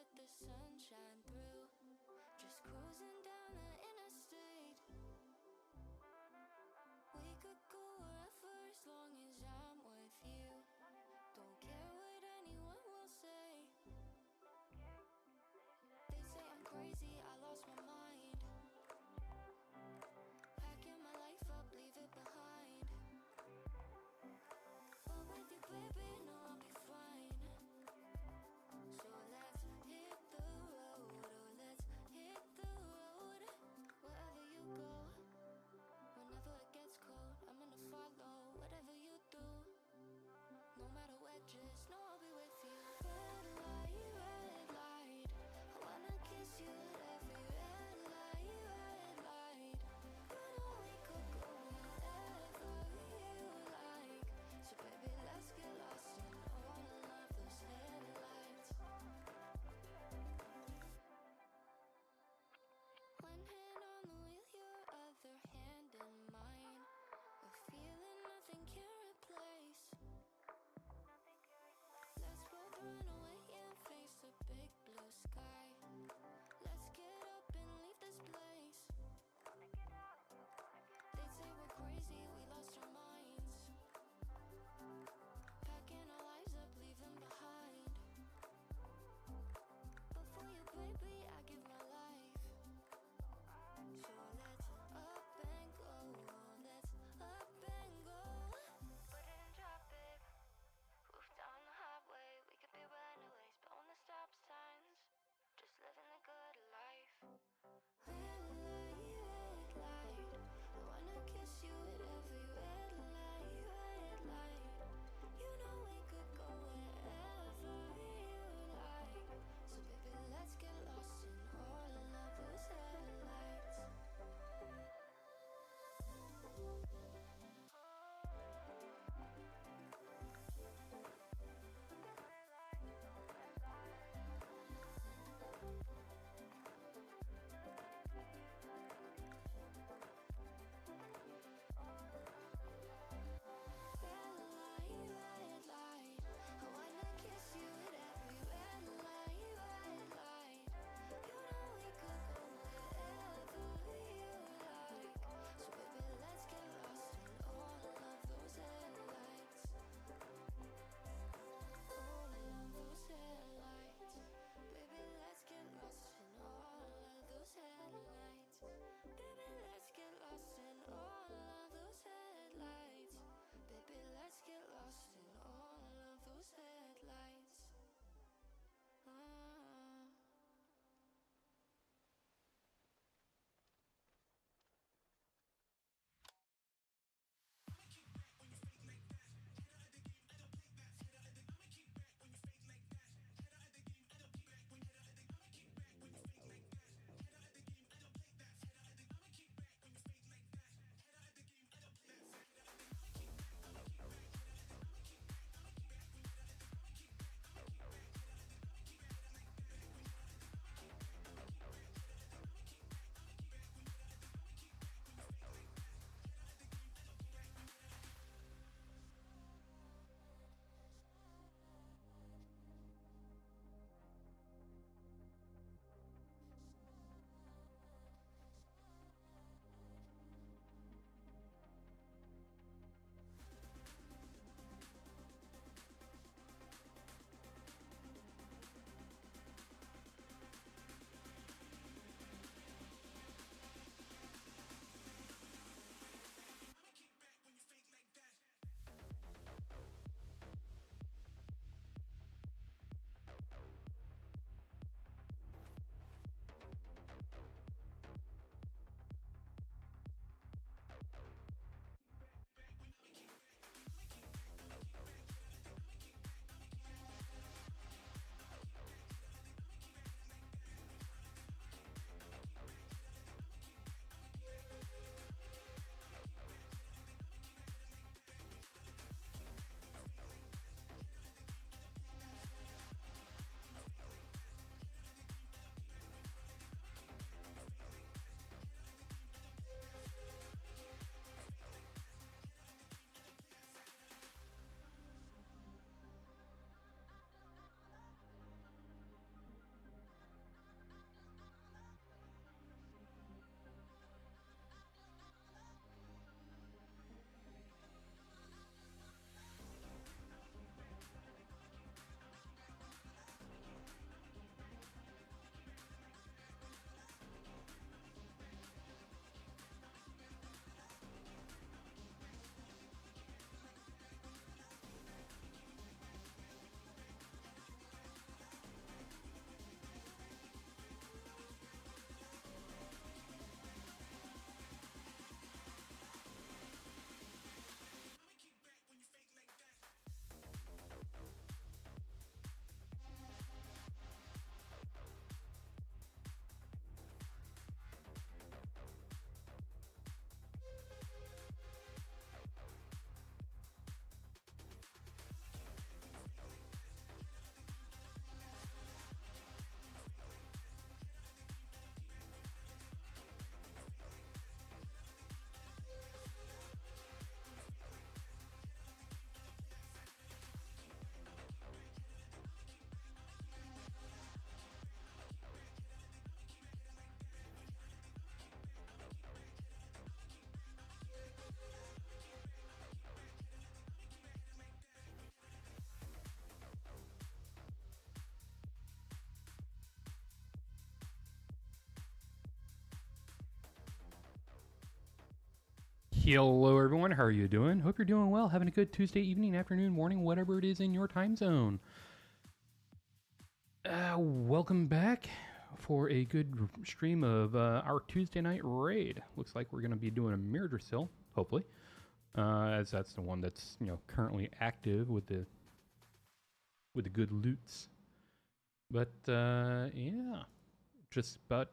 let the sun shine through. Just cruising down the interstate. We could go wherever as long as I'm with you. Don't care what anyone will say. They say I'm crazy, I lost my mind. Packing my life up, leave it behind. But with you, baby, no, I'll be fine. So let's hit the road, oh, let's hit the road Hello, everyone. How are you doing? Hope you're doing well. Having a good Tuesday evening, afternoon, morning, whatever it is in your time zone. Welcome back for a good stream of our Tuesday night raid. Looks like we're going to be doing a Mirror Sill, hopefully, as that's the one that's currently active with the good loots. But yeah, just about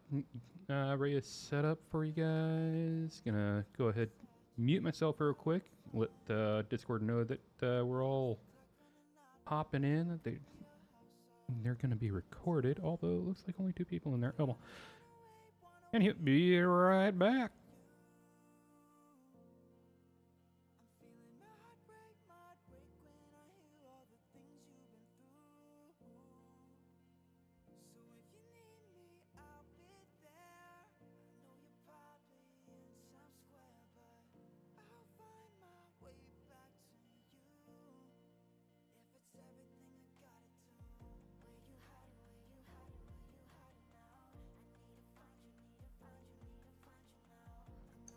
ready to set up for you guys. Gonna go ahead, mute myself real quick. Let Discord know that we're all popping in. That they're gonna be recorded. Although it looks like only 2 people in there. Oh well. And he'll be right back.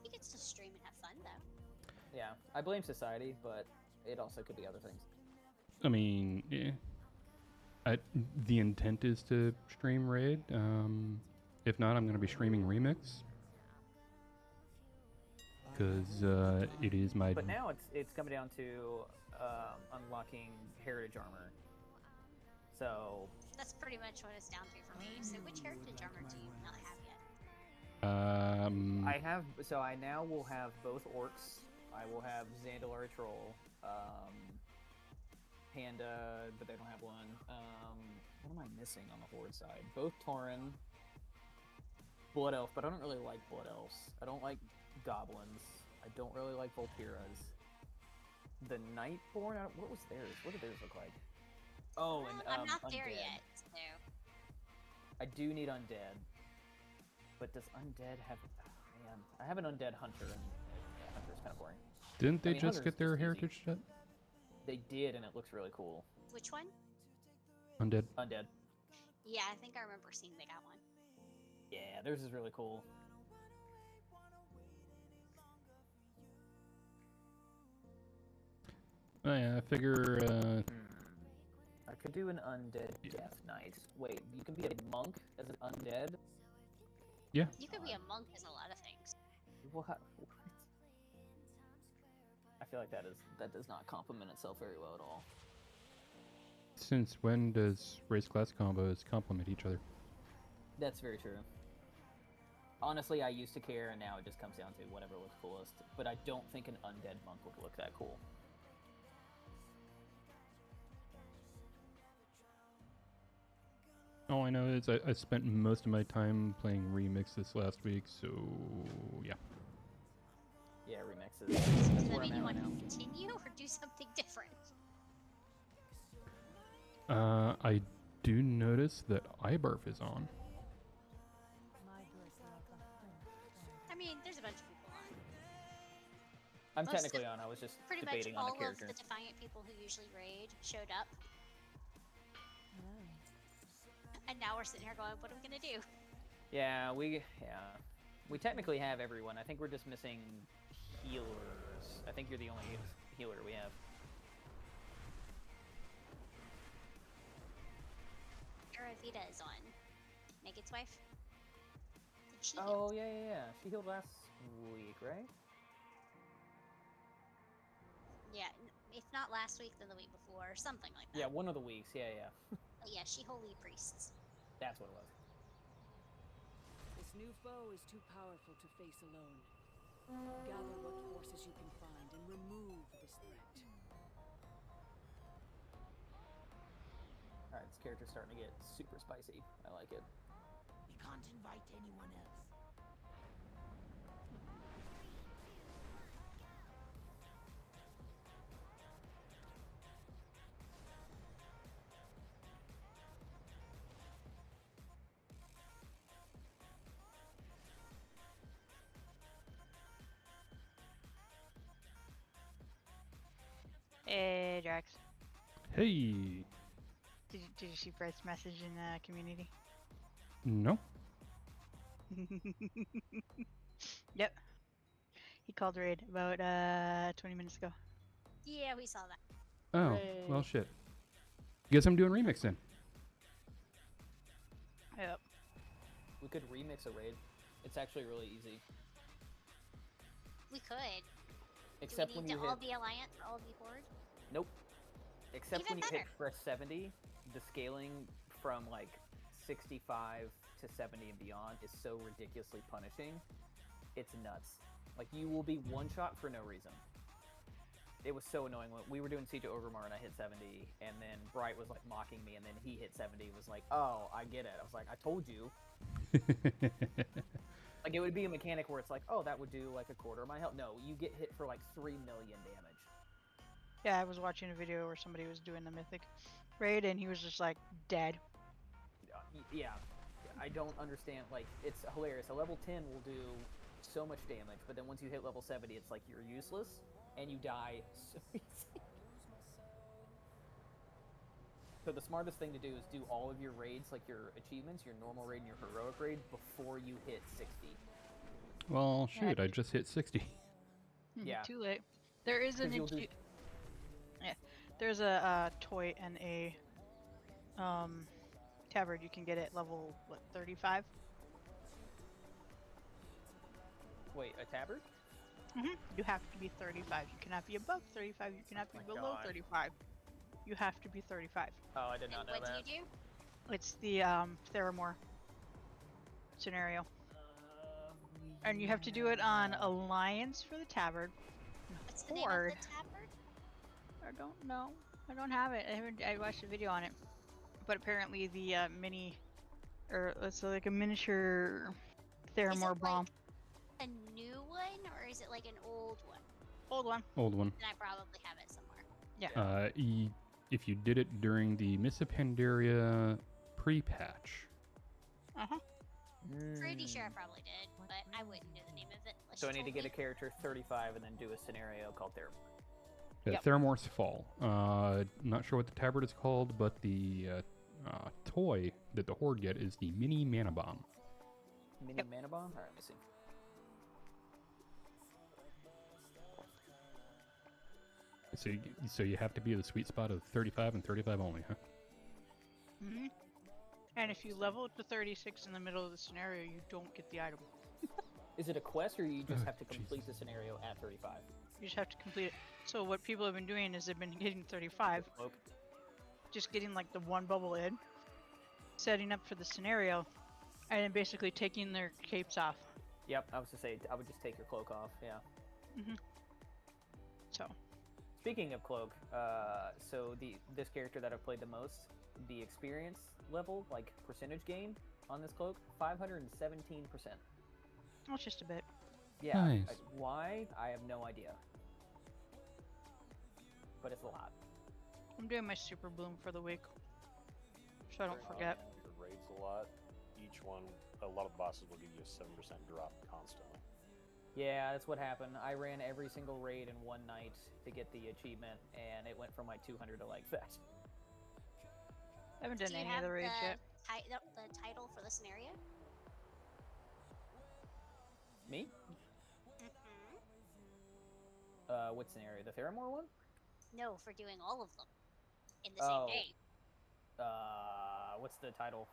He gets to stream and have fun, though. Yeah, I blame society, but it also could be other things. I mean, yeah. The intent is to stream raid. If not, I'm gonna be streaming remix. Because it is my. But now it's coming down to unlocking heritage armor. So that's pretty much what it's down to for me. So which heritage armor do you not have yet? I have. So I now will have both orcs. I will have Zandalar Troll, Panda, but they don't have one. What am I missing on the Horde side? Both Tauren, Blood Elf, but I don't really like Blood Elves. I don't like Goblins. I don't really like Volpiras. The Nightborn, what was theirs? What did theirs look like? Oh, and I'm not Undead. there yet, so. I do need Undead. But does Undead have... Oh, man, I have an Undead Hunter, and Hunter's kind of boring. Didn't they just get their heritage set? They did, and it looks really cool. Which one? Undead. Undead. Yeah, I think I remember seeing they got one. Yeah, theirs is really cool. Oh yeah, I figure... I could do an Undead Death Knight. Wait, you can be a monk as an Undead? Yeah. You could be a monk as a lot of things. What? I feel like that does not complement itself very well at all. Since when does race class combos complement each other? That's very true. Honestly, I used to care, and now it just comes down to whatever looks coolest. But I don't think an Undead monk would look that cool. All I know is I spent most of my time playing Remix this last week, so yeah. Yeah, Remix Does is that where I'm mean you at want right now. to continue or do something different? I do notice that Ibarf is on. I mean, there's a bunch of people on. I'm Most technically of- on. I was just Pretty much debating on all the character. of the Defiant people who usually raid showed up. And now we're sitting here going, what are we going to do? Yeah, we technically have everyone. I think we're just missing healers. I think you're the only healer we have. Aravita is on. Megan's wife. Did she Oh, yeah. She healed last week, right? Yeah, if not last week, then the week before, or something like that. Yeah, one of the weeks. Yeah. But yeah, she holy priests. That's what it was. This new foe is too powerful to face alone. Gather what forces you can find and remove this threat. Alright, this character's starting to get super spicy. I like it. You can't invite anyone else. Hey, Drax. Hey! Did you see Brett's message in the community? No? Yep. He called raid about 20 minutes ago. Yeah, we saw that. Oh, well, Hooray. shit. Guess I'm doing remix then. Yep. We could remix a raid. It's actually really easy. We could. Except Do we when need you to all hit. be Alliance or all be Horde? Nope. Except Even when you hit better. fresh 70, the scaling from like 65 to 70 and beyond is so ridiculously punishing. It's nuts. Like, you will be one shot for no reason. It was so annoying when we were doing Siege of Orgrimmar and I hit 70, and then Bright was like mocking me, and then he hit 70 and was like, "Oh, I get it." I was like, "I told you." Like, it would be a mechanic where it's like, "Oh, that would do like a quarter of my health." No, you get hit for like 3 million damage. Yeah, I was watching a video where somebody was doing the mythic raid and he was just like dead. Yeah, I don't understand. Like, it's hilarious. A level 10 will do so much damage, but then once you hit level 70, it's like you're useless and you die so easy. So the smartest thing to do is do all of your raids, like your achievements, your normal raid and your heroic raid, before you hit 60. Well, Yeah, shoot, I just hit 60. Yeah. Too late. There is an 'Cause you'll do- yeah. There's a toy and a tabard you can get at level 35. Wait, a tabard? You have to be 35. You cannot be above 35. You cannot be my below God. 35. You have to be 35. Oh, I did not And know what that. do you do? It's the Theramore scenario. And you have to do it on Alliance for the tabard. What's the name Horde. of the tabard? I don't know. I don't have it. I watched a video on it. But apparently the mini, or it's like a miniature Theramore like- bomb. A new one, or is it like an old one? Old one. Old one. Then I probably have it somewhere. If you did it during the Miss Pandaria pre-patch. Pretty sure I probably did, but I wouldn't know the name of it. Unless So I you need to told get a me. character 35 and then do a scenario called Theramore. Yep. Theramore's Fall. Not sure what the tabard is called, but the toy that the Horde get is the Mini Mana Bomb. Mini Mana Bomb? Alright, let me see. So you have to be at the sweet spot of 35 and 35 only, huh? And if you level up to 36 in the middle of the scenario, you don't get the item. Is it a quest, or you just Oh, have to complete Jesus. the scenario at 35? You just have to complete it. So what people have been doing is they've been getting 35, Cloak. just getting like the one bubble in, setting up for the scenario, and then basically taking their capes off. Yep, I was to say, I would just take your cloak off, yeah. So, Speaking of cloak, so this character that I've played the most, the experience level, like percentage gain on this cloak, 517%. well, it's just a bit. Yeah, Nice. why? I have no idea. But it's a lot. I'm doing my super bloom for the week, so I don't forget. Your raids a lot. Each one, a lot of bosses will give you a 7% drop constantly. Yeah, that's what happened. I ran every single raid in one night to get the achievement, and it went from like 200 to like that. I haven't done Do you any have of the raids yet. the title for the scenario? Me? Mm-hmm. What scenario? The Theramore one? No, for doing all of them in the same Oh. day. What's the title?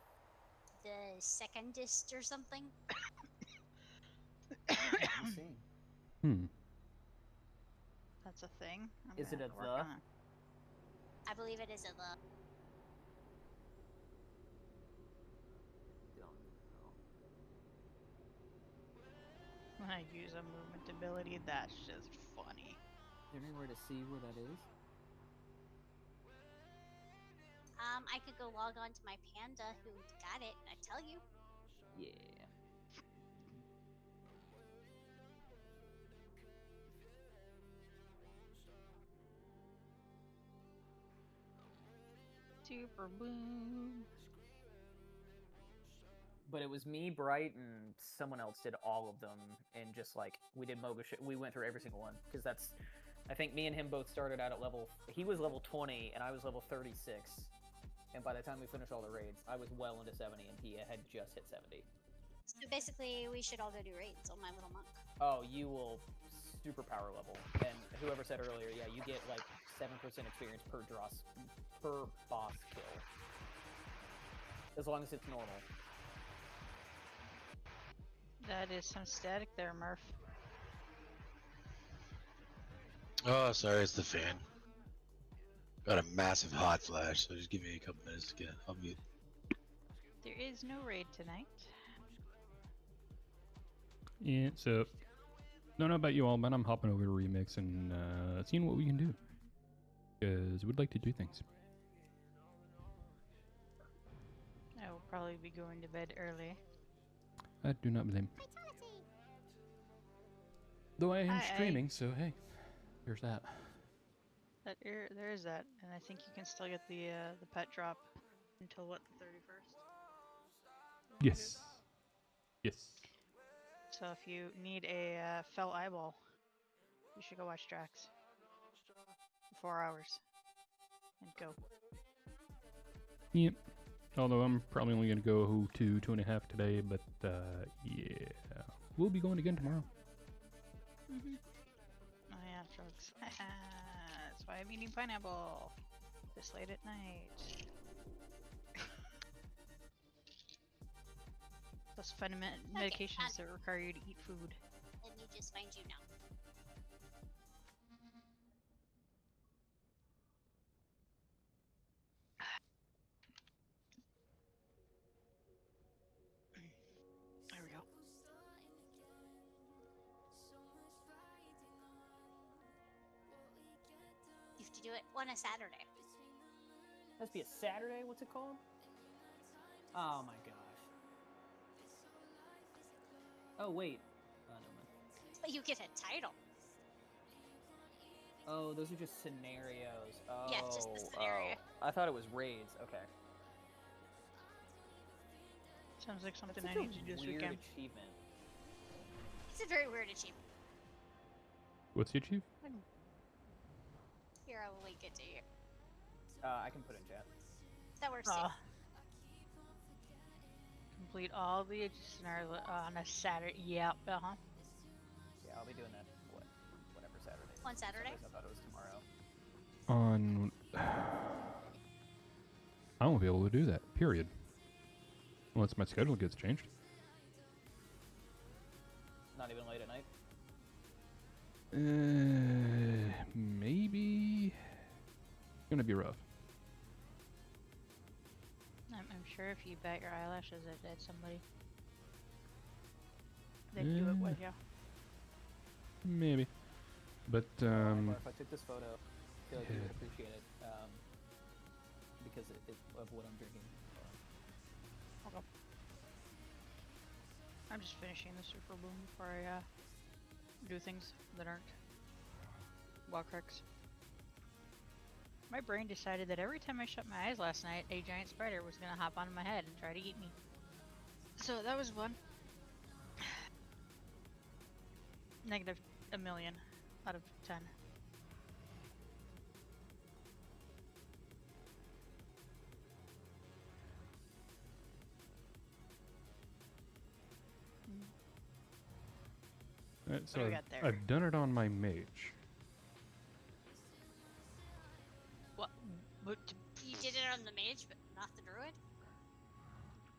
The secondist or something. Let me see. Hmm. That's a thing. I'm Is gonna it have a to work the? on it. I believe it is a the. When I use a movement ability, that's just funny. Is there anywhere to see where that is? I could go log on to my panda who got it and I'd tell you. Yeah. Super boom. But it was me, Bright, and someone else did all of them, and just like we did Moga we went through every single one because that's. I think me and him both started out at level. He was level 20 and I was level 36, and by the time we finished all the raids, I was well into 70 and he had just hit 70. So basically, we should all go do raids on my little monk. Oh, you will super power level. And whoever said earlier, yeah, you get like 7% experience per boss kill, as long as it's normal. That is some static there, Murph. Oh, sorry, it's the fan. Got a massive hot flash, so just give me a couple minutes to get. I'll be. There is no raid tonight. Yeah, so don't know about you all, but I'm hopping over to Remix and seeing what we can do. Because we'd like to do things. I will probably be going to bed early. I do not blame. Though I am I- streaming, so hey, there's that. There is that, and I think you can still get the pet drop until what, the 31st? Yes. Yes. So if you need a fell eyeball, you should go watch Drax. For 4 hours. And go. Yep. Although I'm probably only going to go to 2.5 today, but yeah. We'll be going again tomorrow. Mm-hmm. Oh yeah, drugs. That's why I'm eating pineapple. This late at night. Plus medications that require you to eat food. Let me just find you now. There we go. You have to do it on a Saturday. Has to be a Saturday. What's it called? Oh my gosh. Oh wait. Oh, no, man. But you get a title. Oh, those are just scenarios. Oh, Yeah, just the scenario. I thought it was raids. Okay. Sounds like something That's I such need to do a this weird weekend. achievement. It's a very weird achievement. What's the achieve? Here, I will link it to you. I can put it in chat. That works too. Complete all the scenarios on a Saturday. Yep. Yeah, I'll be doing that. Whatever Saturday. On Saturday? I thought it was tomorrow. On. I won't be able to do that. Period. Unless my schedule gets changed. Not even late at night. Maybe. Gonna be rough. I'm sure if you bat your eyelashes at somebody, they'd do it with you. Maybe. But If I took this photo, I feel like you would appreciate it. Because of what I'm drinking. Okay. I'm just finishing the super boom before I do things that aren't wild cracks. My brain decided that every time I shut my eyes last night, a giant spider was gonna hop onto my head and try to eat me. So that was fun. Negative a million out of 10. so do we got there? I've done it on my mage. What? You did it on the mage, but not the druid?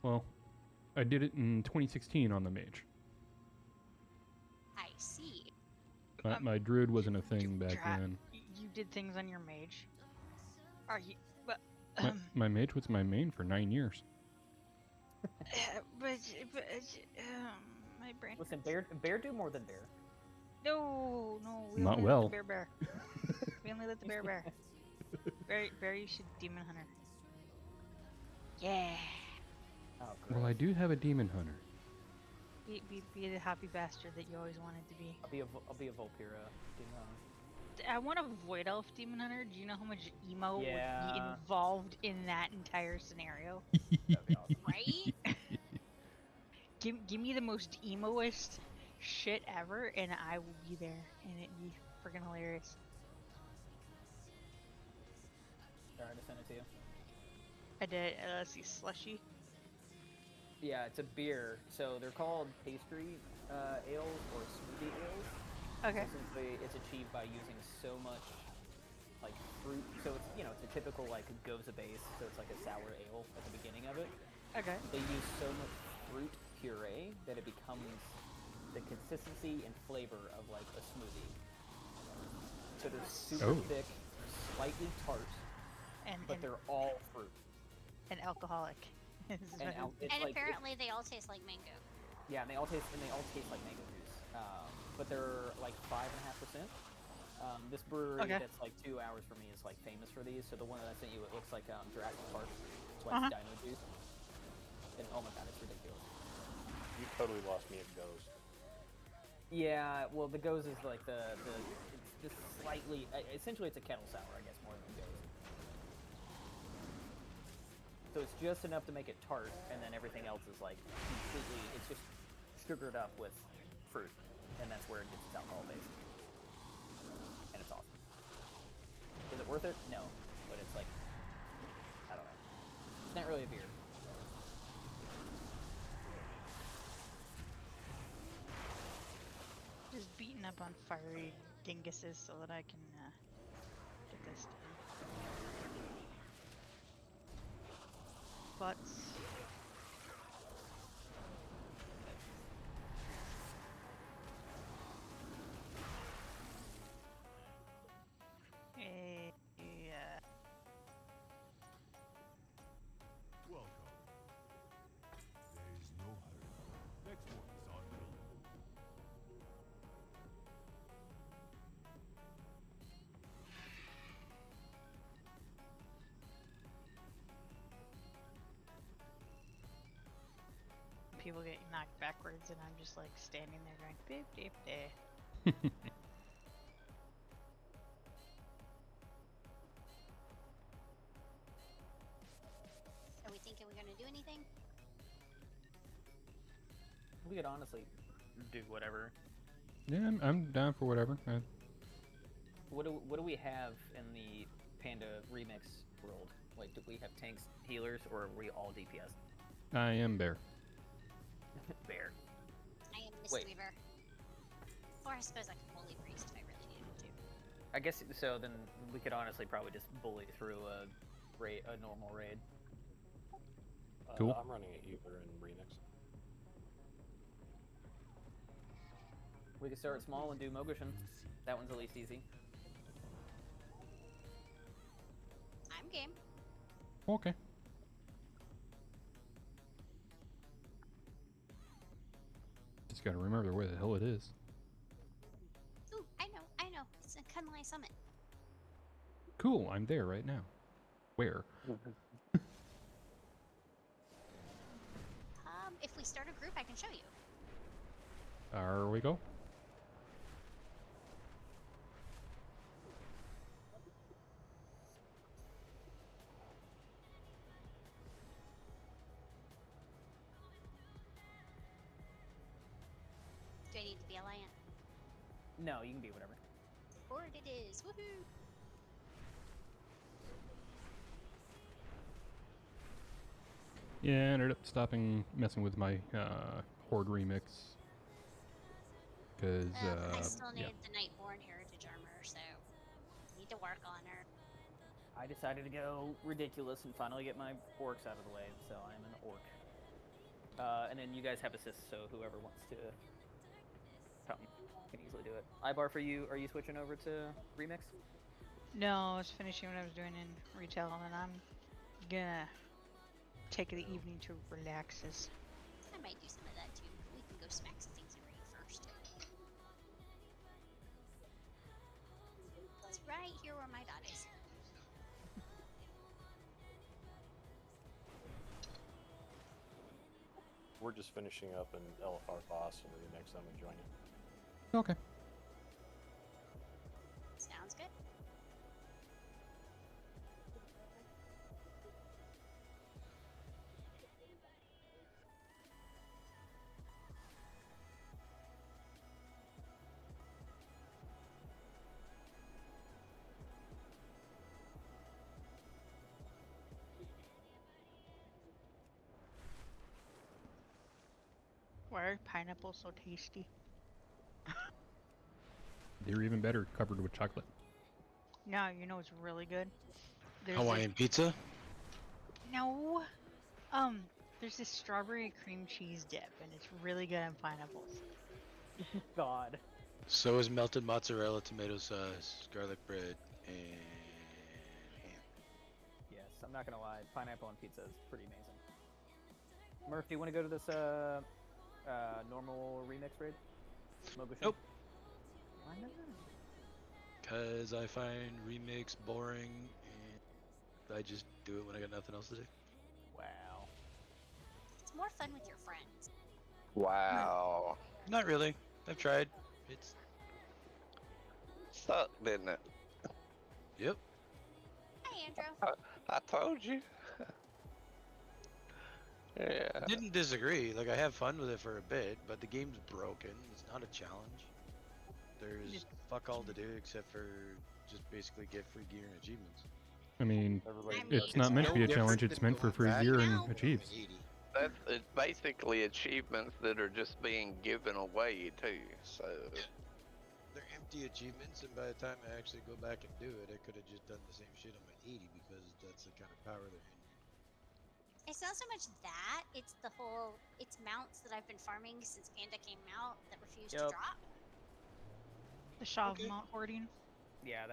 Well, I did it in 2016 on the mage. I see. My druid wasn't a thing back then. You did things on your mage. Are you? But My mage was my main for 9 years. but my brain. Listen, bear do more than bear. No, we Not only well. let the bear. We only let the bear. Bear, you should demon hunter. Yeah. Oh, Well, I do have a demon hunter. Be the happy bastard that you always wanted to be. I'll be a Volpira. I want a void elf demon hunter. Do you know how much emo would Yeah. be involved in that entire scenario? That'd be awesome. Right? Give me the most emoist shit ever, and I will be there, and it'd be freaking hilarious. Alright, I sent it to you. I did. Let's see, slushy. Yeah, it's a beer. So they're called pastry ales or smoothie ales. Okay. So essentially, it's achieved by using so much like fruit. So it's it's a typical like goza base. So it's like a sour ale at the beginning of it. Okay. They use so much fruit puree that it becomes the consistency and flavor of like a smoothie. So they're super Oh. thick, slightly tart, And but they're all fruit. and alcoholic. And it's And like apparently they all taste like mango. yeah, and they all taste like mango juice. But they're like 5.5%. This brewery Okay. that's like 2 hours from me is like famous for these. So the one that I sent you, it looks like Jurassic Park. It's like dino juice. And oh my god, it's ridiculous. You totally lost me at Ghost. Yeah, well, the goes is like it's just slightly. Essentially, it's a kettle sour, I guess, more than goes. So it's just enough to make it tart, and then everything else is like completely. It's just sugared up with fruit, and that's where it gets its alcohol base. And it's awesome. Is it worth it? No, but it's like I don't know. It's not really a beer. Just beating up on fiery dinguses so that I can get this done. Butts. Yeah. Welcome. There's no hurry. Next one is on me. People get knocked backwards and I'm just like standing there going beep beep day. Are we thinking we're gonna do anything? We could honestly do whatever. Yeah, I'm down for whatever. What do we have in the Panda remix world? Like, do we have tanks, healers, or are we all DPS? I am Bear. Bear. I am Miss Wait. Weaver. Or I suppose I could bully priest if I really needed to. I guess so. Then we could honestly probably just bully through a normal raid. Cool. I'm running at Uber in Remix. We could start small and do Mogushin. That one's the least easy. I'm game. Okay. Just gotta remember where the hell it is. Ooh, I know. It's in Kunlai Summit. Cool, I'm there right now. Where? If we start a group, I can show you. There we go. Do I need to be Alliant? No, you can be whatever. Horde it is. Woohoo! Yeah, I ended up stopping messing with my Horde remix. Because, I still need yeah. the Nightborn Heritage armor, so need to work on her. I decided to go ridiculous and finally get my orcs out of the way, so I'm an orc. And then you guys have assists, so whoever wants to come can easily do it. Ibar, for you, are you switching over to remix? No, I was finishing what I was doing in retail and I'm gonna take the evening to relaxes. I might do some of that too. We can go smack some things and raid first. It's right here where my dot is. We're just finishing up an LFR boss in Remix. I'm gonna join you. Okay. Sounds good. Why are pineapples so tasty? They're even better covered with chocolate. No, you know what's really good? There's Hawaiian pizza? No. There's this strawberry cream cheese dip, and it's really good on pineapples. God. So is melted mozzarella, tomato sauce, garlic bread, and ham. Yes, I'm not gonna lie. Pineapple on pizza is pretty amazing. Murph, do you want to go to this normal remix raid? Mogushin? Nope. Why not? Cause I find remix boring, and I just do it when I got nothing else to do. Wow. It's more fun with your friends. Wow. Not really. I've tried. It's Sucked, didn't it? yep. Hi, Andrew. I told you. Yeah. Didn't disagree. Like I have fun with it for a bit, but the game's broken. It's not a challenge. There's fuck all to do except for just basically get free gear and achievements. I mean, Everybody I mean, it's not meant to be a challenge. It's meant for free gear and achieves. That's it's basically achievements that are just being given away too. So They're empty achievements, and by the time I actually go back and do it, I could have just done the same shit on my 80 because that's the kind of power they're in. It's not so much that, it's the whole, it's mounts that I've been farming since Panda came out that refuse to Yep. drop. The Shaw Okay. mount hoarding. Yeah,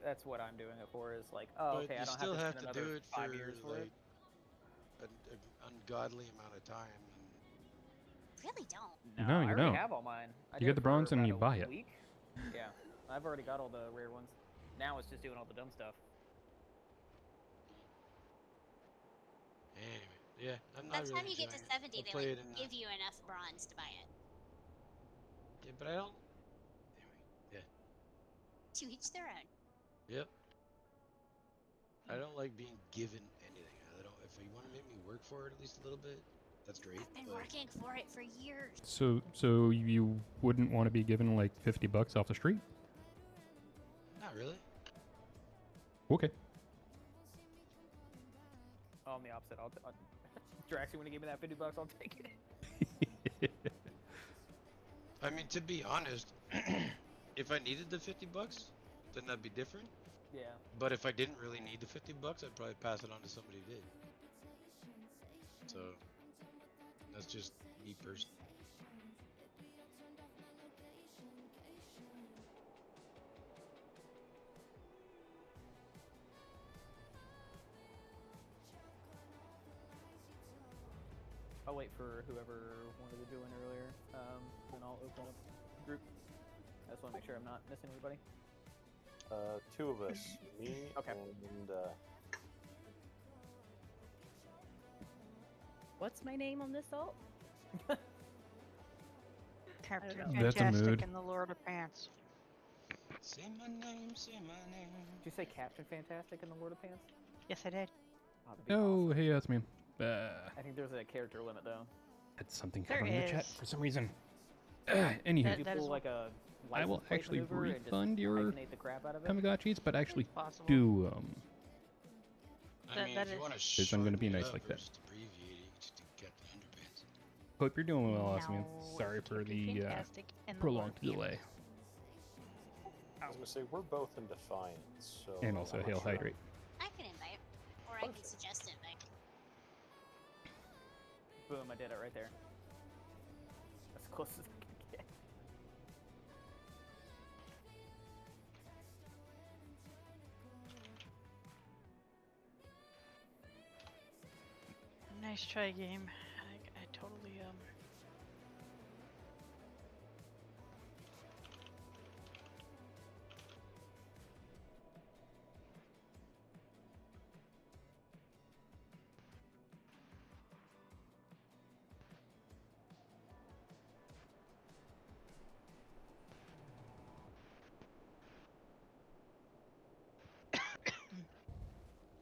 that's what I'm doing it for. Is like, oh, But okay, you I don't still have to have spend to do another it 5 for years for like it. an ungodly amount of time. And Really don't. No, you I already don't. have all mine. I You did get the it for bronze and about you a buy it. week. Yeah, I've already got all the rare ones. Now it's just doing all the dumb stuff. anyway, yeah, I'm By not the really time you get to enjoying 70, it. they I'll play like it in give you enough bronze to buy it. Yeah, but I don't. Anyway, To each their own. yeah, yep. I don't like being given anything. I don't. If you want to make me work for it at least a little bit, that's great. I've been but working for it for years. So you wouldn't want to be given like $50 off the street? not really. Okay. Oh, I'm the opposite. I'll Drax, you want to give me that $50? I'll take it. I mean, to be honest, if I needed the $50, then that'd be different. Yeah. But if I didn't really need the $50, I'd probably pass it on to somebody who did. So that's just me personally. I'll wait for whoever wanted to join earlier. Then I'll open up group. I just want to make sure I'm not missing anybody. Two of us, me Okay. and What's my name on this alt? Captain know. That's a Fantastic mood. and the Lord of Pants. Say my name, say my name. Did you say Captain Fantastic in the Lord of Pants? Yes, I did. Oh, that'd be Oh, awesome. hey, that's me. I think there's a character limit though. Had something There covering the chat is. for some reason. Anywho, That- Did you that is pull what- like a I will license plate actually maneuver and just refund your hyphenate the crap out of it? Tamagotchis, but actually Possible. do I That- mean, that if you is- want to Because I'm gonna be nice like that. Just abbreviate it, you just do Captain Underpants. hope you're doing well, Osman. No, Sorry it's for Captain the Fantastic and the Lord prolonged of Pants. delay. I was gonna say we're both in Defiance, so And also I'm not Hail sure. Hydrate. I can invite, or I can Perfect. suggest invite. Boom! I did it right there. As close as I can get. Nice try, game. I totally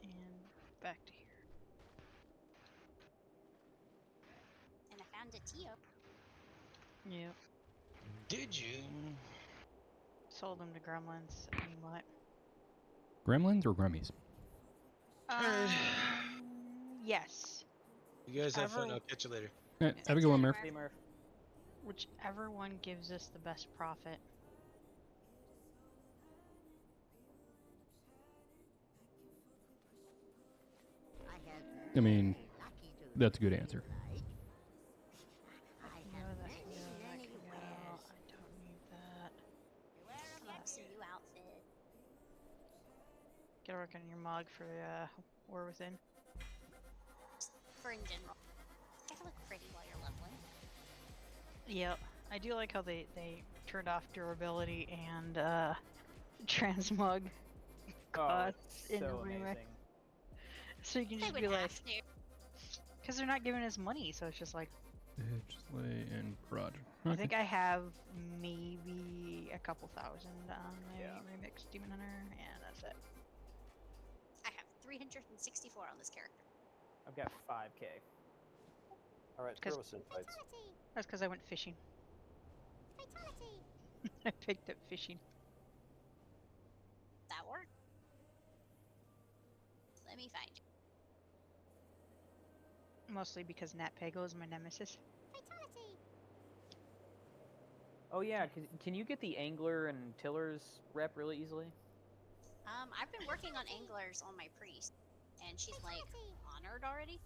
and back to here. And I found a Tio. Yep. Did you? Sold them to Gremlins. I mean, what? Gremlins or Grummies? Um, yes. You guys have fun. Ever- I'll catch you later. Have a good one, Murph. Hey, Murph. Whichever one gives us the best profit. I mean, that's a good answer. No, that can go. That can go. I don't need that. You have some new outfit. Gotta work on your mog for War Within. For in general. Gotta look pretty while you're leveling. Yep. I do like how they turned off durability and transmog costs in the so remake. amazing. So you can They just would be like, have to. because they're not giving us money, so it's just like, Edgeley and Project. I think I have maybe a couple thousand on my Yeah. remix Demon Hunter, and that's it. I have 364 on this character. I've got 5k. All right, 'Cause- throw us invites. That's because I went fishing. I picked up fishing. That worked. Let me find you. Mostly because Nat Pago is my nemesis. Oh yeah, can you get the angler and tillers rep really easily? I've been working on anglers on my priest, and she's like honored already.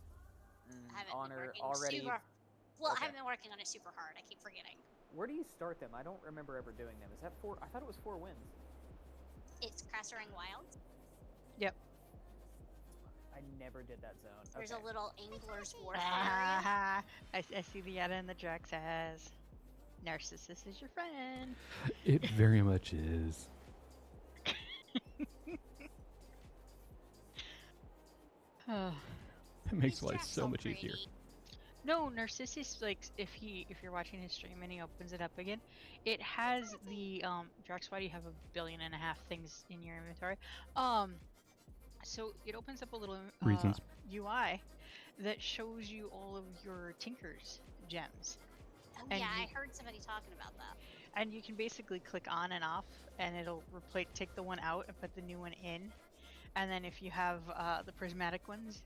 I haven't Honor been working already. super. Well, Okay. I haven't been working on it super hard. I keep forgetting. Where do you start them? I don't remember ever doing them. Is that 4? I thought it was 4 wins. It's Crasserang Wilds. Yep. I never did that zone. There's Okay. a little angler's wharf area. Ah, I see the Yada and the Drax has. Narcissus is your friend. It very much is. Oh. It makes These life Drax so all much easier. pretty. No, Narcissus, like if you're watching his stream and he opens it up again, it has the Drax, why do you have 1.5 billion things in your inventory? So it opens up a little Reasons. UI that shows you all of your Tinker's gems. Oh, And yeah, you- I heard somebody talking about that. And you can basically click on and off, and it'll take the one out and put the new one in. And then if you have the prismatic ones,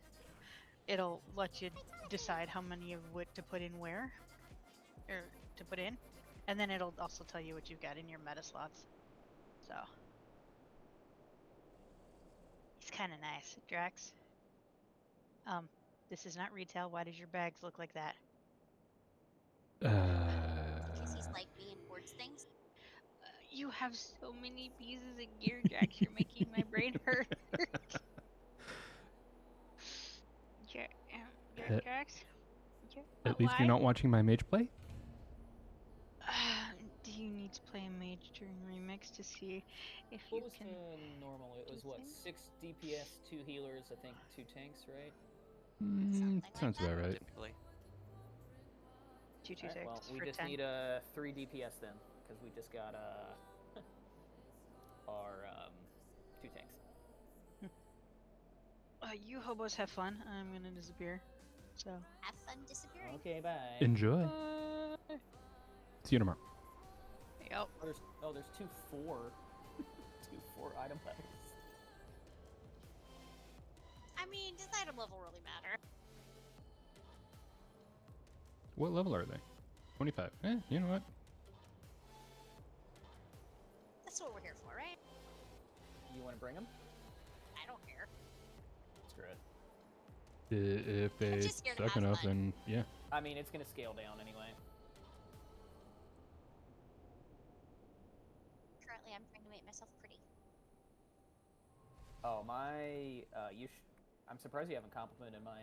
it'll let you decide how many of what to put in where, or to put in. And then it'll also tell you what you've got in your meta slots. So it's kind of nice, Drax. This is not retail. Why does your bags look like that? Because he's like me and hoards things. You have so many pieces of gear, Drax. You're making my brain hurt. Drax? At least you're not watching my mage play? Do you need to play a mage during remix to see if What you was can? the normal? It do was what? things? 6 DPS, 2 healers, I think 2 tanks, right? Something like Sounds that. about right. Typically. 226 Alright, well, we for just 10. need 3 DPS then, because we just got our 2 tanks. You hobos have fun. I'm gonna disappear. So. Have fun disappearing. Okay, bye. Enjoy. See you tomorrow. Yep. There's 2 4 2 4 item levels. I mean, does item level really matter? What level are they? 25. You know what? That's what we're here for, right? You want to bring them? I don't care. Screw it. If they just here to suck have enough, fun. then yeah. I mean, it's gonna scale down anyway. Currently, I'm trying to make myself pretty. Oh my, I'm surprised you haven't complimented my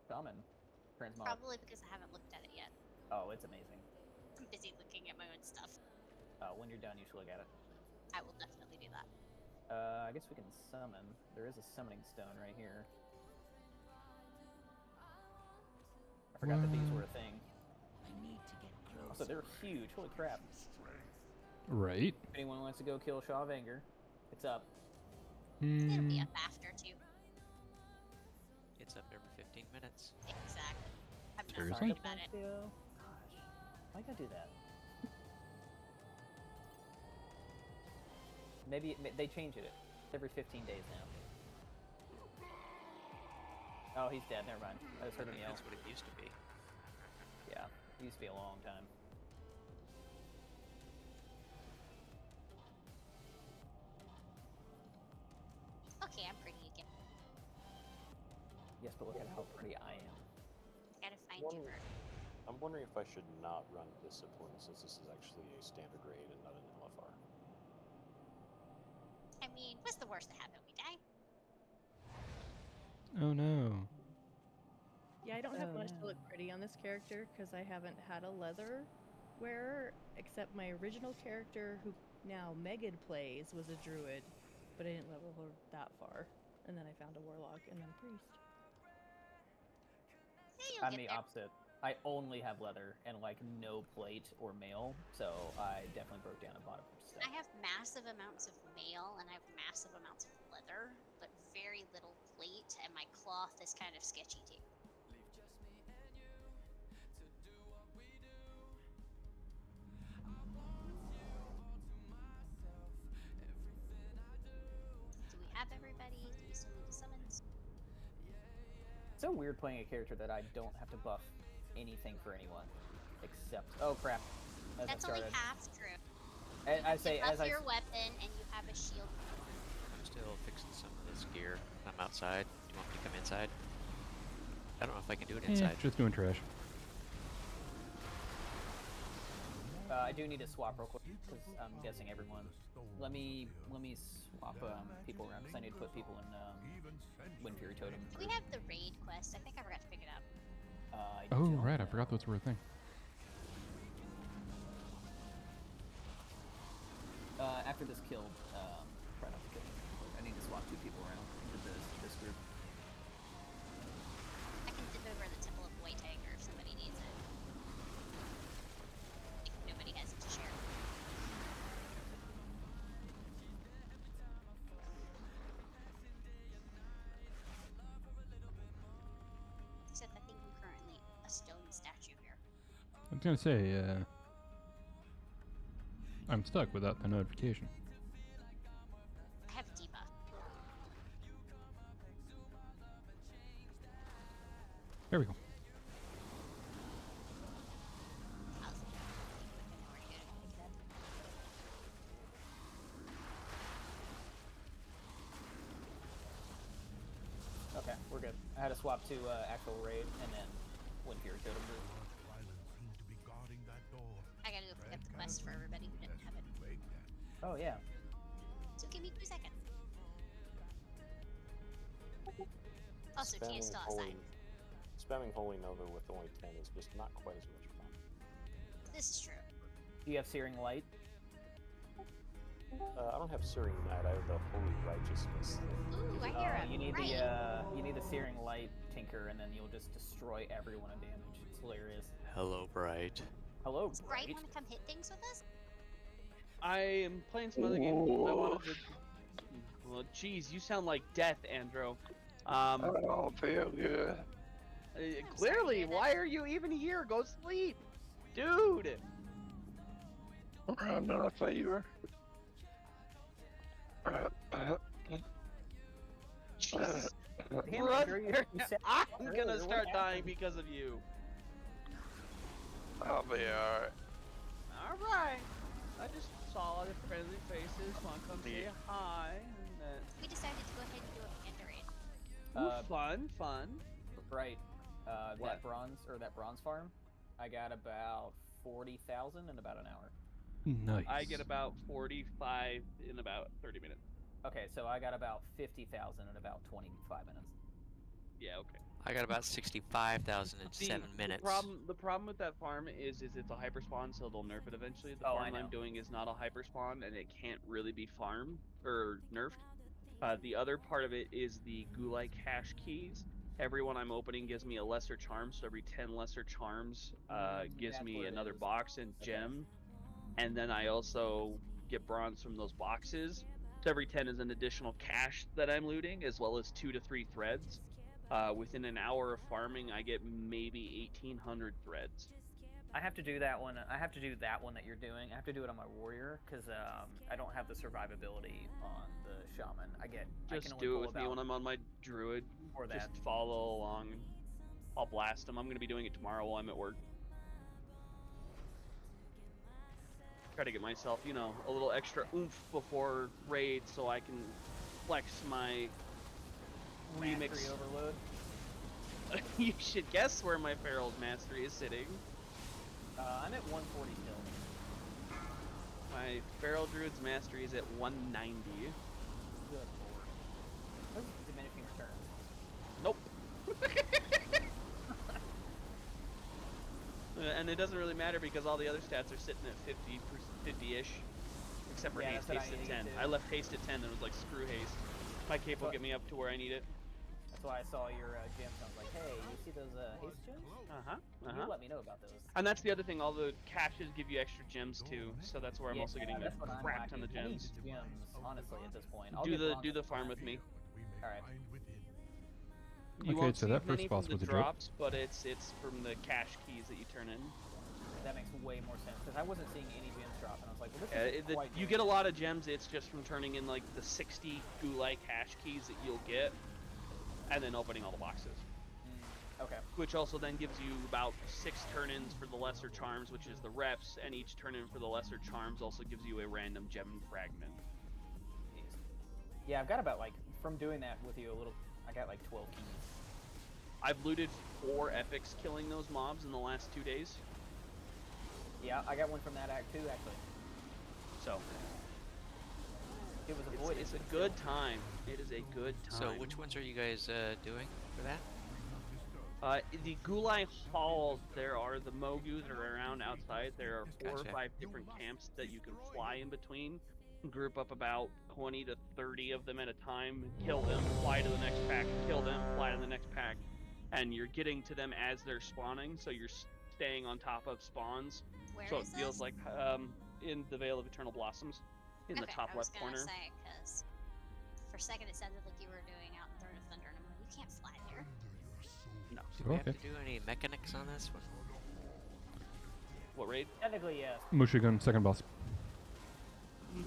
shaman transmog. Probably because I haven't looked at it yet. Oh, it's amazing. I'm busy looking at my own stuff. When you're done, you should look at it. I will definitely do that. I guess we can summon. There is a summoning stone right here. I forgot that these were a thing. Also, they're huge. Holy crap. Right. If anyone wants to go kill Shaw of Anger, it's up. It'll be up after, too. It's up every 15 minutes. Exactly. I'm not Seriously? worried about it. Gosh. Why gotta do that? Maybe they change it every 15 days now. Oh, he's dead. Never mind. I just I heard him think yell. that's what it used to be. Yeah, it used to be a long time. Okay, I'm pretty again. Yes, but look at how pretty I am. I gotta find you first. I'm wondering if I should not run Discipline since this is actually a standard grade and not an LFR. I mean, what's the worst that happened? We die? Oh no. Yeah, I don't have Oh, much to look pretty on this character because I haven't had a leather wearer, except my original character who now Megan plays was a druid, but I didn't level her that far. And then I found a warlock and then a priest. I'm the opposite. I only have leather and like no plate or mail, so I definitely broke down and bought a bunch of stuff. I have massive amounts of mail and I have massive amounts of leather, but very little plate, and my cloth is kind of sketchy too. Do we have everybody? Do we still need to summons? It's so weird playing a character that I don't have to buff anything for anyone, except crap. As That's I only started. half true. I say you buff as I your weapon and you have a shield. I'm still fixing some of this gear. I'm outside. Do you want me to come inside? I don't know if I can do it inside. Just doing trash. I do need to swap real quick because I'm guessing everyone. Let me swap people around because I need to put people in Wind Fury Totem. Do we have the raid quest? I think I forgot to pick it up. Oh right, I forgot those were a thing. After this kill, try not to kill me. I need to swap 2 people around into this group. I can dip over the Temple of White Tiger if somebody needs it. If nobody has it to share. Except I think I'm currently a stone statue here. I was gonna say, I'm stuck without the notification. I have debuff. There we go. Okay, we're good. I had to swap to actual raid and then Wind Fury Totem group. I gotta go pick up the quest for everybody who didn't have it. Oh yeah. So give me 2 seconds. Also, Tina's still outside. Spamming Holy Nova with only 10 is just not quite as much fun. This is true. Do you have Searing Light? I don't have Searing Knight, I have the Holy Righteousness. Ooh, I hear him. You need Right. you need the Searing Light Tinker, and then you'll just destroy everyone in damage. It's hilarious. Hello, Bright. Hello, Does Bright want to come hit things with us? I am playing some other games. I wanted to. Well, geez, you sound like death, Andro. I don't feel good. Clearly, why are you even here? Go sleep, dude. I'm not a favor. I'm gonna start dying because of you. I'll be alright. Alright. I just saw the friendly faces. Want to come say hi? And then... We decided to go ahead and do a panda raid. Fun. Right. That bronze farm, I got about 40,000 in about an hour. Nice. I get about 45 in about 30 minutes. Okay, so I got about 50,000 in about 25 minutes. Yeah, okay. I got about 65,000 in 7 minutes. The problem with that farm is it's a hyper spawn, so they'll nerf it eventually. The farm I'm doing is not a hyper spawn, and it can't really be farmed or nerfed. The other part of it is the Gulai cache keys. Every one I'm opening gives me a lesser charm, so every 10 lesser charms gives me another box and gem. And then I also get bronze from those boxes. So every 10 is an additional cache that I'm looting, as well as 2 to 3 threads. Within an hour of farming, I get maybe 1,800 threads. I have to do that one. I have to do that one that you're doing. I have to do it on my warrior because I don't have the survivability on the shaman. I can Just only do pull it with me when I'm on my druid. Or that. Just follow along. I'll blast them. I'm gonna be doing it tomorrow while I'm at work. Try to get myself, you know, a little extra oomph before raid so I can flex my remix. Mastery overload. You should guess where my Feral Mastery is sitting. I'm at 140 still. My Feral Druid's Mastery is at 190. Good lord. This is diminishing returns. Nope. And it doesn't really matter because all the other stats are sitting at 50-ish. Except for haste at 10. I left haste at 10 and was like, screw haste. My cape will get me up to where I need it. That's why I saw your gems. I was like, hey, you see those haste gems? You let me know about those. And that's the other thing, all the caches give you extra gems too, so that's where I'm also getting a crap ton of gems. Honestly, at this point. Do the farm with me. Alright. You Okay, won't so see that first many boss from was the a joke. drops, but it's from the cache keys that you turn in. That makes way more sense, because I wasn't seeing any gems drop, and I was like, well, this is quite You get a lot of gems, it's just from turning in like the 60 Gulai cache keys that you'll get, and then opening all the boxes. Okay. Which also then gives you about 6 turn-ins for the lesser charms, which is the reps, and each turn-in for the lesser charms also gives you a random gem fragment. Yeah, I've got about, like, from doing that with you a little, I got like 12 keys. I've looted 4 epics killing those mobs in the last 2 days. Yeah, I got one from that act too, actually. So, it was avoided. It's a good time. It is a good time. So, which ones are you guys doing for that? The Gulai Halls, there are the Mogu that are around outside. There are 4 or 5 different camps that you can fly in between. Group up about 20 to 30 of them at a time, kill them, fly to the next pack, kill them, fly to the next pack. And you're getting to them as they're spawning, so you're staying on top of spawns. Where so is it feels this? like in the Vale of Eternal Blossoms, in the top left corner. I was gonna say, because for a second it sounded like you were doing out in Throne of Thunder, and I'm like, you can't fly there. No. Do we have to do any mechanics on this one? What raid? Technically, yes. Mushigun, second boss.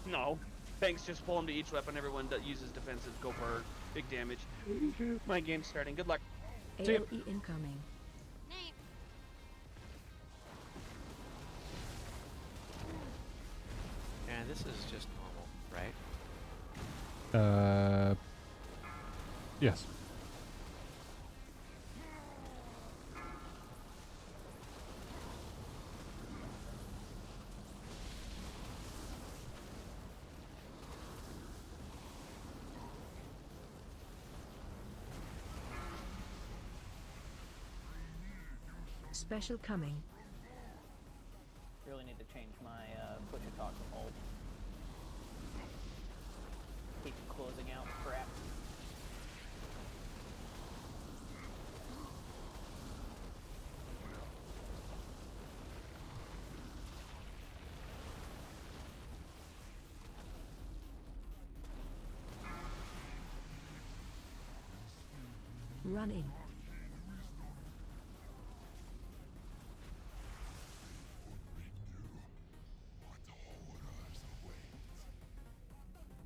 No. Thanks, just pull them to each weapon. Everyone that uses defensive, go for big damage. My game's starting. Good luck. AOE incoming. Night. And this is just normal, right? Yes. Special coming. Really need to change my push a talk to hold. Keep closing out crap. Running.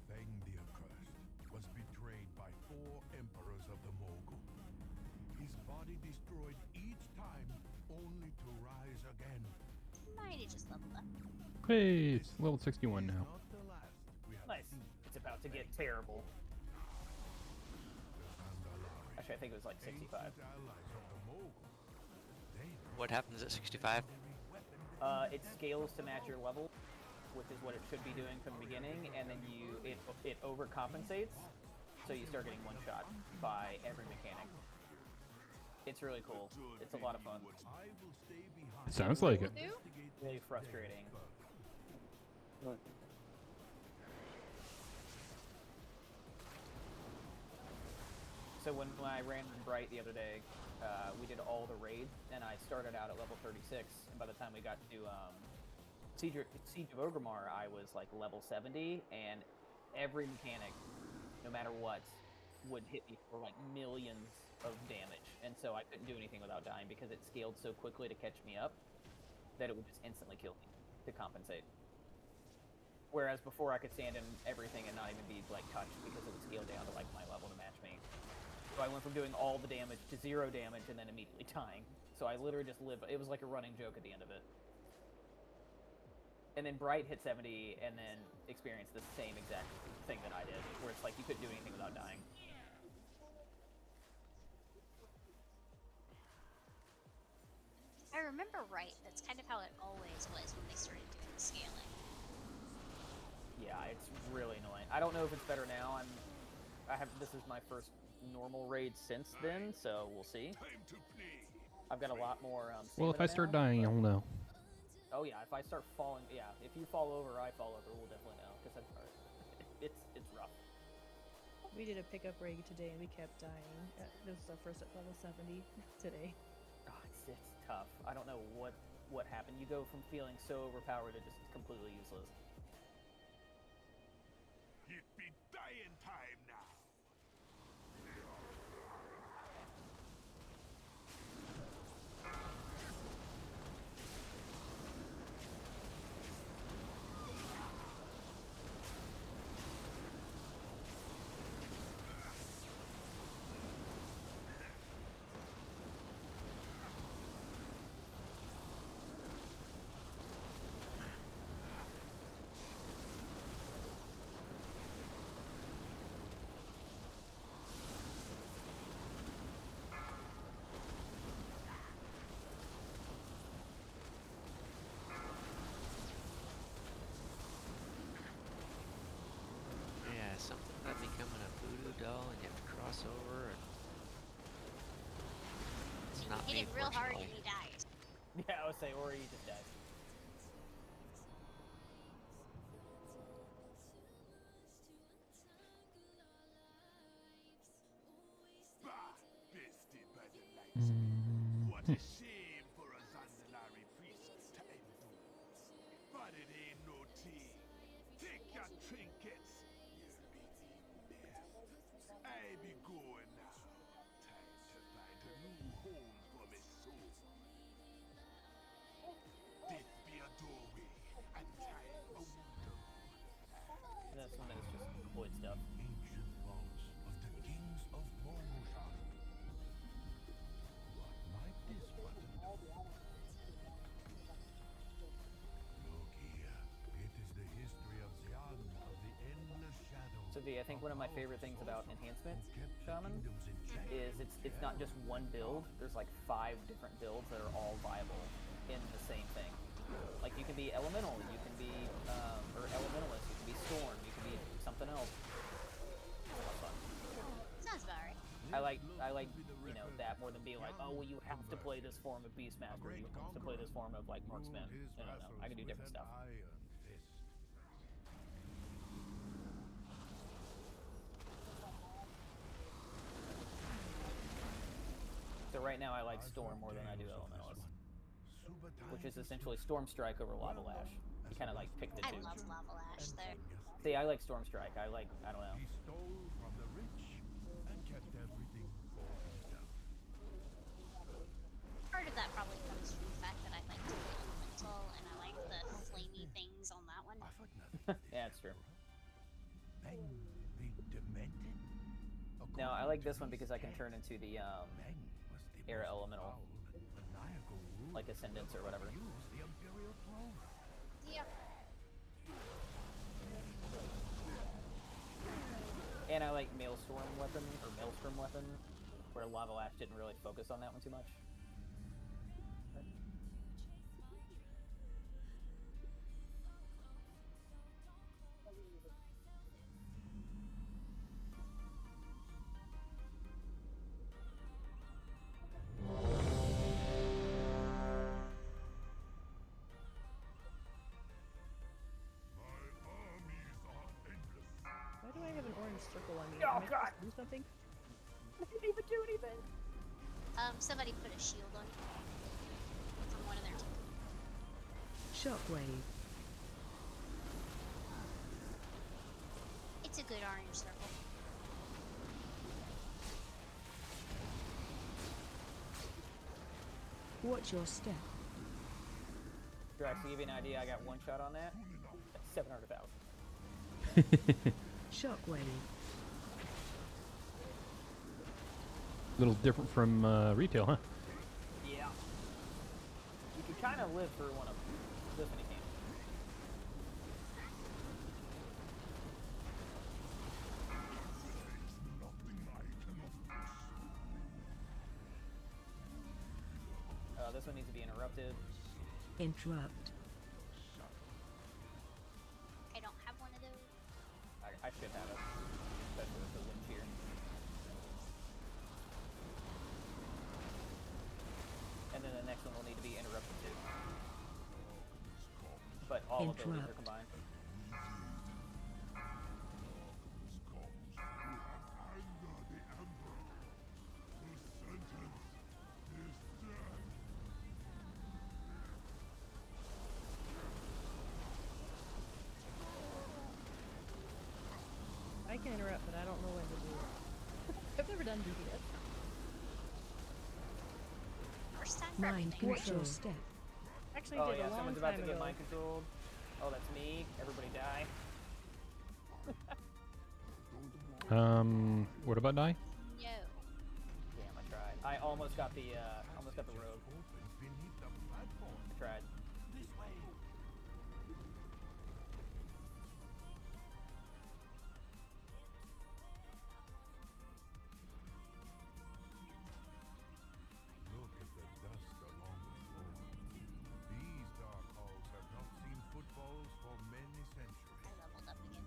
Feng the Accursed was betrayed by 4 emperors of the Mogul. His body destroyed each time, only to rise again. Mighty just leveled up. Hey, it's level 61 now. Not the last we have Nice. seen. It's about to get terrible. Andalari, Actually, I think it was like 65. ancient allies of the Mogul. They What happens at 65? It scales to match your level, which is what it should be doing from the beginning, and then it overcompensates, so you start getting one shot by every mechanic. It's really cool. It's a lot of fun. I will stay behind. Sounds like it. Really frustrating. So when I ran Bright the other day, we did all the raids, and I started out at level 36, and by the time we got to Siege of Orgrimmar, I was like level 70, and every mechanic, no matter what, would hit me for like millions of damage, and so I couldn't do anything without dying because it scaled so quickly to catch me up that it would just instantly kill me to compensate. Whereas before I could stand in everything and not even be like touched because it would scale down to like my level to match me. So I went from doing all the damage to 0 damage and then immediately dying. So I literally just lived, it was like a running joke at the end of it. And then Bright hit 70 and then experienced the same exact thing that I did, where it's like you couldn't do anything without dying. I remember right, that's kind of how it always was when they started doing the scaling. Yeah, it's really annoying. I don't know if it's better now. This is my first normal raid since then, so we'll see. I've got a lot more. Well, if I start now, dying, you'll know. Oh yeah, if I start falling, yeah, if you fall over, I fall over, we'll definitely know because it's rough. We did a pickup raid today and we kept dying. This was our first at level 70 today. Oh, it's tough. I don't know what happened. You go from feeling so overpowered to just completely useless. It be dying time now. Yeah, something about becoming a voodoo doll and you have to cross over and it's not Hit me, it real hard and fortunately. he dies. Yeah, I would say, or he just dies. Bah, bestie by the lights. What a shame for a Zandanari priest to envy. But it ain't no tea. Take your trinkets. You'll be the best. I be going now. Time to find a new home for me soul. This be a doorway, and time a window. And that's when it's just void stuff. Ancient vaults of the kings of Mormoshan. What might this button do? Look here. It is the history of Xian of the endless shadow. So I think one of my favorite things about Enhancement Shaman is it's not just one build. There's like 5 different builds that are all viable in the same thing. Like you can be Elemental, you can be or Elementalist, you can be Storm, you can be something else. It's a lot of fun. Sounds about right. I like that more than being like, oh well, you have to play this form of Beastmaster, you have to play this form of like Marksman. No, I can do different stuff. So right now I like Storm more than I do Elementalist, which is essentially Storm Strike over Lava Lash. You kind of like pick the two. I love Lava Lash there. See, I like Storm Strike. I don't know. He stole from the rich and kept everything for himself. Part of that probably comes from the fact that I like to play Elemental and I like the flamey things on that one. Yeah, it's true. Then the demented. No, I like this one because I can turn into the Era Elemental, like Ascendance or whatever. Yep. And I like Maelstrom Weapon, or Maelstrom Weapon, where Lava Lash didn't really focus on that one too much. Why do I have an orange circle on me? Oh, Am I supposed to do something? I didn't even do anything. Somebody put a shield on you from one of their team. Shockwave. It's a good orange circle. Watch your step. Drax, to give you an idea, I got one shot on that. That's 700,000. Shockwave. Little different from retail, huh? Yeah. You can kind of live through one of them. This one you can't. this one needs to be interrupted. Interrupt. I don't have one of those. I should have it, especially with the wind here. And then the next one will need to be interrupted too. But all abilities are combined. I can interrupt, but I don't know when to do it. I've never done DPS. First time for Mind everything. control step. Actually, Oh did yeah, a long someone's time about to ago. get mind controlled. Oh, that's me. Everybody die. What about die? No. Damn, I tried. I almost got the rogue. I tried. Look at the dust along the floor. These dark halls have not seen footfalls for many centuries. I leveled up again.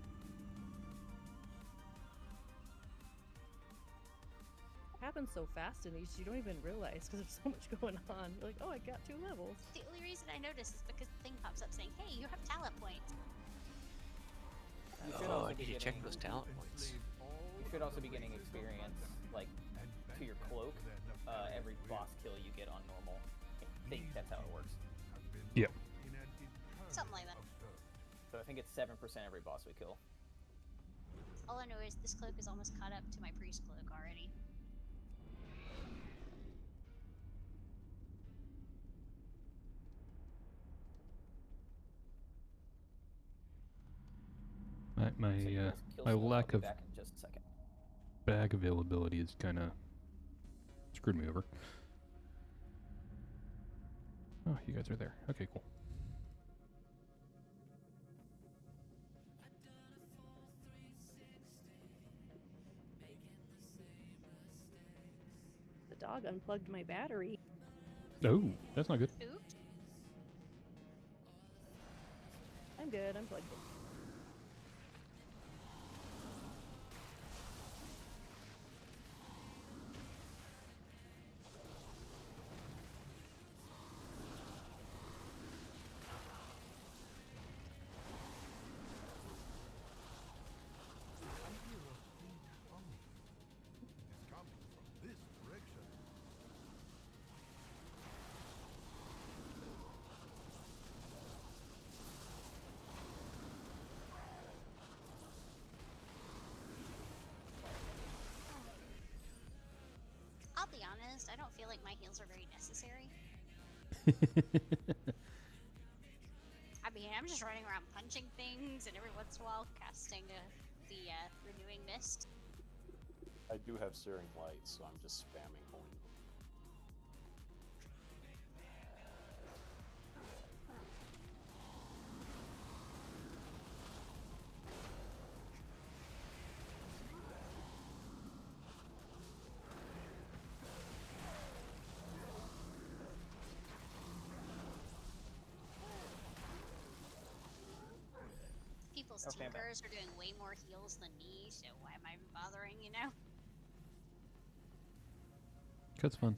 It happens so fast in these, you don't even realize because there's so much going on. You're like, oh, I got 2 levels. The only reason I notice is because the thing pops up saying, "Hey, you have talent points." You should Oh, also I be need to check getting- those talent points. You should also be getting experience, like, to your cloak, every boss kill you get on normal. I think that's how it works. Yep. Something like that. So I think it's 7% every boss we kill. All I know is this cloak is almost caught up to my priest cloak already. My So you guys kill my stuff, I'll lack be of back in just a second. bag availability is kind of screwed me over. Oh, you guys are there. Okay, cool. The dog unplugged my battery. Oh, that's not good. Oops. I'm good, I'm plugged in. It's coming from this direction. I'll be honest, I don't feel like my heals are very necessary. I mean, I'm just running around punching things and every once in a while casting the renewing mist. I do have Searing Light, so I'm just spamming holding them. People's Okay, I'm back. tinkers are doing way more heals than me, so why am I even bothering, you know? That's fun.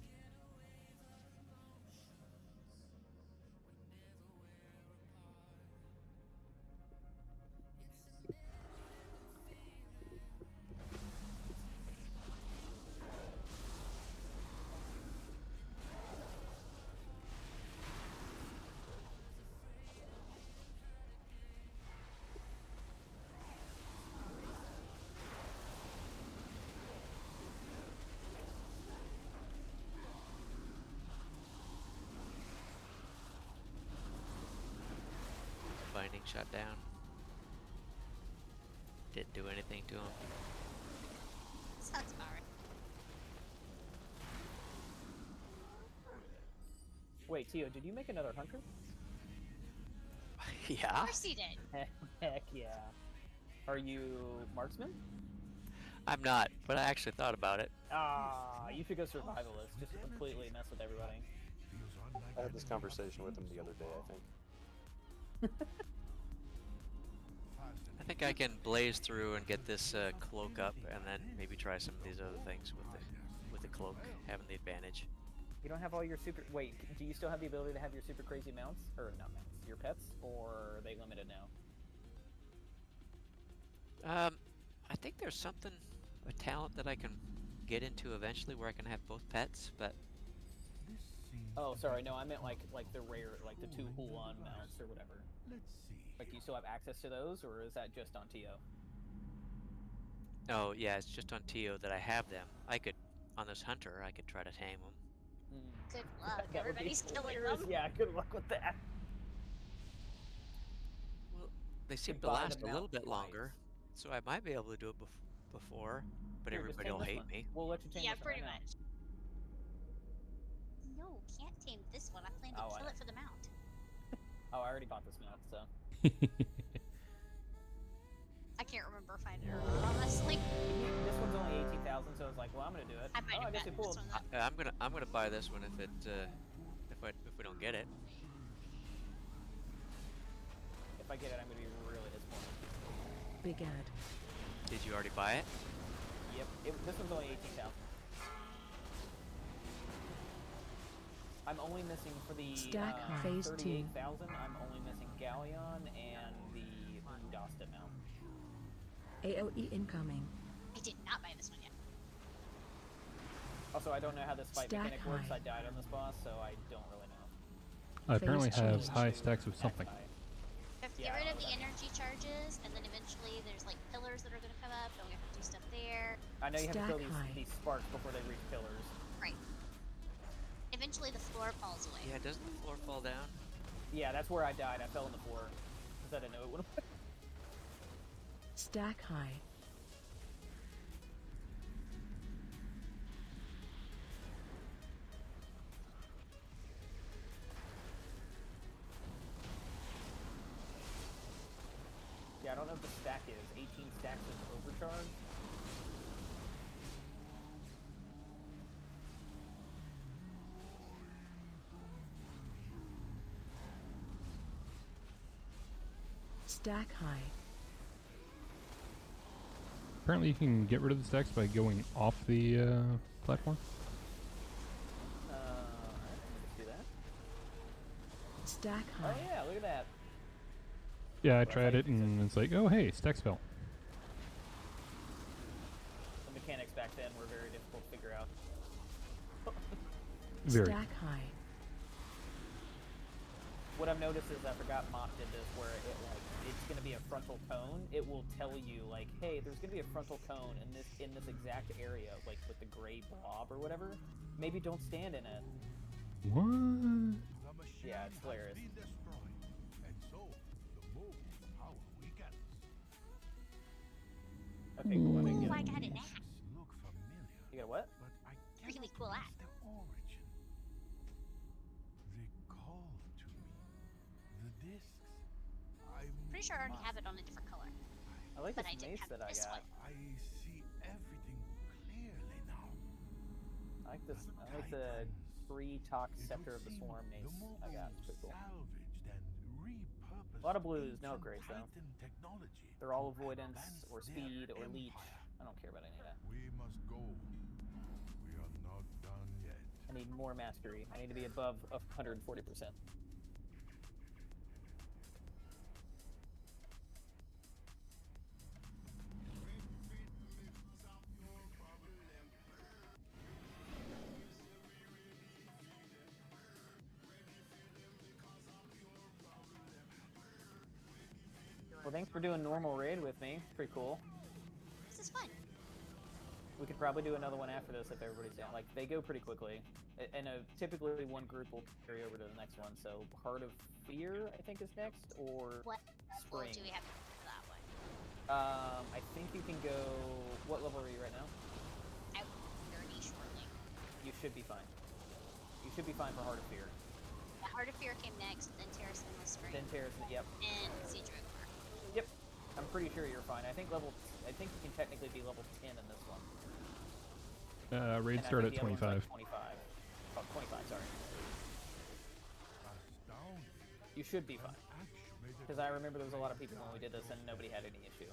Binding shut down. Didn't do anything to him. Sounds about right. Wait, Tio, did you make another hunter? Of Yeah? course he did. Heck yeah. Are you marksman? I'm not, but I actually thought about it. Ah, you should go survivalist just to completely mess with everybody. Feels I had this conversation with him the other day, I think. I think I can blaze through and get this cloak up, and then maybe try some of these other things with the cloak having the advantage. You don't have all your super... Wait, do you still have the ability to have your super crazy mounts? Or not mounts, your pets? Or are they limited now? I think there's something, a talent that I can get into eventually where I can have both pets, but... Oh, sorry, no, I meant like the rare, like the 2 Hulan mounts or whatever. Like, do you still have access to those, or is that just on TO? Oh, yeah, it's just on TO that I have them. I could, on this hunter, I could try to tame them. Good luck. That would be Everybody's killing hilarious. them. Yeah, good luck with that. Well, they seem Like to buy the last a little mount bit twice. longer, so I might be able to do it before, but Here, just everybody tame will this hate one. me. We'll let you tame Yeah, this one pretty right now. much. No, can't tame this one. I plan to Oh, kill it for the mount. Oh, I already bought this mount, so... I can't remember if I did or not, honestly. This one's only 18,000, so I was like, well, I'm gonna do it. I might have guess gotten you pulled. this one then. I'm gonna buy this one if we don't get it. If I get it, I'm gonna be really disappointed. Big ad. Did you already buy it? Yep, this one's only 18,000. I'm only missing for the Stack phase 2. 38,000. I'm only missing Galleon and the Undasta mount. AOE incoming. I did not buy this one yet. Also, I don't know how this fight Stack mechanic works. high. I died on this boss, so I don't really know. I apparently Phase have change. high stacks with something. You have to Yeah, get rid I of don't the know. energy charges, and then eventually there's like pillars that are going to come up, and we have to do stuff there. I know you have to Stack kill high. these sparks before they reach pillars. Right. Eventually the floor falls away. Yeah, doesn't the floor fall down? Yeah, that's where I died. I fell on the floor because I didn't know it would. Stack high. Yeah, I don't know what the stack is. 18 stacks is overcharge. Stack high. Apparently you can get rid of the stacks by going off the platform. Alright, let's do that. Stack Oh high. yeah, look at that. Yeah, I tried it and it's like, oh hey, stacks fell. The mechanics back then were very difficult to figure out. Very. Stack high. What I've noticed is I forgot Mop did this where it like it's gonna be a frontal cone. It will tell you like, hey, there's gonna be a frontal cone in this exact area, like with the gray blob or whatever. Maybe don't stand in it. What? Yeah, it's hilarious. Okay, cool. I didn't Ooh, get I it. got an axe. You got a what? Really cool axe. Pretty sure I already have it on a different color. I like But this I didn't mace have that I this got. one. I see everything clearly now. I like this. I like the free talk scepter of the swarm mace I got. It's pretty cool. A lot of blues, no upgrades though. They're all avoidance or speed or leech. I don't care about any of that. We must go. We are not done yet. I need more mastery. I need to be above 140%. Well, thanks for doing normal raid with me. Pretty cool. This is fun. We could probably do another one after this if everybody's down. Like, they go pretty quickly. And typically one group will carry over to the next one. So, Heart of Fear, I think, is next, or What level Spring. do we have for that one? I think you can go... What level are you right now? I will be 30 shortly. You should be fine. You should be fine for Heart of Fear. The Heart of Fear came next, then Terrace was Spring. Then Terrace, yep. And Siege of Igor. Yep. I'm pretty sure you're fine. I think you can technically be level 10 in this one. Raid And I start think at the other one's 25. like 25. Oh, 25, sorry. You should be fine. Because I remember there was a lot of people when we did this and nobody had any issue.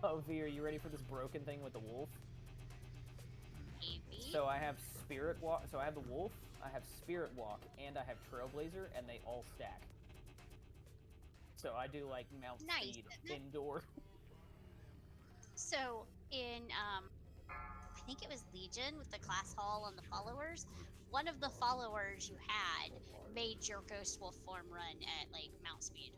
Oh, V, are you ready for this broken thing with the wolf? Maybe. So I have Spirit Walk. So I have the wolf, I have Spirit Walk, and I have Trailblazer, and they all stack. So I do like mount speed indoor. So in I think it was Legion with the class hall and the followers. One of the followers you had made your Ghost Wolf form run at like mount speed.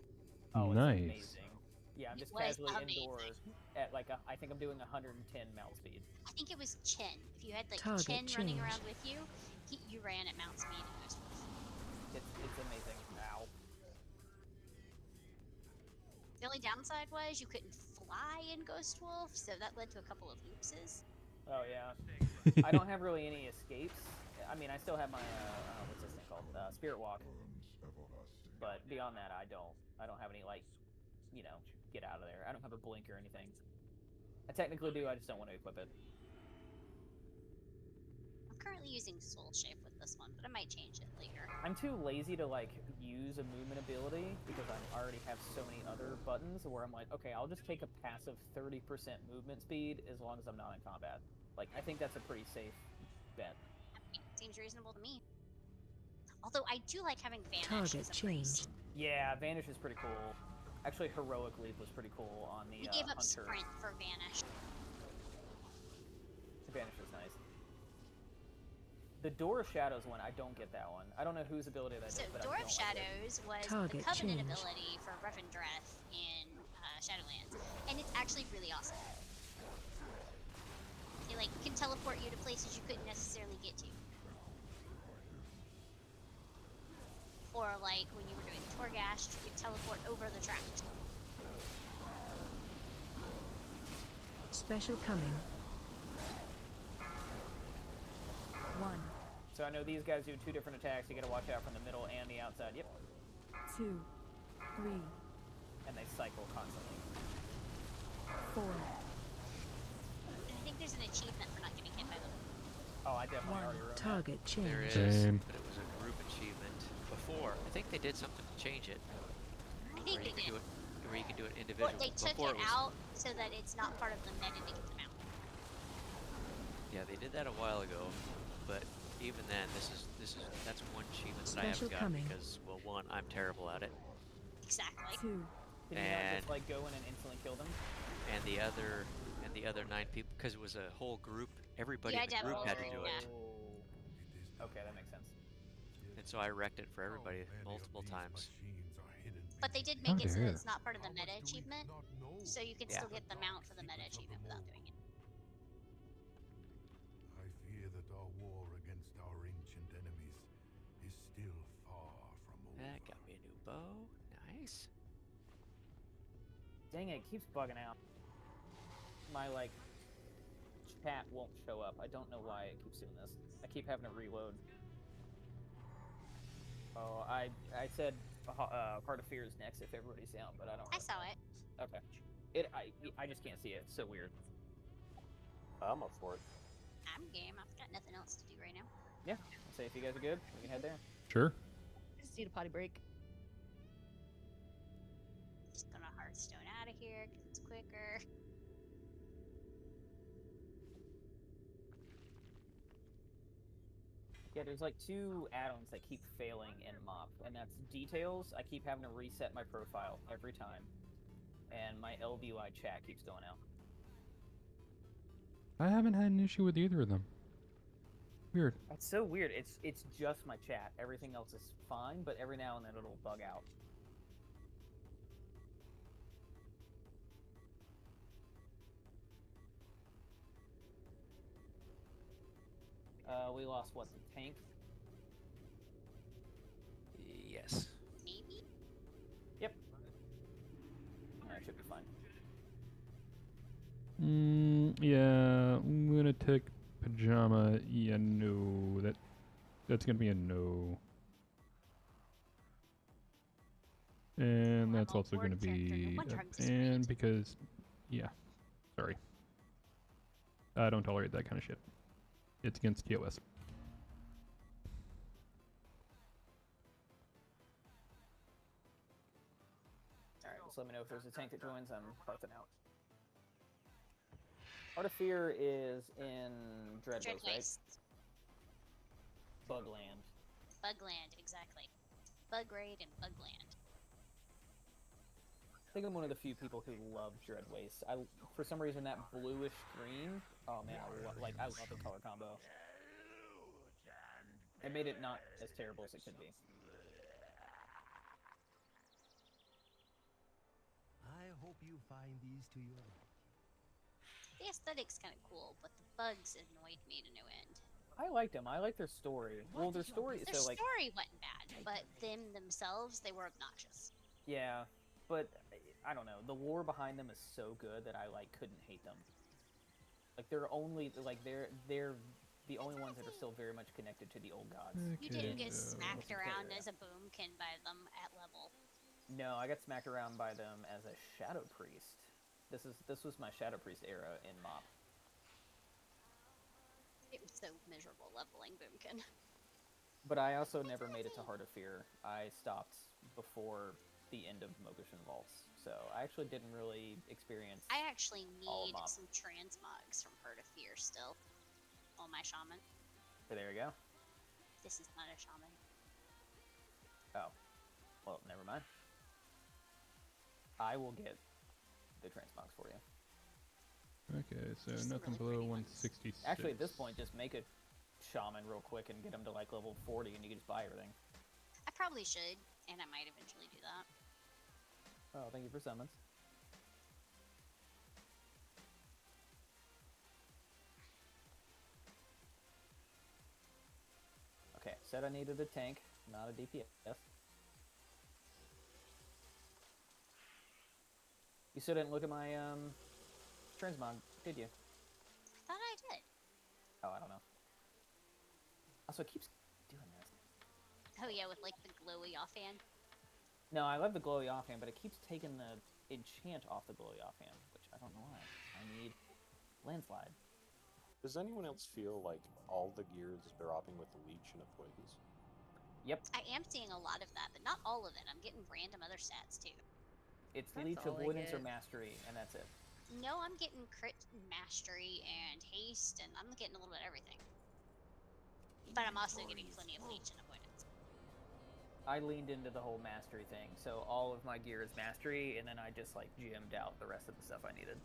Oh, nice. it's amazing. Yeah, I'm just casually indoors at like I think I'm doing 110 mount speed. I think it was Chin. If you had like Target Chin running change. around with you, you ran at mount speed in Ghost Wolf. It's amazing. Ow. The only downside was you couldn't fly in Ghost Wolf, so that led to a couple of oopses. Oh yeah. I don't have really any escapes. I mean, I still have my what's this thing called? Spirit Walk. But beyond that, I don't have any like, you know, get out of there. I don't have a blink or anything. I technically do. I just don't want to equip it. I'm currently using Soul Shape with this one, but I might change it later. I'm too lazy to like use a movement ability because I already have so many other buttons where I'm like, okay, I'll just take a passive 30% movement speed as long as I'm not in combat. Like, I think that's a pretty safe bet. Seems reasonable to me. Although I do like having Vanish Target as a change. priest. Yeah, Vanish is pretty cool. Actually, Heroic Leap was pretty cool on the We gave up Hunter. Sprint for Vanish. Vanish is nice. The Door of Shadows one, I don't get that one. I don't know whose ability that So is, but Door I of don't like it. Shadows was Target the Covenant change. ability for Revendreth in Shadowlands, and it's actually really awesome. It like can teleport you to places you couldn't necessarily get to. Or like when you were doing Torghast, you could teleport over the tract. Special coming. 1, So I know these guys do 2 different attacks. You gotta watch out from the middle and the outside. Yep. 2, 3, And they cycle constantly. 4, And I think there's an achievement for not getting hit by them. Oh, I definitely 1. already wrote Target change. There is, Same. but it was a group achievement before. I think they did something to change it. I think they did. Where you can do it Well, individually. they took Before it was, out so that it's not part of the meta to get them out. Yeah, they did that a while ago, but even then, that's one achievement that I haven't Special gotten coming. because, well, one, I'm terrible at it, Exactly. 2, Can you not just like go in and instantly kill them? and the other 9 people, because it was a whole group. Everybody Yeah, in the group had to do it, yeah. Okay, that makes sense. and so I wrecked it for everybody multiple times. But they did make it so that dear. it's not part of the meta achievement, so you can still get the mount for the meta achievement without doing it. I fear that our war against our ancient enemies is still far from over. That got me a new bow. Nice. Dang it keeps bugging out. My like chat won't show up. I don't know why it keeps doing this. I keep having to reload. Oh, I said Heart of Fear is next if everybody's down, but I don't. I saw it. Okay. I just can't see it. It's so weird. I'm up for it. I'm game. I've got nothing else to do right now. Yeah. So if you guys are good, we can head there. Sure. just need a potty break. Just gonna Hearthstone out of here because it's quicker. Yeah, there's like 2 add-ons that keep failing in MOP, and that's Details. I keep having to reset my profile every time, and my LBY chat keeps going out. I haven't had an issue with either of them. Weird. That's so weird. It's just my chat. Everything else is fine, but every now and then it'll bug out. We lost what, the tank? Yes. Maybe? Yep. That should be fine. Yeah, I'm gonna take pajama. Yeah, no. That's gonna be a no. And that's also gonna be a ban because, yeah. Sorry. I don't tolerate that kind of shit. It's against TOS. else. Let me know if there's a tank that joins. I'm parting out. Heart of Fear is in Dreadwaste, right? Bugland. Bugland, exactly. Bug Raid and Bugland. I think I'm one of the few people who love Dreadwaste. For some reason, that bluish green. Oh man, I love the color combo. It made it not as terrible as it could be. I hope you find these to your. The aesthetic's kind of cool, but the bugs annoyed me to no end. I liked them. I like their story. Well, their story. Their So like. story wasn't bad, but them themselves, they were obnoxious. Yeah, but I don't know. The lore behind them is so good that I couldn't hate them. Like they're the only ones that are still very much connected to the old gods. You didn't get smacked around as a boomkin by them at level. No, I got smacked around by them as a shadow priest. This was my shadow priest era in MoP. It was so miserable leveling boomkin. But I also never made it to Heart of Fear. I stopped before the end of Mogushin Vaults, so I actually didn't really experience. I actually need some transmogs from Heart of Fear still. On my shaman. So there you go. This is not a shaman. Oh, well, never mind. I will get the transmogs for you. Okay, so nothing below 166. Actually, at this point, just make a shaman real quick and get them to level 40, and you can just buy everything. I probably should, and I might eventually do that. Oh, thank you for summons. Okay, said I needed a tank, not a DPS. You still didn't look at my transmog, did you? I thought I did. Oh, I don't know. Also, it keeps doing this. Oh yeah, with the glowy offhand. No, I love the glowy offhand, but it keeps taking the enchant off the glowy offhand, which I don't know why. I need landslide. Does anyone else feel like all the gear is dropping with the leech and avoidance? Yep. I am seeing a lot of that, but not all of it. I'm getting random other stats too. It's leech, avoidance, or mastery, and that's it. No, I'm getting crit, mastery, and haste, and I'm getting a little bit of everything. But I'm also getting plenty of leech and avoidance. I leaned into the whole mastery thing, so all of my gear is mastery, and then I just gemmed out the rest of the stuff I needed.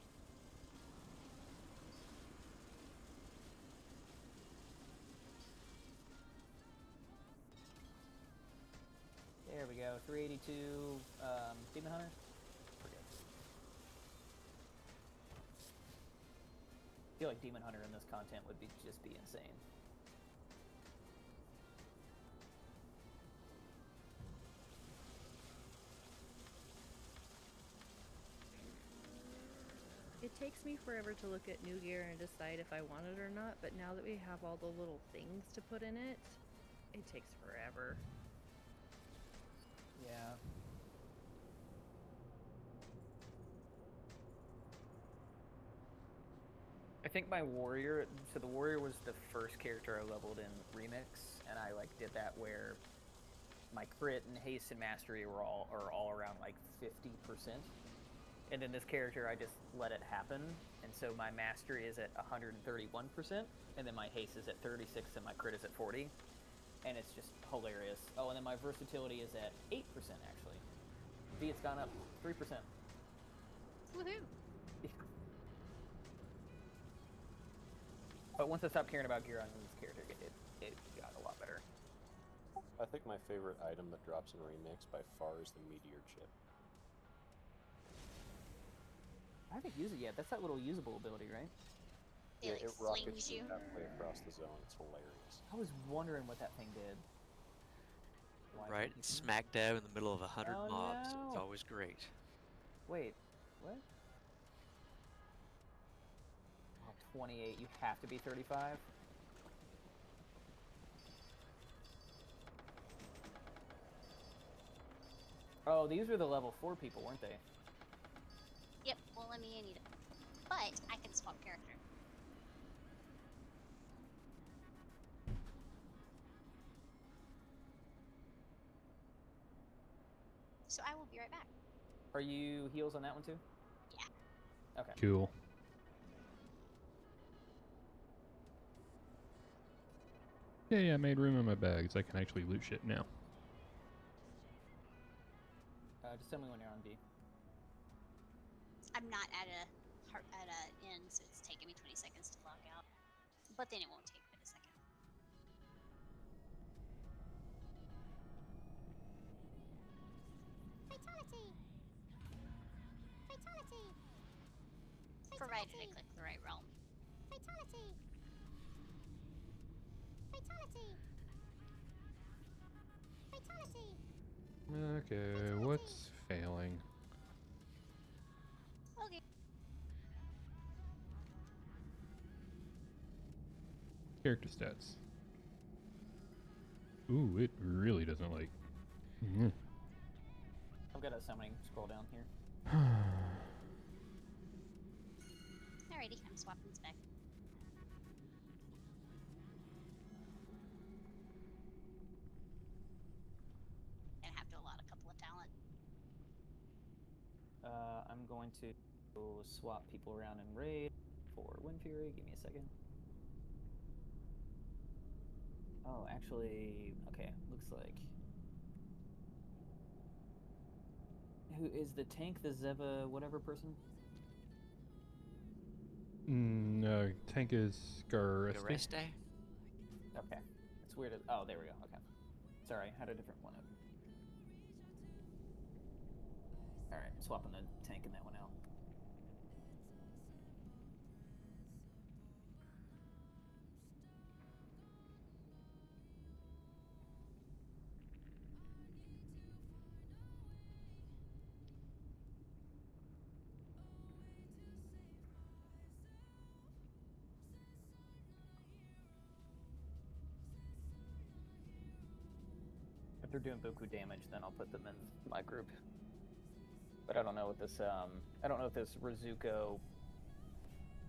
There we go, 382 Demon Hunter. Forget. I feel like Demon Hunter in this content would just be insane. It takes me forever to look at new gear and decide if I want it or not, but now that we have all the little things to put in it, it takes forever. Yeah. I think my warrior, so the warrior was the first character I leveled in Remix, and I did that where my crit and haste and mastery are all around 50%. And then this character, I just let it happen, and so my mastery is at 131%, and then my haste is at 36, and my crit is at 40, and it's just hilarious. Oh, and then my versatility is at 8%, actually. It's gone up 3%. Woohoo! But once I stopped caring about gear on this character, it got a lot better. I think my favorite item that drops in Remix by far is the Meteor Chip. I haven't used it yet. That's that little usable ability, right? It, it flings rockets you halfway across the zone. It's hilarious. I was wondering what that thing did. Right, smack dab in the middle of 100 Oh, mobs. no. It's always great. Wait, what? Oh, 28. You have to be 35? Oh, these were the level 4 people, weren't they? Yep, well, let me in either. But I can swap character. So I will be right back. Are you heals on that one too? Yeah. Okay. Cool. Yeah, I made room in my bags. I can actually loot shit now. Just tell me when you're on B. I'm not at a end, so it's taking me 20 seconds to log out. But then it won't take but a second. Fatality! Fatality! Provided I click the right realm. Fatality! Fatality! Fatality! Okay, what's failing? Okay. Character stats. Ooh, it really doesn't like. I've got a summoning scroll down here. Alrighty, I'm swapping spec. Gonna have to allot a couple of talent. I'm going to swap people around in raid for Wind Fury. Give me a second. Oh, actually, okay. Looks like. Who is the tank? The Zeva whatever person? No, tank is Gareste. Gareste? Okay. It's weird. Oh, there we go. Okay. Sorry, I had a different one. All right, swapping the tank in that one out. If they're doing buku damage, then I'll put them in my group. But I don't know what this I don't know if this Rizuko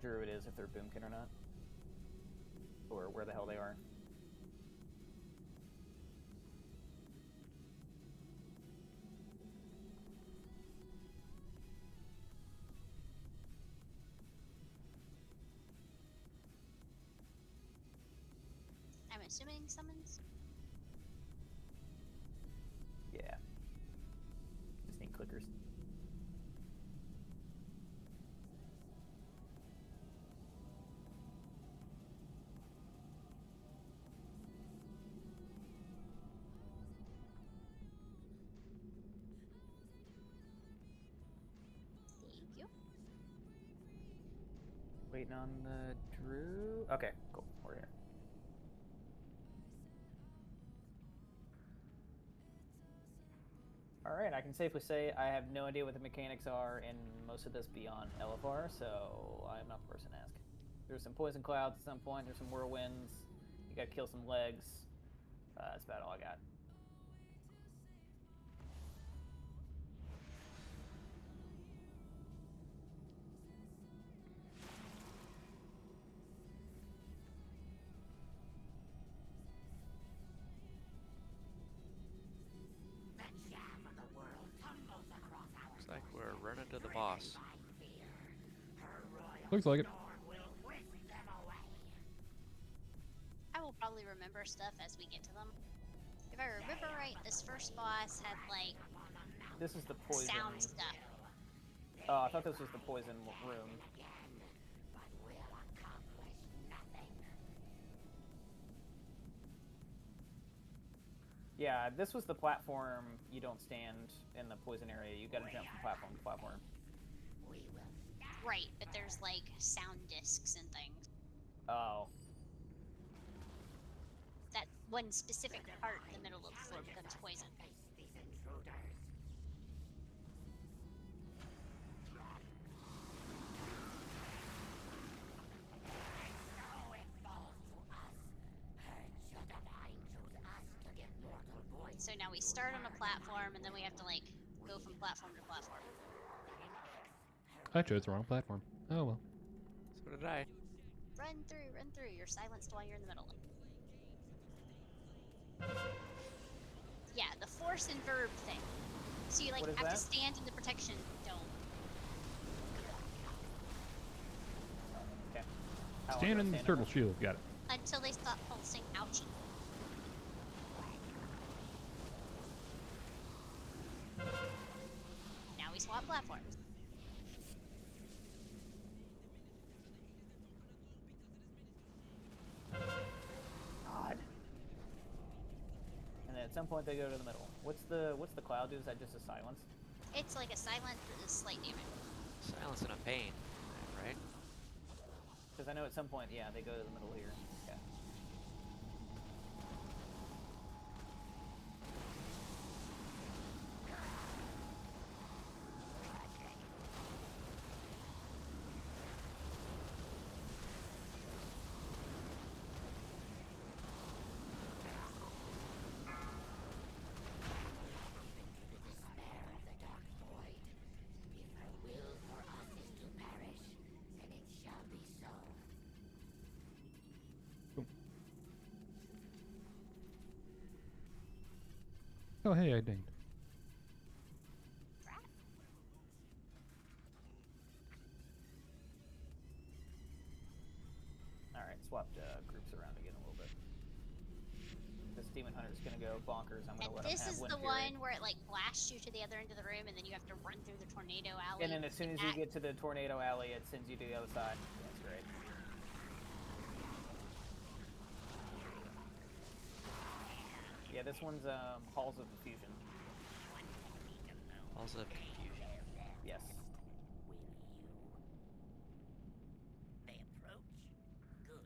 druid is, if they're boomkin or not, or where the hell they are. I'm assuming summons. Yeah. Just need clickers. Thank you. Waiting on the Drew. Okay, cool. We're here. Alright, I can safely say I have no idea what the mechanics are in most of this beyond LFR, so I'm not the person to ask. There's some poison clouds at some point, there's some whirlwinds, you gotta kill some legs. That's about all I got. Looks like we're running to the boss. Looks like it. I will probably remember stuff as we get to them. If I remember right, this first boss had like This is the poison. sound stuff. Oh, I thought this was the poison room. Yeah, this was the platform. You don't stand in the poison area. You gotta jump from platform to platform. Right, but there's like sound discs and things. Oh. That one specific part in the middle of the floor becomes poison. So now we start on a platform and then we have to like go from platform to platform. I chose the wrong platform. Oh well. So did I. Run through. You're silenced while you're in the middle. Yeah, the force and verb thing. So you like What is have to that? stand in the protection dome Okay. How long Stand do I in the stand turtle there? shield. Got it. until they stop pulsing. Ouchie. Now we swap platforms. God. And then at some point they go to the middle. What's the cloud do? Is that just a silence? It's like a silent, slight damage. Silence and a pain, right? Because I know at some point, yeah, they go to the middle here. Okay. Oh, hey, I dinged. Alright, swapped groups around again a little bit. This demon hunter's gonna go bonkers. I'm gonna And let him this have is wind the fury. one where it like blasts you to the other end of the room, and then you have to run through the tornado alley. And then as soon as you get to the tornado alley, it sends you to the other side. That's great. Yeah, this one's Halls of Confusion. Halls of Confusion. Yes. They approach? Good.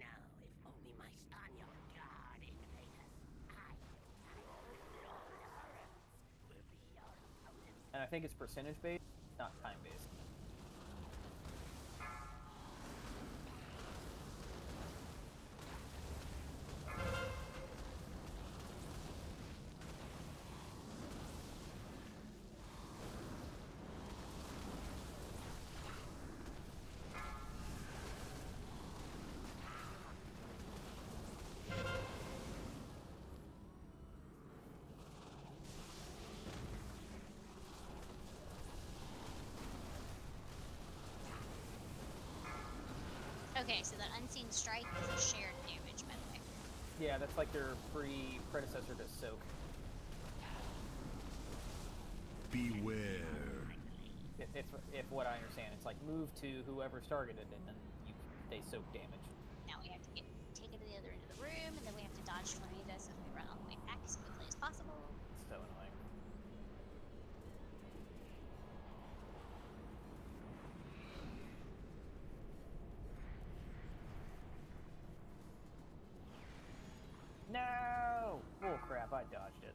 Now, if only my on your guard, invaders, And I think it's percentage based, not time based. Okay, so that unseen strike is a shared damage, by the way. Yeah, that's like their predecessor to Soak. Beware. If what I understand, it's like move to whoever's targeted, and then they soak damage. Now we have to get taken to the other end of the room, and then we have to dodge tornadoes as we run all the way back as quickly as possible. So annoying. No! Oh crap, I dodged it.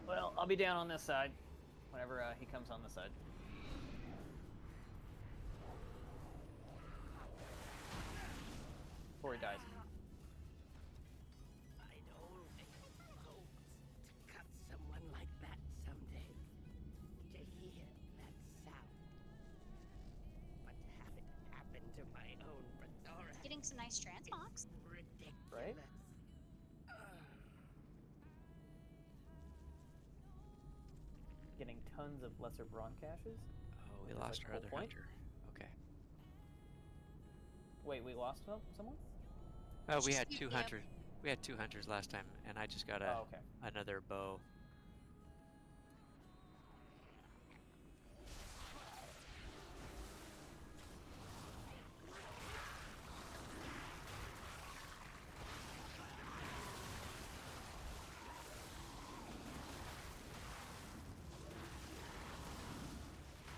Well, I'll be down on this side whenever he comes on this side. Before he dies. I'd always hoped to cut someone like that someday. To hear that sound. But to have it happen to my own Fedora. Getting some nice transmogs. Ridiculous. Right? Getting tons of lesser brawn caches. Oh, we Which is lost like our the other whole point. hunter. Okay. Wait, we lost someone? Oh, we Just had you, two yeah. hunters. We had 2 hunters last time, and I just got Oh, okay. another bow.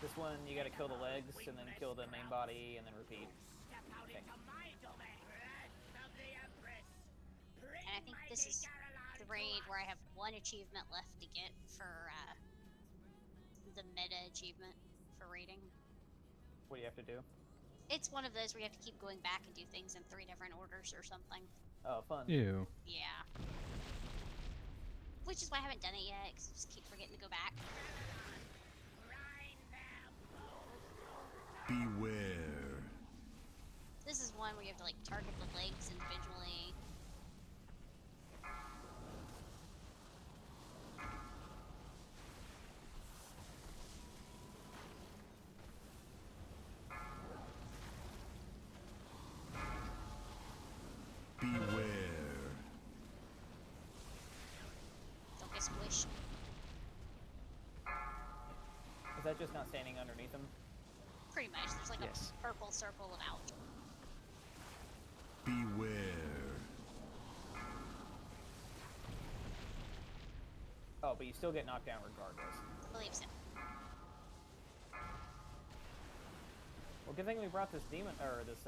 This one, you gotta kill the legs, and then kill the main body, and then repeat. Okay. And I think this is the raid where I have one achievement left to get for the meta achievement for raiding. What do you have to do? It's one of those where you have to keep going back and do things in 3 different orders or something. Oh, fun. Ew. Yeah. Which is why I haven't done it yet, because I just keep forgetting to go back. Beware. This is one where you have to like target the legs individually. Is that just not standing underneath them? Pretty much. There's like Yes. a purple circle of out. Beware. Oh, but you still get knocked down regardless. I believe so. Well, good thing we brought this demon, or this,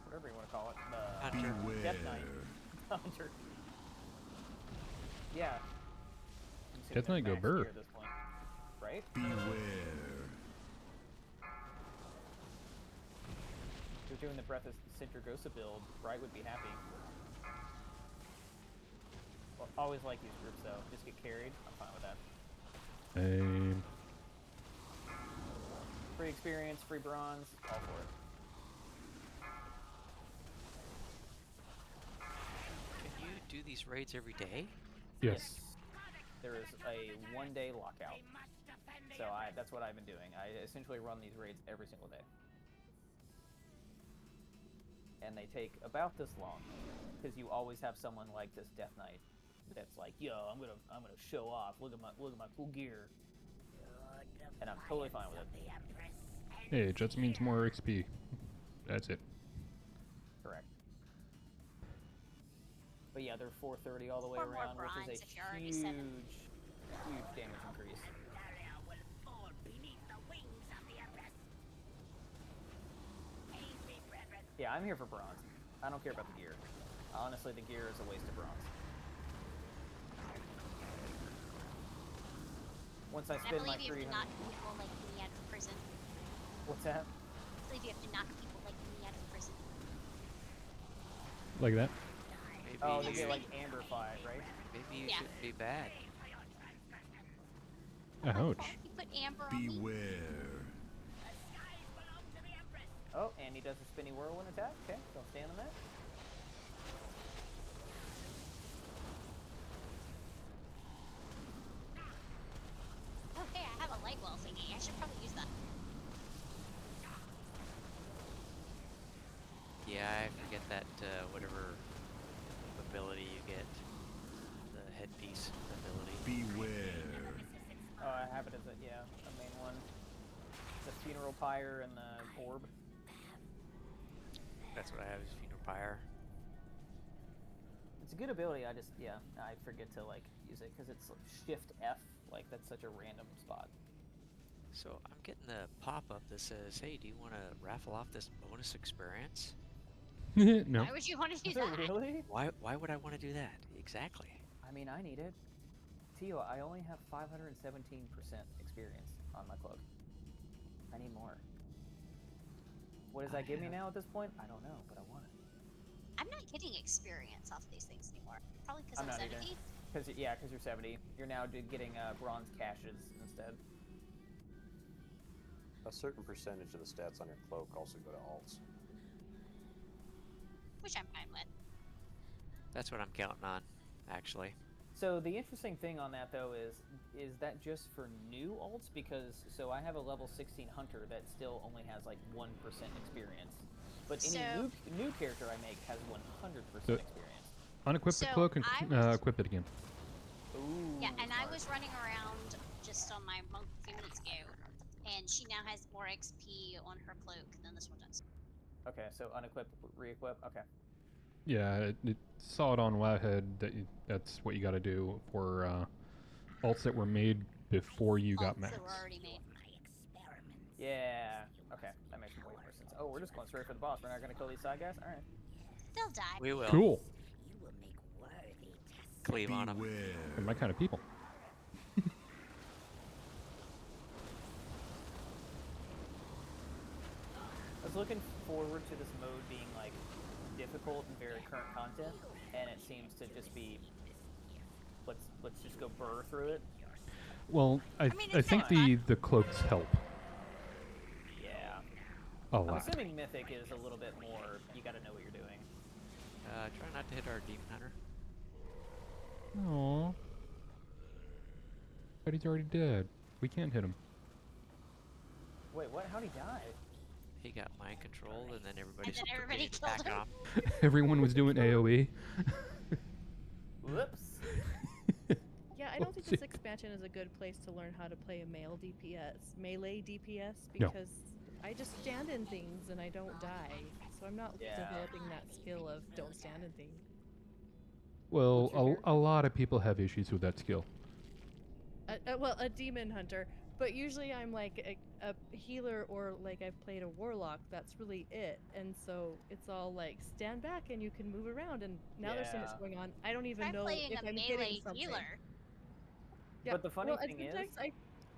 whatever you want to call it, Hunter. Death Knight. Hunter. Yeah. I'm assuming Death they're Knight go max burr. gear at this point, right? Beware. If you're doing the Breath of Sintragosa build, Bright would be happy. Well, always like these groups though. Just get carried. I'm fine with that. Same. Free experience, free bronze, all for it. Can you do these raids every day? Yes. There is a 1-day lockout. So that's what I've been doing. I essentially run these raids every single day. And they take about this long, because you always have someone like this Death Knight that's like, yo, I'm gonna show off. Look at my cool gear. And I'm totally fine with it. Hey, it just means more XP. That's it. Correct. But yeah, they're 430 all the way Or more around, which bronze is if you're a already huge, 7. huge damage increase. Yeah, I'm here for bronze. I don't care about the gear. Honestly, the gear is a waste of bronze. Once I I spend my believe you have to 300... knock people like me out of prison. What's that? I believe you have to knock people like me out of prison. Like that? Maybe Oh, they you, get like amberfied, right? maybe you Yeah. shouldn't be bad. Ouch. You put amber on me. Beware. Oh, and he does a spinny whirlwind attack. Okay, don't stand on that. Oh, hey, I have a light well thingy. I should probably use that. Yeah, I forget that whatever ability you get, the headpiece ability. Beware. Oh, I have it as a main one. The funeral pyre and the orb. That's what I have is Funeral Pyre. It's a good ability. I forget to like use it because it's like Shift F. Like that's such a random spot. So I'm getting the pop-up that says, "Hey, do you want to raffle off this bonus experience?" No. Why would you want to do Is that? it really? Why would I want to do that? Exactly. I mean, I need it. Tio, I only have 517% experience on my cloak. I need more. What does that give me now at this point? I don't know, but I want it. I'm not getting experience off of these things anymore. Probably because I'm I'm, not either. 70. Because you're 70. You're now getting bronze caches instead. A certain percentage of the stats on your cloak also go to alts. Which I'm fine with. That's what I'm counting on, actually. So the interesting thing on that though is that just for new alts? Because so I have a level 16 hunter that still only has like 1% experience, but any new character I make has 100% So- experience. Unequip the So cloak and I was- equip it again. Ooh. Yeah, and I smart. was running around just on my monk a few minutes ago, and she now has more XP on her cloak than this one does. Okay, so unequip, re-equip. Okay. Yeah, it saw it on Wowhead that that's what you got to do for alts that were made before you got Alts max. that were already made. Yeah. Okay, that makes way more sense. Oh, we're just going straight for the boss. We're not gonna kill these side guys. All right. They'll die. We will. Cool. You will make worthy tests. Cleave on them. Beware. They're my kind of people. I was looking forward to this mode being like difficult and very current content, and it seems to just be let's just go burr through it. Well, I mean, I it's think kinda the cloaks help Yeah. a I'm lot. assuming Mythic is a little bit more. You got to know what you're doing. Try not to hit our demon hunter. Aww. But he's already dead. We can't hit him. Wait, what? How'd he die? He got mind controlled, and then everybody then everybody killed attack him. him. Everyone was doing AoE. Whoops. Yeah, I I don't think sick. this expansion is a good place to learn how to play a melee DPS, No. because I just stand in things and I don't die. So I'm not Yeah. developing that skill of don't stand in things. Well, What's your a lot of people have issues with that skill. Well, a demon hunter, but usually I'm like a healer, or like I've played a warlock. That's really it, and so it's all like stand back and you can move around. And now there's so much Yeah. going on. I don't even Try know playing if a I'm hitting melee something. healer. Yeah. But the funny well, and thing is, sometimes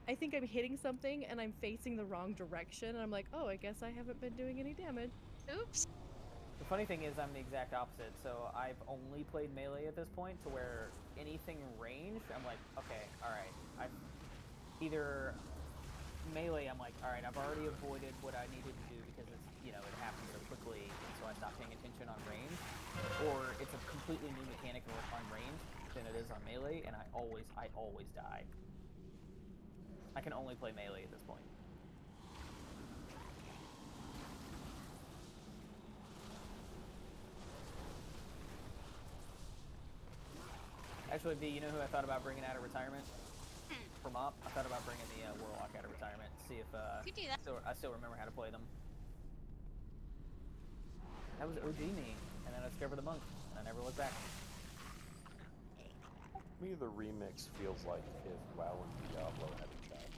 I think I'm hitting something and I'm facing the wrong direction, and I'm like, oh, I guess I haven't been doing any damage. Oops. the funny thing is, I'm the exact opposite. So I've only played melee at this point, to where anything ranged, I'm like, okay, all right. I've either melee, I'm like, all right, I've already avoided what I needed to do because it's, you know, it happens so quickly, and so I stopped paying attention on range. Or it's a completely new mechanic on range than it is on melee, and I always die. I can only play melee at this point. Actually, V, you know who I thought about bringing out of retirement? From up, I thought about bringing the Warlock out of retirement. See if Could do that. I still remember how to play them. That was OG me, and then I discovered the monk, and I never looked back. To me, the remix feels like if WoW and Diablo had a child.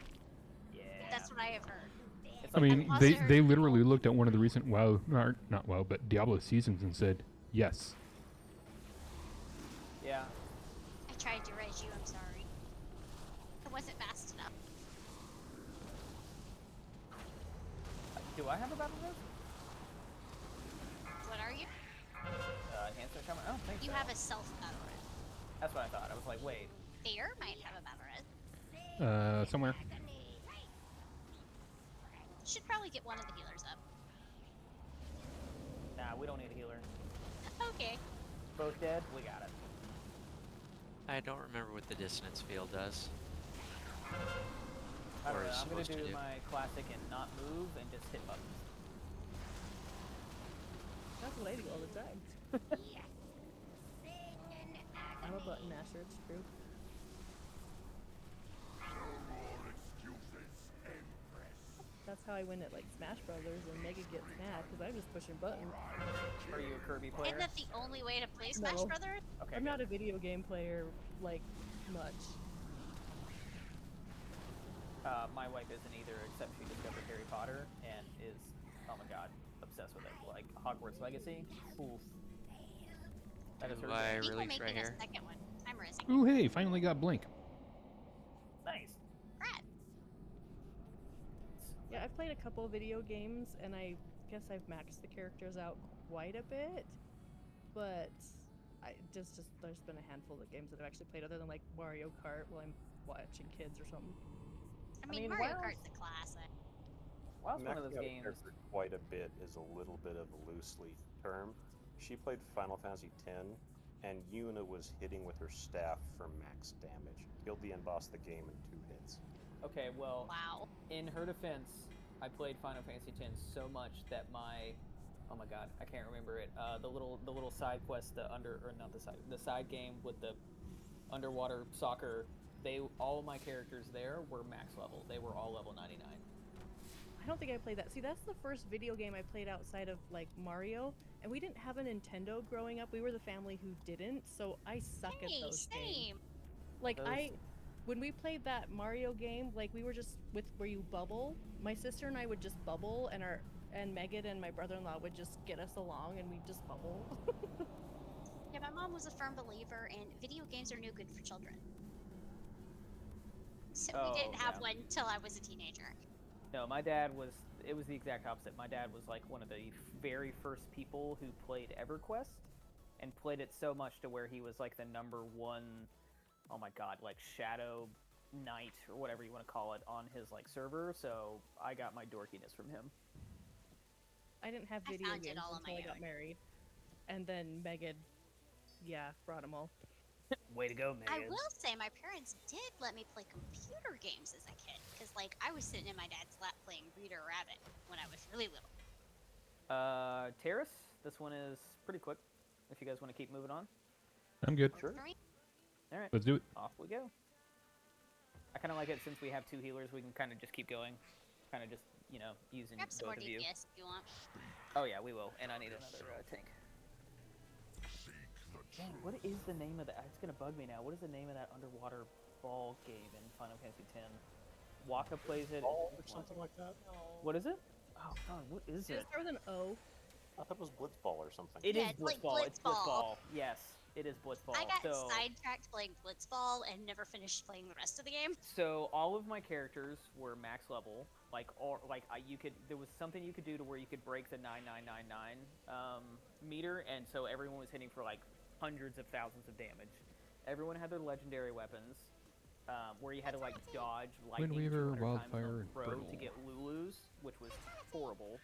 Yeah. That's what I have heard. I mean, they literally looked at one of the recent WoW, or not WoW, but Diablo seasons and said, yes. Yeah. I tried to raise you, I'm sorry. It wasn't fast enough. Do I have a battle res? What are you? Enhanced shaman? I don't think You so. have a self battle res. That's what I thought. I was like, wait. Fear might have a battle res. Somewhere. Should probably get one of the healers up. Nah, we don't need a healer. Okay. Both dead? We got it. I don't remember what the dissonance field does. I don't Or know. is I'm gonna supposed to do do. my classic and not move and just hit buttons. That's what I do all the time. I'm a button masher, it's true. That's how I win at like Smash Brothers, and Mega gets mad because I'm just pushing buttons. Are you a Kirby player? Isn't that the only way to play Smash No. Brothers? Okay, I'm not a video game player like much. My wife isn't either, except she discovered Harry Potter and is, oh my god, obsessed with it. Like Hogwarts Legacy. Oof. That is her Do I jam. People release making right a here? second one. I'm risking. Ooh, hey, finally got Blink. Nice. Brad. Yeah, I've played a couple video games, and I guess I've maxed the characters out quite a bit, but there's been a handful of games that I've actually played other than like Mario Kart while I'm watching kids or something. I mean, mean, Mario WoW's- Kart's a classic. WoW's one of Maxing those out a games. character quite a bit is a little bit of a loosely term. She played Final Fantasy X, and Yuna was hitting with her staff for max damage. Killed the end boss of the game in 2 hits. Okay, well, Wow. in her defense, I played Final Fantasy X so much that oh my god, I can't remember it. The little side quest, the side game with the underwater soccer. All my characters there were max level. They were all level 99. I don't think I played that. See, that's the first video game I played outside of like Mario, and we didn't have a Nintendo growing up. We were the family who didn't, so I suck at those games. Same. Like Those- when we played that Mario game, like we were just with where you bubble. My sister and I would just bubble, and Megan and my brother-in-law would just get us along, and we'd just bubble. Yeah, my mom was a firm believer in video games are no good for children. So we didn't have one until I was a teenager. No, my dad it was the exact opposite. My dad was like one of the very first people who played EverQuest, and played it so much to where he was like the #1, oh my god, like Shadow Knight or whatever you want to call it on his like server. So I got my dorkiness from him. I didn't have I video found it games all on until my I got own. married, and then Megan, brought them all. Way to go, I Megan. will say my parents did let me play computer games as a kid, because like I was sitting in my dad's lap playing Reader Rabbit when I was really little. Terrace, this one is pretty quick. If you guys want to keep moving on. I'm good. Sure. For me, All right. Let's do it. Off we go. kind of like it since we have 2 healers, we can kind of just keep going. Kind of just, using Grab some more both of you. DPS if you want. Oh yeah, we will. And I need another tank. Dang, what is the name of that? It's gonna bug me now. What is the name of that underwater ball game in Final Fantasy X? Waka plays it. Ball or something like that? What is it? Oh god, what is It it? starts with an O. I thought it was Blitzball or something. It Yeah, is it's like Blitzball. It's Blitzball. Blitzball. Yes, it is Blitzball. I got so, sidetracked playing Blitzball and never finished playing the rest of the game. So all of my characters were max level. There was something you could do to where you could break the 9999 meter, and so everyone was hitting for like hundreds of thousands of damage. Everyone had their legendary weapons, where you had to like dodge lightning Windweaver, 200 times Wildfire, on and throw Brittle. to get Lulus, which was horrible.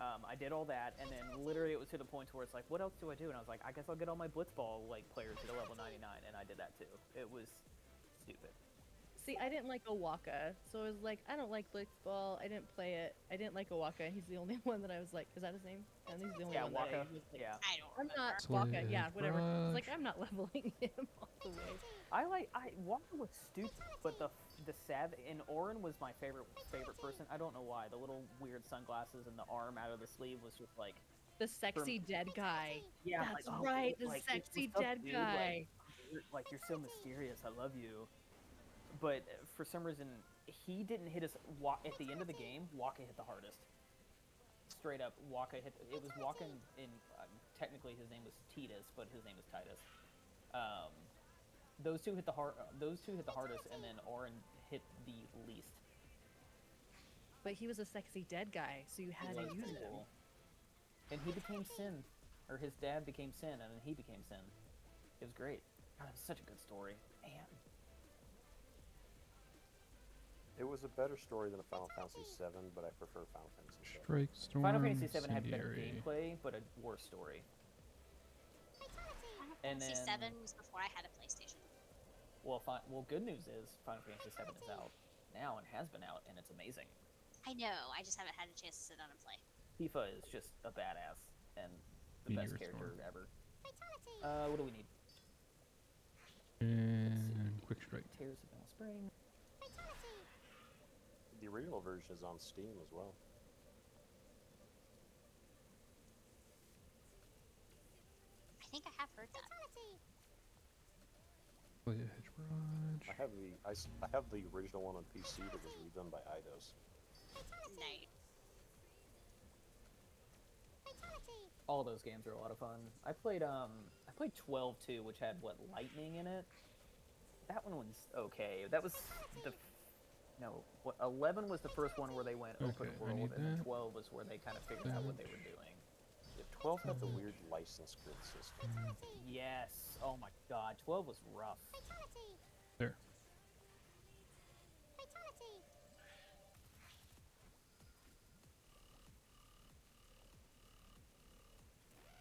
I did all that, and then literally it was to the point where it's like, what else do I do? And I was like, I guess I'll get all my Blitzball players to level 99, and I did that too. It was stupid. See, I didn't like Owaka, so I was like, I don't like Blitzball. I didn't play it. I didn't like Owaka, and he's the only one that I was like, is that his name? And he's the only one Waka. that I was like, Yeah. I don't I'm remember. not Waka. Yeah, whatever. I was like, Rush. I'm not leveling him all the way. Waka was stupid, but the Sav and Orin was my favorite person. I don't know why. The little weird sunglasses and the arm out of the sleeve was just like The sexy dead guy. yeah, That's like, right, the like, sexy what's up, dead dude? guy. Like you're so mysterious. I love you. But for some reason, he didn't hit us at the end of the game. Waka hit the hardest. Straight up, Waka hit. It was Waka in technically his name was Titus, but his name is Titus. Those two hit the hardest, and then Orin hit the least. But he was a sexy dead guy, so you had to use him. Cool. And he became Sin, or his dad became Sin, and then he became Sin. It was great. God, it was such a good story. Man. It was a better story than a Final Fantasy VII, but I prefer Final Fantasy VII. Strike Storm, Final Fantasy VII had better Incendiary. gameplay, but a worse story. And Fantasy then, 7 was before I had a PlayStation. well, good news is Final Fantasy VII is out now and has been out, and it's amazing. I know, I just haven't had a chance to sit down and play. Tifa is just a badass and the Meteor best character Storm. ever. What do we need? And Quick Strike. Tears of Bell Spring. The original version is on Steam as well. I think I have heard that. Play a Hedge Barrage. I have the original one on PC that was redone by Eidos. Night. All those games are a lot of fun. I played 12 too, which had lightning in it. That one was okay. That was the 11 was the first one where they went open Okay, I world, need and then that. 12 was where they kind of figured out what they were doing. Yeah, 12 had the weird license grid system. Yes. Oh my god, 12 was rough. There.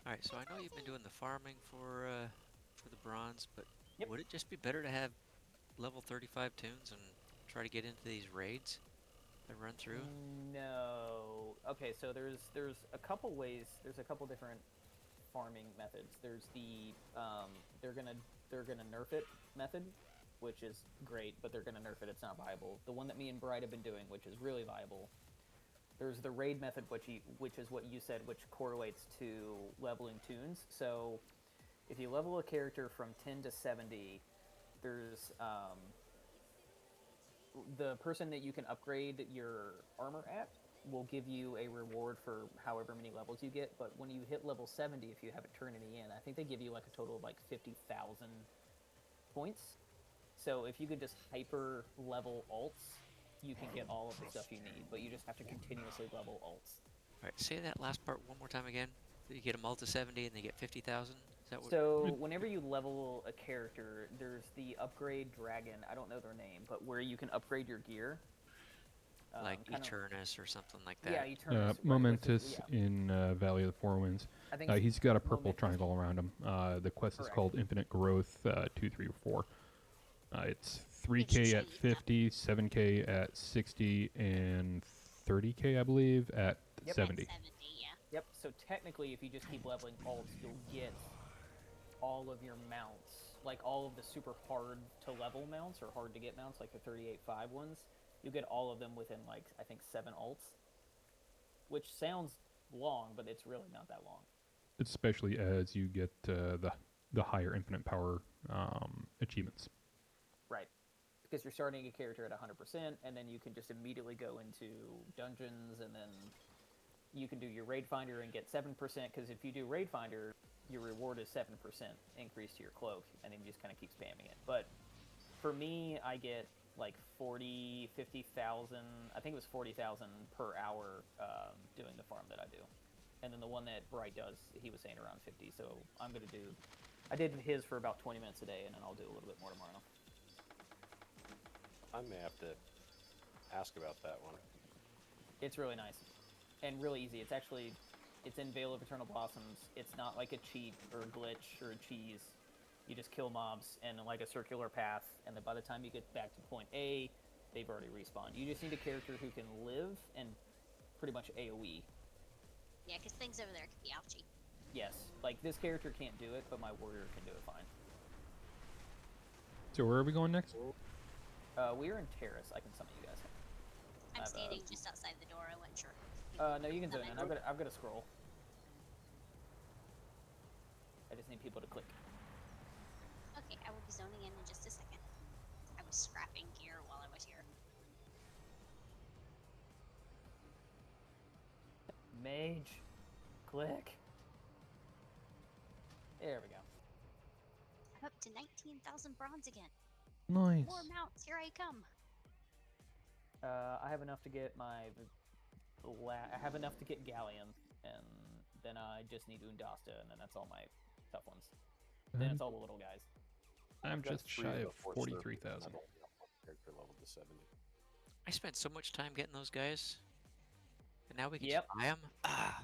All right, so I know you've been doing the farming for the bronze, but Yep. would it just be better to have level 35 tunes and try to get into these raids that run through? No. Okay, so there's a couple ways. There's a couple different farming methods. There's the they're gonna nerf it method, which is great, but they're gonna nerf it. It's not viable. The one that me and Bright have been doing, which is really viable. There's the raid method, which is what you said, which correlates to leveling tunes. So if you level a character from 10 to 70, there's the person that you can upgrade your armor at will give you a reward for however many levels you get. But when you hit level 70, if you haven't turned any in, I think they give you like a total of like 50,000 points. So if you could just hyper level alts, you can get all of the stuff you need, but you just have to continuously level alts. All right, say that last part one more time again. So you get them all to 70 and they get 50,000? Is that what? So whenever you level a character, there's the upgrade dragon, I don't know their name, but where you can upgrade your gear. Like kind of- Eternus or something like that? Yeah, Eternus. right, Momentous which is- in Valley of the Four Winds. I think it's He's got a purple Momentous. triangle around him. The quest is Correct. called Infinite Growth 2, 3, or 4. It's 3K at 50, 7K at 60, and 30K, I believe, at Yep. 70. 70, yeah. Yep, so technically if you just keep leveling alts, you'll get all of your mounts like all of the super hard to level mounts or hard to get mounts, like the 38.5 ones, you get all of them within like I think 7 ults, which sounds long, but it's really not that long. Especially as you get the higher infinite power achievements. Right. Because you're starting a character at 100%, and then you can just immediately go into dungeons, and then you can do your raid finder and get 7%, because if you do raid finder, your reward is 7% increase to your cloak, and then you just kind of keep spamming it. But for me, I get like 40, 50,000, I think it was 40,000 per hour doing the farm that I do. And then the one that Bright does, he was saying around 50, so I'm going to do, I did his for about 20 minutes a day, and then I'll do a little bit more tomorrow. I may have to ask about that one. It's really nice and really easy. It's actually, it's in Veil of Eternal Blossoms. It's not like a cheat or a glitch or a cheese. You just kill mobs and like a circular path, and then by the time you get back to point A, they've already respawned. You just need a character who can live and pretty much AoE. Yeah, because things over there can be ouchy. Yes, like this character can't do it, but my warrior can do it fine. So where are we going next? We're in Terrace. I can summon you guys. I'm standing just outside the door. I wasn't sure. No, you can zone in. I've got a scroll. I just need people to click. Okay, I will be zoning in just a second. I was scrapping gear while I was here. Mage, click. There we go. I'm up to 19,000 bronze again. Nice. More mounts, here I come. I have enough to get my, I have enough to get Galleon, and then I just need Undasta, and then that's all my tough ones. Then it's all the little guys. I'm just shy of 43,000. Character level to 70. I spent so much time getting those guys, and now we can Yep. just buy them. Ah.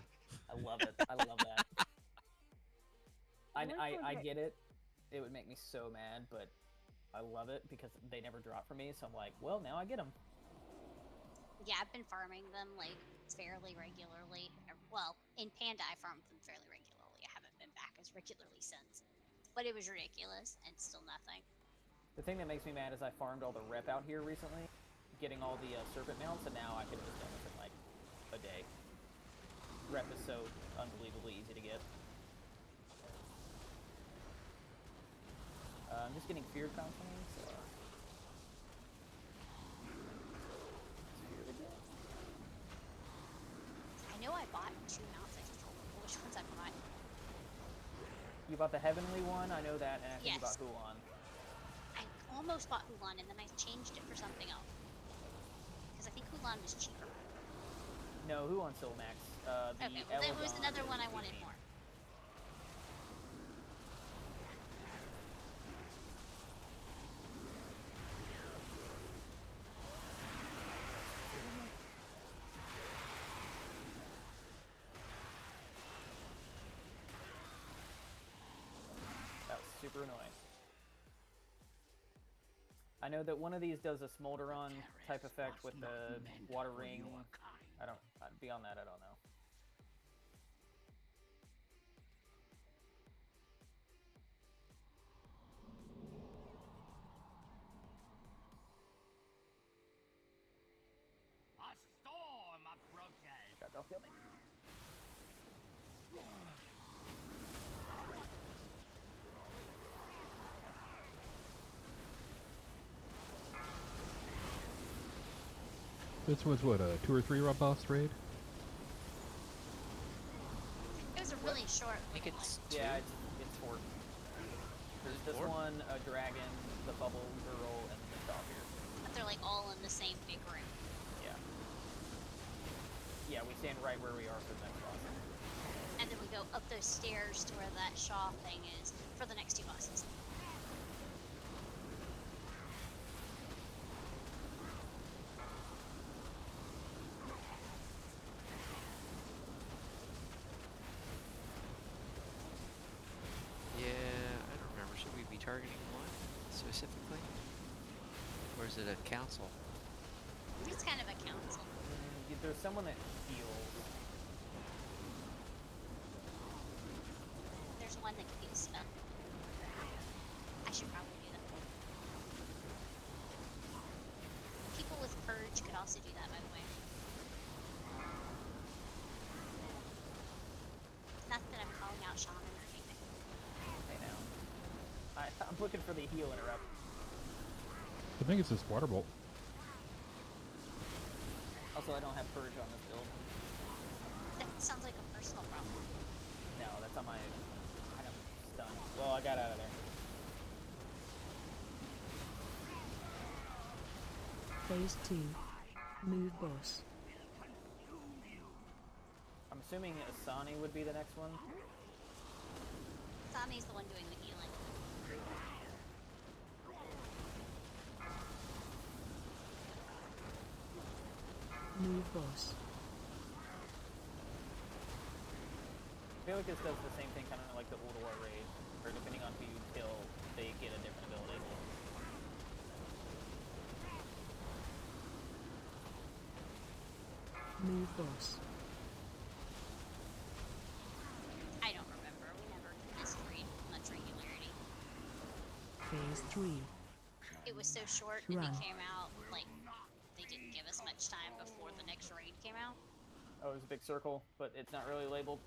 I love it. I love that. I get it. It would make me so mad, but I love it because they never drop for me. So I'm like, well, now I get them. Yeah, I've been farming them like fairly regularly. Well, in Panda, I farmed them fairly regularly. I haven't been back as regularly since, but it was ridiculous and still nothing. The thing that makes me mad is I farmed all the rep out here recently, getting all the serpent mounts, and now I can just done this in like a day. Rep is so unbelievably easy to get. I'm just getting feared constantly, so... I know I bought 2 mounts. I just don't remember which ones I bought. You bought the Heavenly one, I know that, and I think you bought Yes. Hulan. I almost bought Hulan, and then I changed it for something else. Because I think Hulan was cheaper. No, Hulan's still max. Okay, well, that was another one I wanted more. That was super annoying. I know that one of these does a Smolderon type effect with the water ring. I don't, beyond that, I don't know. A storm approaches. God, don't kill me. This was what, a 2 or 3 boss raid? It was a really short. I think it's one. 2. Yeah, it's 4. There's this 4? one, a dragon, the bubble girl, and the dog here. But they're like all in the same big room. Yeah. Yeah, we stand right where we are for the next boss. And then we go up those stairs to where that Shaw thing is for the next 2 bosses. Yeah, I don't remember. Should we be targeting one specifically? Or is it a council? It's kind of a council. There's someone that heals. There's one that can be a spell. I should probably do that. People with Purge could also do that, by the way. Not that I'm calling out Shaman or anything. Hey now. I'm looking for the heal interrupt. I think it's this water bolt. Also, I don't have Purge on this build. That sounds like a personal problem. No, that's on my item stun. Well, I got out of there. Phase 2. Move boss. I'm assuming Asani would be the next one. Sami's the one doing the healing. Move boss. I feel like this does the same thing, kind of like the Old War raid, where depending on who you kill, they get a different ability. Move boss. I don't remember. We never did this raid with much regularity. Phase 3. It was so short and it came out, like, they didn't give us much time before the next raid came out. Oh, it was a big circle, but it's not really labeled.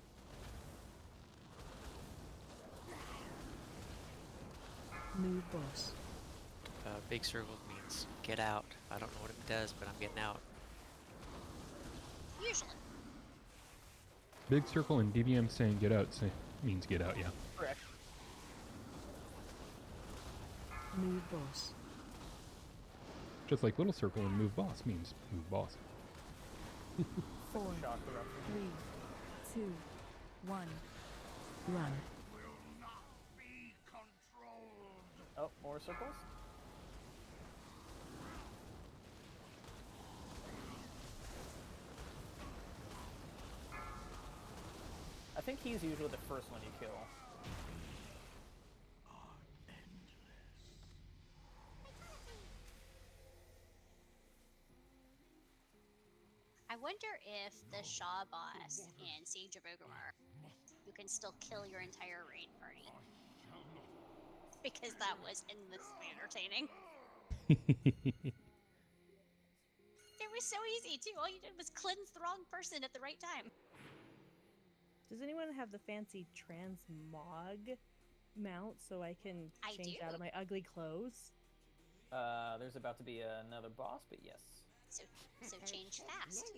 Move boss. Big circle means get out. I don't know what it does, but I'm getting out. Usually. Big circle and DVM saying get out means get out, yeah. Correct. Move boss. Just like little circle and move boss means move boss. 4, 3, 2, 1. Run. Oh, more circles? I think he's usually the first one you kill. I wonder if the Shaw boss in Siege of Orgrimmar, you can still kill your entire raid party. Because that was endlessly entertaining. It was so easy too. All you did was cleanse the wrong person at the right time. Does anyone have the fancy transmog mount so I can change out of my ugly clothes? There's about to be another boss, but yes. So change fast.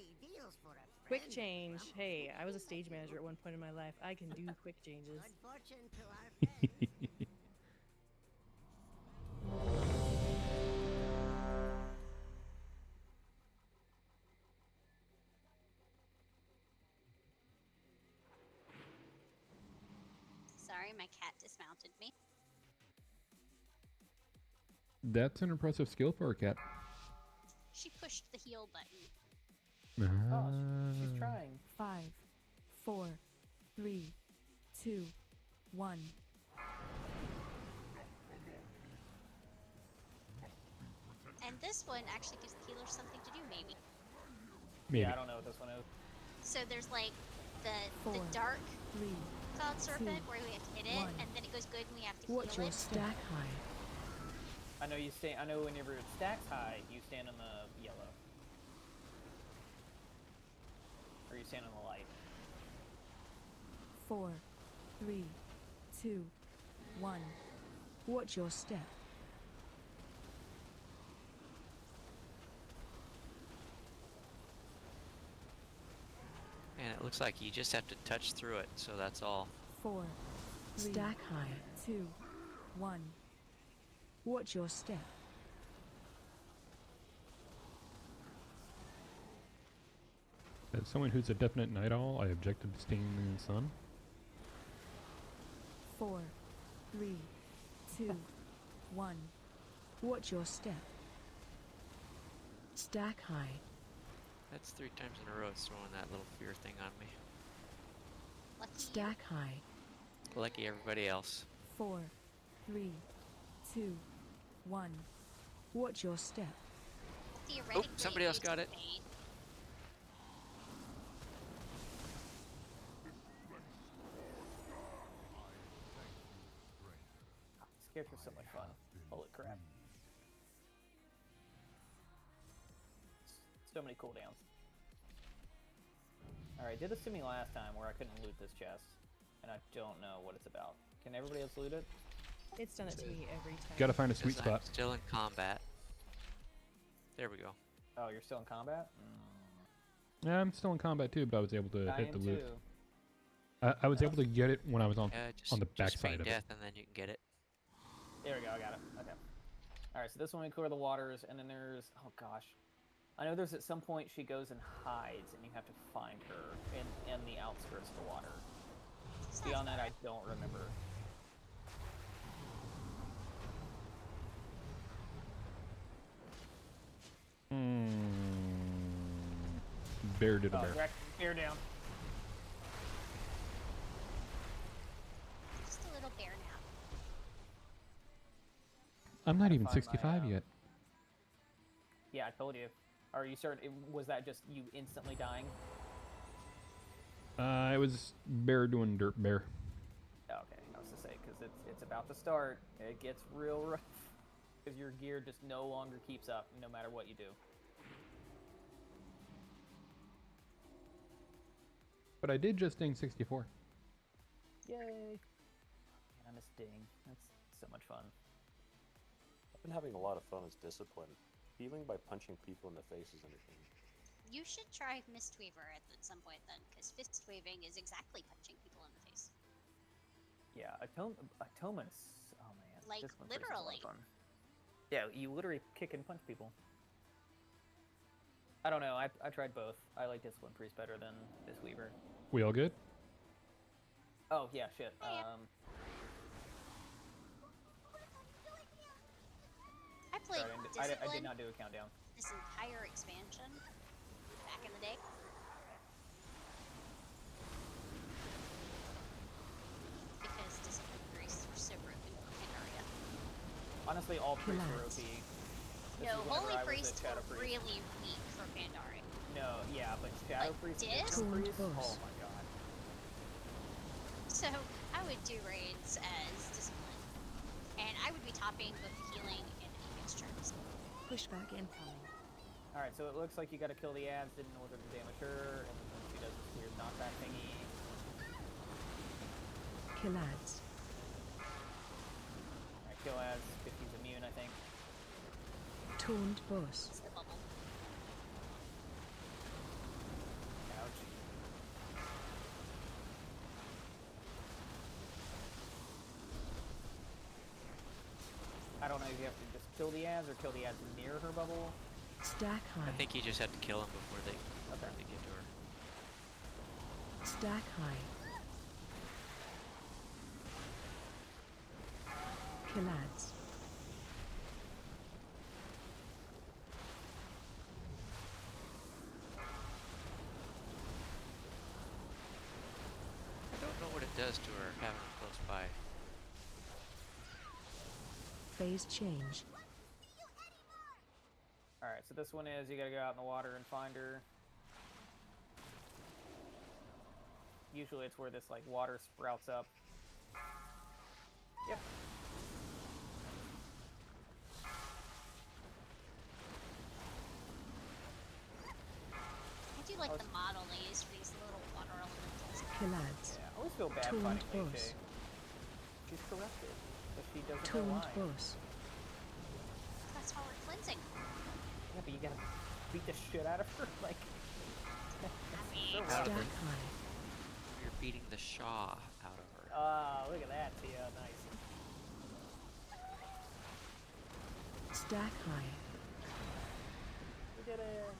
Quick change. Hey, I was a stage manager at one point in my life. I can do quick changes. Sorry, my cat dismounted me. That's an impressive skill for a cat. She pushed the heal button. Oh, she's trying. 5, 4, 3, 2, 1. And this one actually gives the healer something to do, maybe. Yeah, I don't know what this one is. So there's like the Four, dark 3, cloud serpent 2, where we have to hit it, 1. and then it goes good and we have to Watch heal your it. stack high. I know whenever it stacks high, you stand on the yellow. Or you stand on the light. 4, 3, 2, 1. Watch your step. And it looks like you just have to touch through it, so that's all. 4, 3, Stack high. 2, 1. Watch your step. As someone who's a definite night owl, I object to staying in the sun. 4, 3, 2, 1. Watch your step. Stack high. That's 3 times in a row it's throwing that little fear thing on me. Stack high. Lucky everybody else. 4, 3, 2, 1. Watch your step. Oh, somebody else got it. character's so much fun. Holy crap. So many cooldowns. Alright, did this to me last time where I couldn't loot this chest. And I don't know what it's about. Can everybody else loot it? It's done it to me every time. Gotta find a sweet Because I'm spot. still in combat. There we go. Oh, you're still in combat? Yeah, I'm still in combat too, but I was able to I hit am the loot. too. I was able to get it when I was on Just, on the just backside feign of death it. and then you can get it. There we go, I got it. Okay. Alright, so this one we clear the waters, and then there's... Oh gosh. I know there's at some point she goes and hides, and you have to find her in the outskirts of the water. Beyond that, I don't remember. Bear did a Oh, bear. bear down. Just a little bear now. I'm not even find my, 65 yet. Yeah, I told you. Or you started... Was that just you instantly dying? It was bear doing dirt bear. Oh, okay, I was to say, because it's about to start. It gets real rough. Because your gear just no longer keeps up, no matter what you do. But I did just ding 64. Yay! Man, I miss Ding. That's so much fun. I've been having a lot of fun as Discipline. Healing by punching people in the face is entertaining. You should try Mistweaver at some point then, because fist waving is exactly punching people in the face. Yeah, Atonement is... Oh man. Like, Discipline Priest is a lot of literally. fun. Yeah, you literally kick and punch people. I don't know, I tried both. I like Discipline Priest better than Mistweaver. We all good? Oh, yeah, shit. I played Sorry, Discipline I did not do a countdown. this entire expansion back in the day. Because Discipline priests were so broken in Pandaria. Honestly, all priests were OP. This No, is whenever Holy I was a Priests Shadow were Priest. really weak for Pandaria. No, yeah, but Shadow Like, Priest, Dis? Discipline Priest, oh my god. So I would do raids as Discipline, and I would be topping both the healing and the defense charts. Pushback incoming. Alright, so it looks like you gotta kill the ads in order to damage her, and then she does this weird knockback thingy. Kill ads. Alright, kill ads, if he's immune, I think. Taunt boss. It's the bubble. Ouch. I don't know if you have to just kill the ads or kill the ads near her bubble. Stack high. I think you just have to kill them before they get to her. Stack high. Kill ads. I don't know what it does to her having them close by. Phase change. Alright, so this one is you gotta go out in the water and find her. Usually it's where this like water sprouts up. Yep. I do like the model they use for these little water elementals. Kill ads. Yeah, I always feel bad Taunt fighting boss. AJ. She's corrupted, but she doesn't know Taunt why. boss. That's how we're cleansing. Yeah, but you gotta beat the shit out of her, like... so Out rough. of her. Stack high. You're beating the Shaw out of her. Ah, look at that, Tia, nice. Stack high. We did it!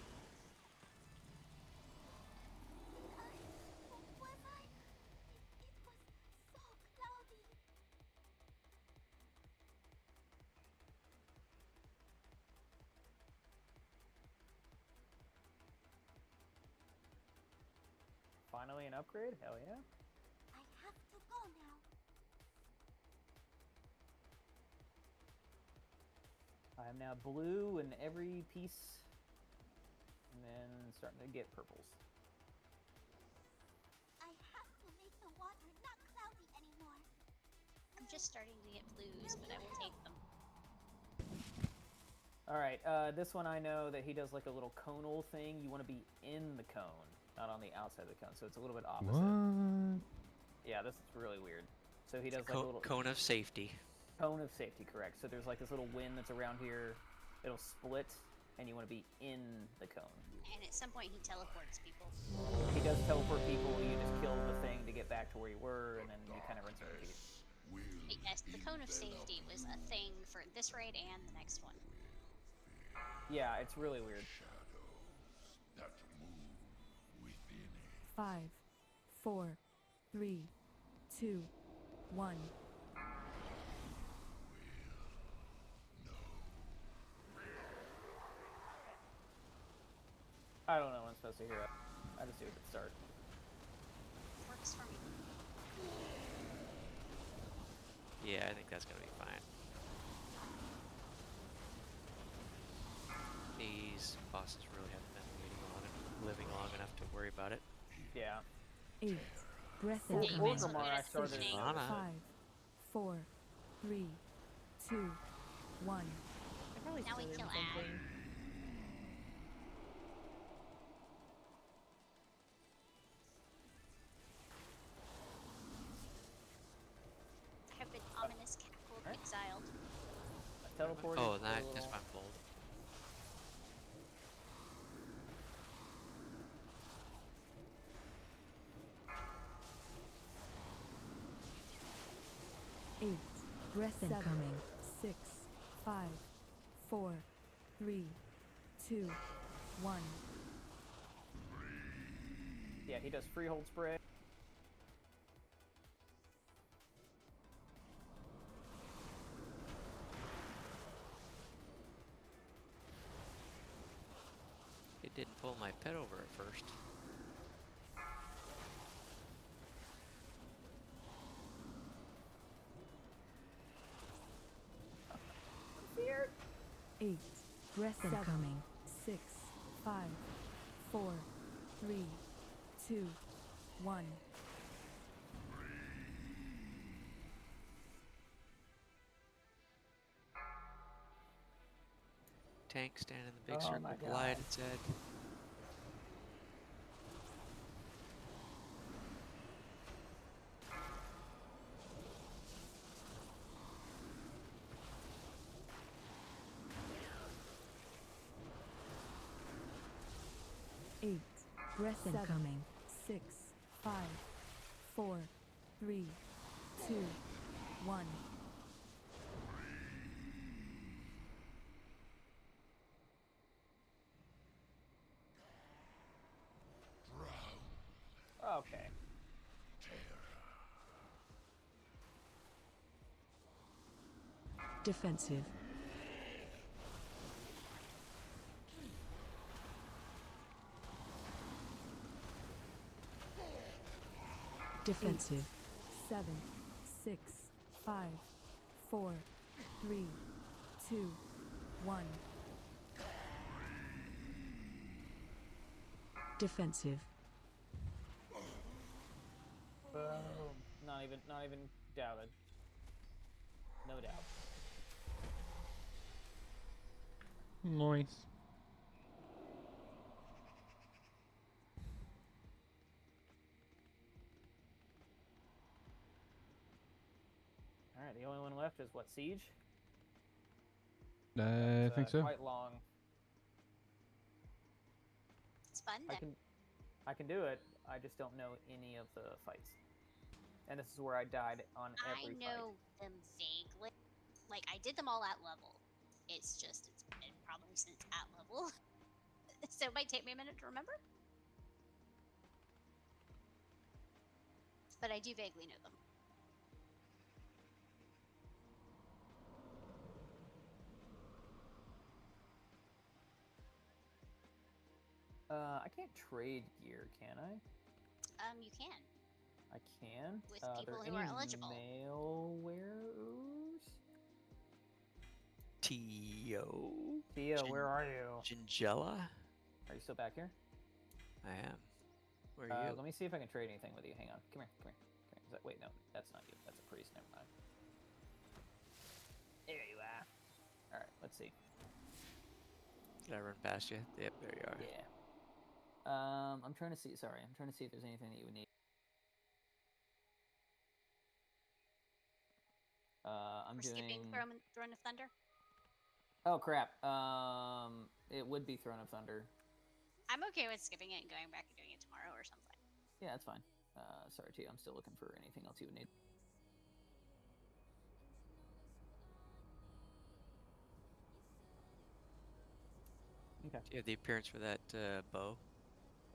Finally an upgrade? Hell yeah. I have to go now. I am now blue in every piece, and then starting to get purples. I have to make the water not cloudy anymore. I'm just starting to get blues, but I will take them. All right, this one I know that he does like a little conal thing. You want to be in the cone, not on the outside of the cone. So it's a little bit opposite. What? Yeah, this is really weird. So he does It's a like a little cone of safety. cone of safety, correct. So there's like this little wind that's around here. It'll split, and you want to be in the cone. And at some point, he teleports people. He does teleport people. You just kill the thing to get back to where you were, and then you kind of rinse and repeat. But yes, the cone of safety was a thing for this raid and the next one. Yeah, it's really weird. 5, 4, 3, 2, 1. I don't know when I'm supposed to hear it. I just do it at the start. Works for me. Yeah, I think that's gonna be fine. These bosses really haven't been waiting on and living long enough to worry about it. Yeah. 8. Breath Or incoming. Orgrimmar, I started. 5, 4, 3, 2, 1. I probably Now we started kill something. Have been ominous cackle exiled. I teleported. Oh, for a that little- just went bold. Eight. Breath incoming. 6, 5, 4, 3, 2, 1. Yeah, he does freehold spray. It didn't pull my pet over at first. Here. 8. Breath incoming. 6, 5, 4, 3, 2, 1. Tank standing in the big Oh circle, my glide God. its head. Eight. Breath incoming. 6, 5, 4, 3, 2, 1. Okay. Defensive. Defensive. 7, 6, 5, 4, 3, 2, 1. Defensive. Boom. Not even doubted. No doubt. Nice. All right, the only one left is what, Siege? I It's, think so. Quite long. It's fun then. I can do it. I just don't know any of the fights. And this is where I died on every I know them vaguely. Like, I did them all at level. It's just, it's been probably since at level. So it might take me a minute to remember. But I do vaguely know them. I can't trade gear, can I? You can. I can? With Are people there who are any eligible. male wearers? Tio. Tio, where are you? Gingella? Are you still back here? I am. Where are you? Let me see if I can trade anything with you. Hang on. Come here. Is that, wait, no, that's not you. That's a priest. Never mind. Let's see. Did I run past you? Yep, there you are. Yeah. I'm trying to see. Sorry, I'm trying to see if there's anything that you would need. I'm We're doing. skipping Throne of Thunder. Oh crap. It would be Throne of Thunder. I'm okay with skipping it and going back and doing it tomorrow or something. Yeah, that's fine. Sorry, T. I'm still looking for anything else you would need. Okay. Do you have the appearance for that bow?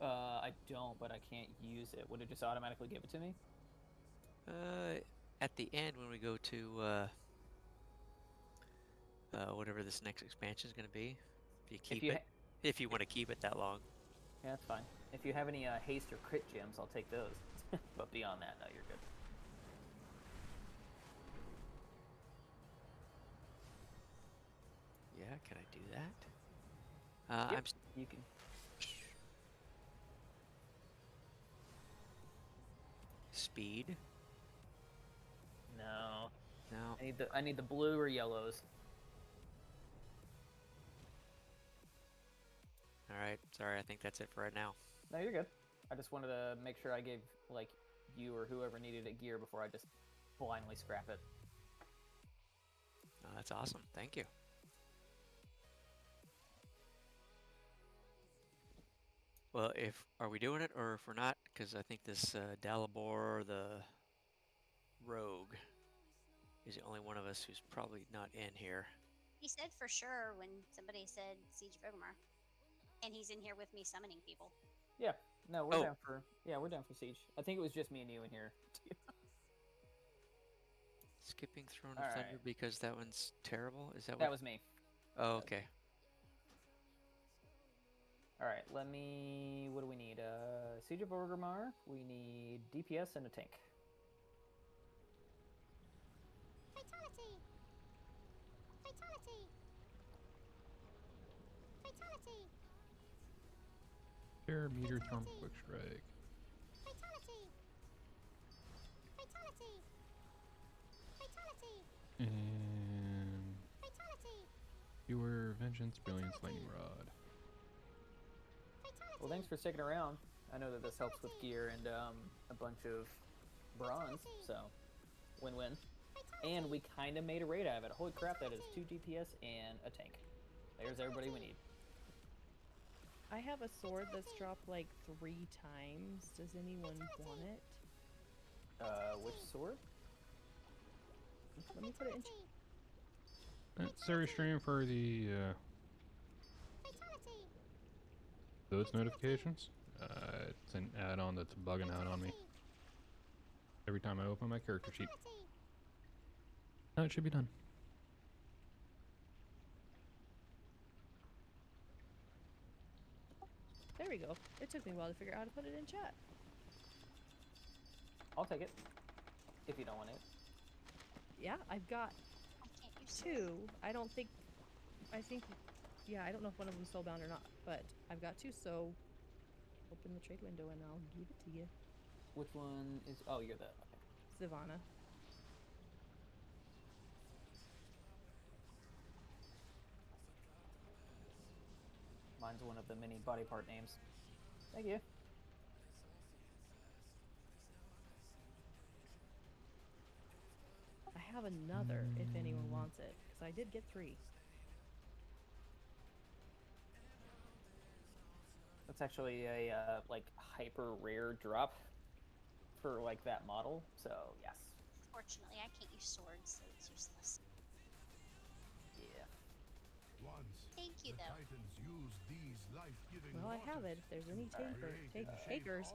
I don't, but I can't use it. Would it just automatically give it to me? At the end when we go to whatever this next expansion is going to be, if you keep it, if you want to keep it that long. Yeah, that's fine. If you have any haste or crit gems, I'll take those. But beyond that, no, you're good. Yeah, can I do that? Yep, you can. Speed. No. No. I need the blue or yellows. All right. Sorry, I think that's it for right now. No, you're good. I just wanted to make sure I gave like you or whoever needed it gear before I just blindly scrap it. Oh, that's awesome. Thank you. Well, are we doing it or if we're not? Because I think this Dalibor, the rogue, is the only one of us who's probably not in here. He said for sure when somebody said Siege of Ogrimmar. And he's in here with me summoning people. Yeah. No, we're down for Siege. I think it was just me and you in here. Skipping Throne of Thunder because that one's terrible? Is that That was me. Oh, okay. All right, what do we need? Siege of Orgrimmar, we need DPS and a tank. Fatality! Fatality! Fatality! Air meter storm quick strike. Fatality! Fatality! Fatality! And Fatality! Viewer, Vengeance, Brilliance, Lightning Rod. Well, thanks for sticking around. I know that this helps with gear and a bunch of bronze, so win-win. And we kind of made a raid out of it. Holy crap, that is 2 DPS and a tank. There's everybody we need. I have a sword that's dropped like 3 times. Does anyone want it? Which sword? Let me put it in. Sorry, stream for the those notifications. It's an add-on that's bugging out on me every time I open my character sheet. Now it should be done. There we go. It took me a while to figure out how to put it in chat. I'll take it. If you don't want it. Yeah, I've got 2. I think, yeah, I don't know if one of them's soulbound or not, but I've got 2, so open the trade window and I'll give it to you. Which one is, oh, you're the, okay. Savannah. Mine's one of the many body part names. Thank you. I have another if anyone wants it, because I did get 3. That's actually a like hyper rare drop for like that model, so yes. Fortunately, I can't use swords, so it's useless. Yeah. Thank you, though. Well, I have it. If there's any takers.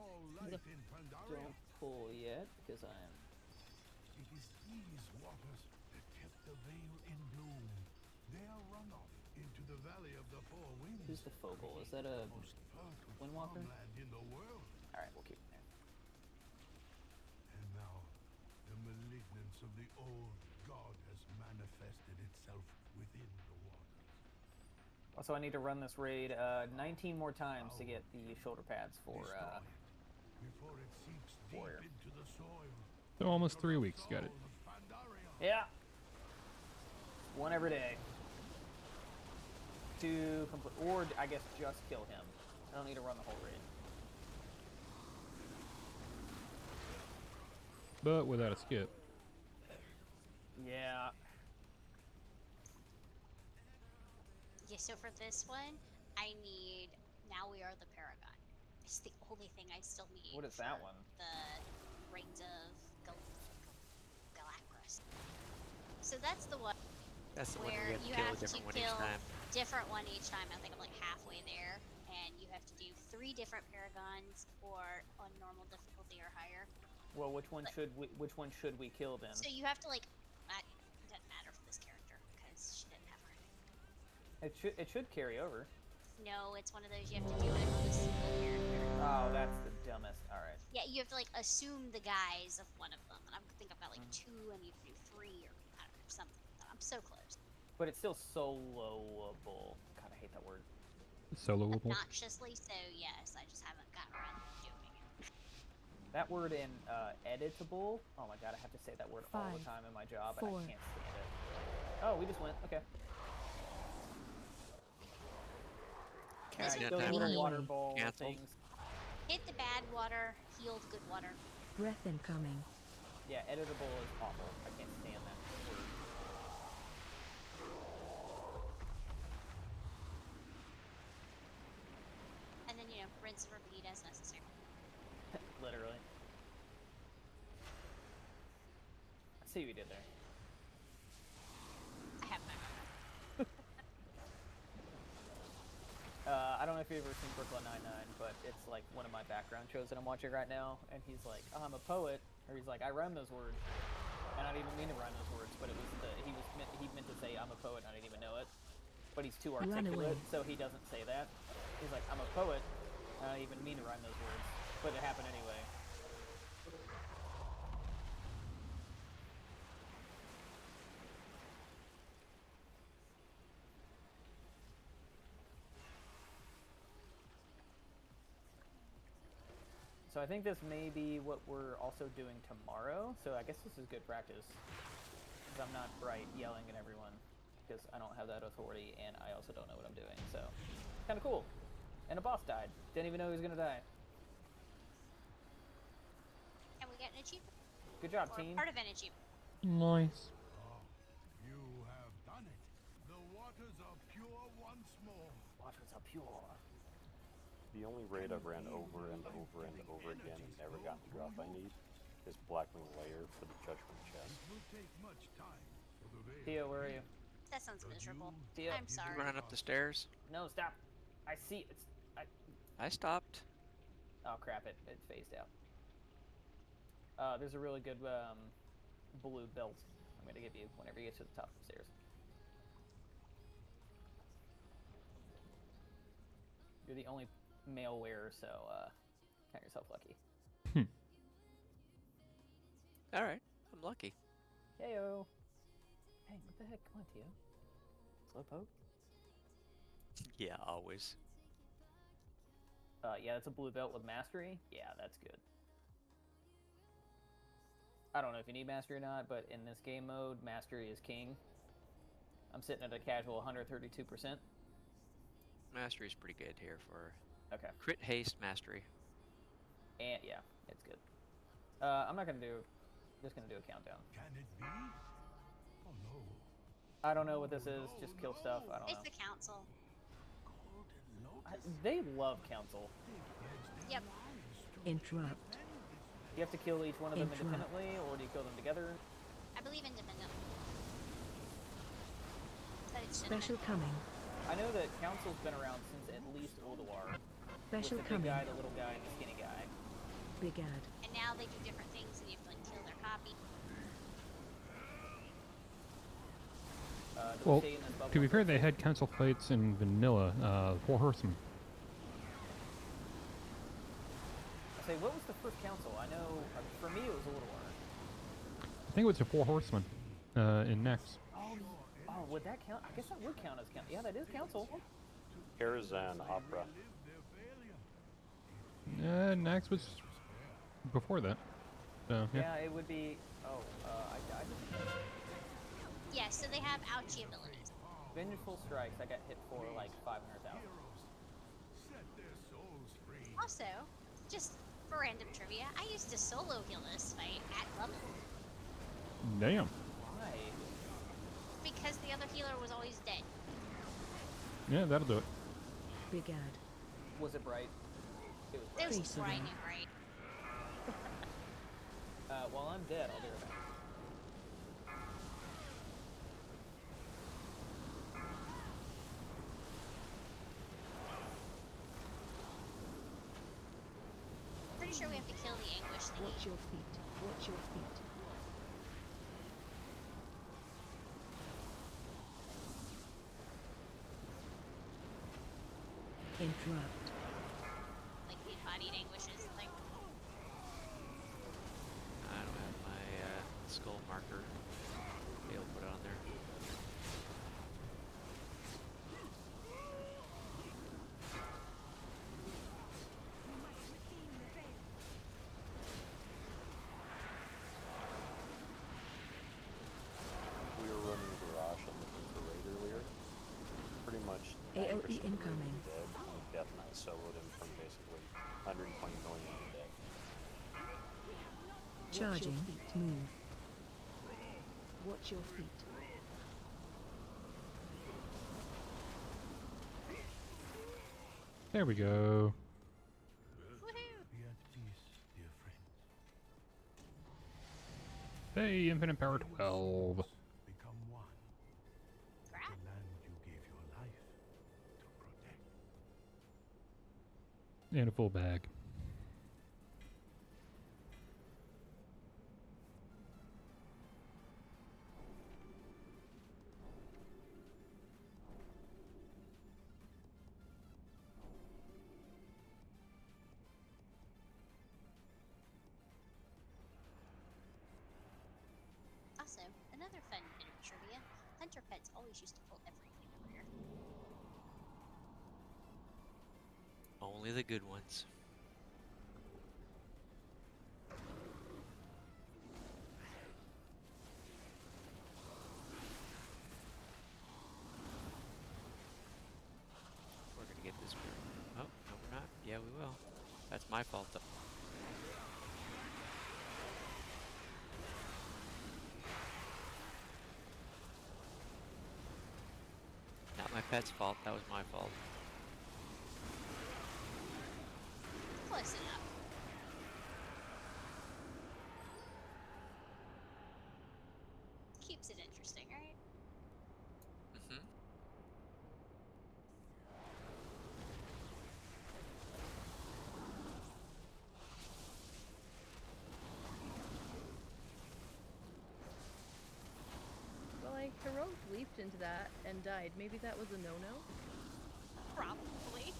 Don't pull yet, because I'm... It is these waters that kept the Vale in bloom. Their runoff into the Valley of the Four Winds. Who's the Focal? Is that a Windwalker? In the world. Alright, we'll keep it there. And now, the malignance of the old god has manifested itself within the waters. Also, I need to run this raid 19 more times to get the shoulder pads for Before it seeps deep Warrior. into the soil. So almost 3 weeks. Got it. Yeah. One every day. to complete, or I guess just kill him. I don't need to run the whole raid. But without a skip. Yeah. Yeah, so for this one, I need Now We Are the Paragon. It's the only thing I still need. What is that one? The Rings of Galactus. So that's the one. That's the one where where you have to kill a different one each time. Different one each time. I think I'm like halfway there, and you have to do 3 different paragons or on normal difficulty or higher. Well, which one should we kill then? So you have to like. It doesn't matter for this character because she didn't have credit. It should carry over. No, it's one of those you have to do it with a single character. Oh, that's the dumbest. All right. Yeah, you have to like assume the guise of one of them, and I think I've got like 2, and you have to do 3 or I don't know something. I'm so close. But it's still soloable. God, I hate that word. Soloable. Obnoxiously so, yes. I just haven't gotten around to doing it. That word in editable. Oh my god, I have to say that word all the 5, time in my job, 4. and I can't stand it. Oh, we just went. Okay. This Alright, one those pretty little neat. water ball Canceled. things. Hit the bad water, healed good water. Breath incoming. Yeah, editable is awful. I can't stand that word. And then, rinse and repeat as necessary. Literally. I see what you did there. I have my moment. I don't know if you've ever seen Brooklyn Nine-Nine, but it's like one of my background shows that I'm watching right now, and he's like, oh, I'm a poet, or he's like, I rhyme those words. And I didn't even mean to rhyme those words, but it was he meant to say I'm a poet, and I didn't even know it. But he's too articulate, so he doesn't say that. He's like, I'm a poet, and I didn't even mean to rhyme those words, but it happened anyway. So I think this may be what we're also doing tomorrow, so I guess this is good practice. Because I'm not bright yelling at everyone, because I don't have that authority, and I also don't know what I'm doing, so... Kinda cool. And a boss died. Didn't even know he was gonna die. And we get an achievement. Good job, Or team. part of an achievement. Nice. You have done it. The waters are pure once more. Waters are pure. The only raid I've ran over and over and over again and never gotten the drop I need is Blackwing Lair for the Judgment Chest. It will take much time for the veil. Theo, where are you? That sounds miserable. Theo. I'm sorry. Running up the stairs. No, stop. I see it's... I stopped. Oh crap, it phased out. There's a really good blue belt I'm gonna give you whenever you get to the top of the stairs. You're the only male wearer, so count yourself lucky. Alright, I'm lucky. Heyo. Hey, what the heck? Come on, Tio. Slowpoke? Yeah, always. Yeah, that's a blue belt with mastery. Yeah, that's good. I don't know if you need mastery or not, but in this game mode, mastery is king. I'm sitting at a casual 132%. Mastery's pretty good here for Okay. crit haste mastery. And yeah, it's good. I'm not gonna do. Just gonna do a countdown. Can it be? Oh no. I don't know what this is. Just kill stuff. I don't It's know. the council. They love council. Yep. Interrupt. You have to kill each one of them Interrupt. independently, or do you kill them together? I believe independently. But it's Special coming. I know that council's been around since at least Ulduar. Special with the big coming. guy, the little guy, and the skinny guy. Big ad. And now they do different things, and you have to like kill their copy. Do we Well, stay in this bubble to be and fair, go they through? had council fights in vanilla, 4 Horsemen. I say, what was the first council? I know, for me, it was Ulduar. I think it was the 4 Horsemen in Nex. Oh, would that count? I guess that would count as count. Yeah, that is council. Karazhan Opera. Nex was before that. So, yeah. Yeah, it would be. Oh, I died. Yeah, so they have ouchie abilities. Vengeful Strikes, I got hit for like 500,000. Set their souls free. Also, just for random trivia, I used to solo heal this fight at level. Damn. Why? Because the other healer was always dead. Yeah, that'll do it. Big ad. Was it bright? It was It bright. was Face of bright them. and bright. While I'm dead, I'll be right back. Pretty sure we have to kill the anguish thingy. Watch your feet. Watch your feet. Interrupt. Like the embodied anguishes. Like, I don't have my skull marker. Maybe I'll put it on there. We were running Garage and looking for Raid earlier. Pretty much AOE incoming. dead. And Death Knight soloed him from basically 120 million to dead. Charging. Move. Watch your feet. There we go. Be at peace, dear friends. Hey, Infinite Power 12. Become one. The land you gave your life to protect. And a full bag. also, another fun bit of trivia. Hunter pets always used to pull everything over. Only the good ones. We're gonna get this weird. Oh, no, we're not. Yeah, we will. That's my fault, though. Not my pet's fault. That was my fault. Close enough. Keeps it interesting, right? Mm-hmm. Well, I heroic leaped into that and died. Maybe that was a no-no? Probably.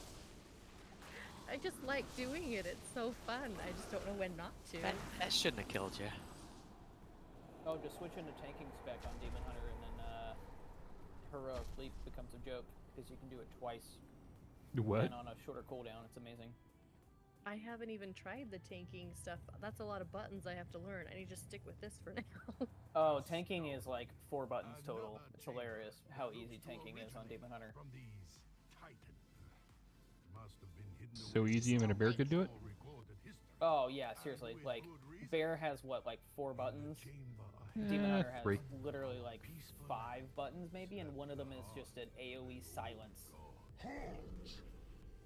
I just like doing it. It's so fun. I just don't know when not to. That shouldn't have killed you. Oh, just switch into tanking spec on Demon Hunter, and then Heroic Leap becomes a joke, because you can do it twice. What? And on a shorter cooldown, it's amazing. I haven't even tried the tanking stuff. That's a lot of buttons I have to learn. I need to stick with this for now. Oh, tanking is like 4 buttons total. It's hilarious how easy tanking is on Demon Hunter. From these Titan. Must have been hidden So away easy even a bear could do it? all recorded history. Oh, yeah, seriously. Like, Bear has, what, like 4 buttons? Demon Hunter has 3. literally like 5 buttons maybe, and one of them is just an AoE silence.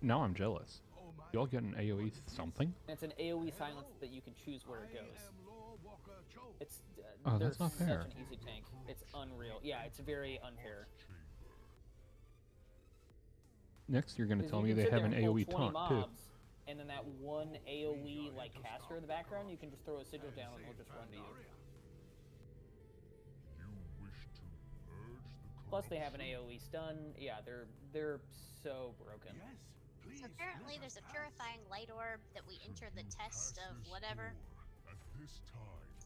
Now I'm jealous. Y'all get an AoE something? And it's an AoE silence that you can choose where it goes. It's Oh, they're that's not fair. Such an easy tank. It's unreal. Yeah, it's very unfair. Next, you're going to 'Cause tell you me can they sit have there an and pull AoE 20 taunt, too. mobs, and then that one AoE like caster in the background, you can just throw a sigil down and they'll just run to you. Plus they have an AoE stun. Yeah, they're so broken. So apparently there's a purifying light orb that we enter the test of whatever.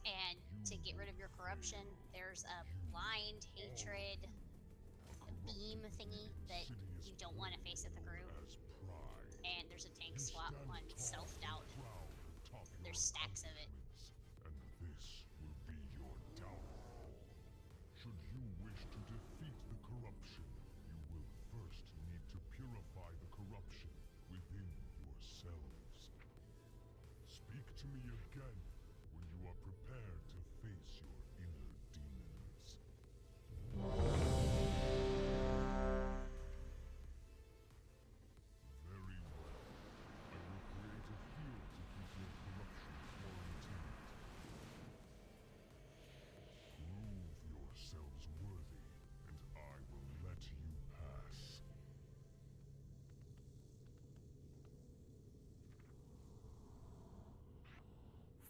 And to get rid of your corruption, there's a blind hatred beam thingy that you don't want to face at the group. And there's a tank swap on self-doubt. There's stacks of it. And this will be your downfall. Should you wish to defeat the corruption,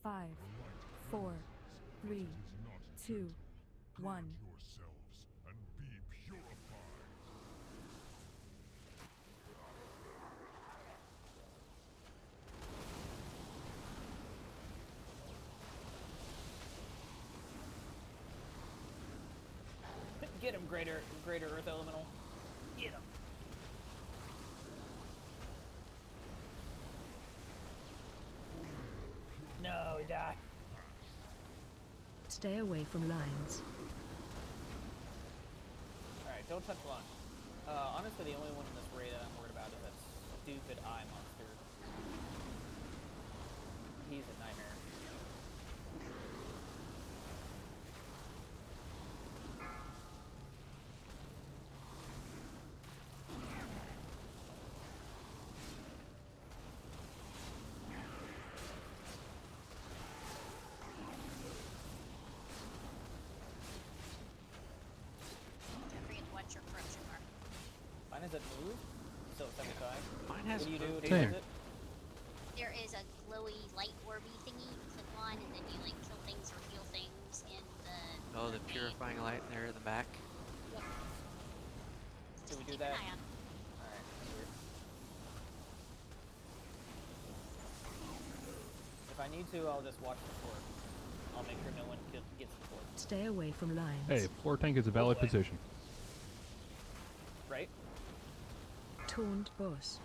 5, 4, 3, 2, 1. yourselves and be purified. Get him, greater Earth Elemental. Get him. No, he died. Stay away from lines. Alright, don't touch lunch. Honestly, the only one in this raid that I'm worried about is that stupid eye monster. He's a nightmare. Don't forget to watch your corruption bar. Mine has it moved? So 75. Mine has What do you do? moved. To use Same. it? There is a glowy light orby thingy you click on, and then you like kill things or heal things in the. Oh, the main- purifying light there in the back. Yep. Should we do Keep that? an eye on. Alright, that's weird. If I need to, I'll just watch the fort. I'll make sure no one gets the fort. Stay away from lines. Hey, floor tank is a valid Hopefully. position. Right? Taunt boss.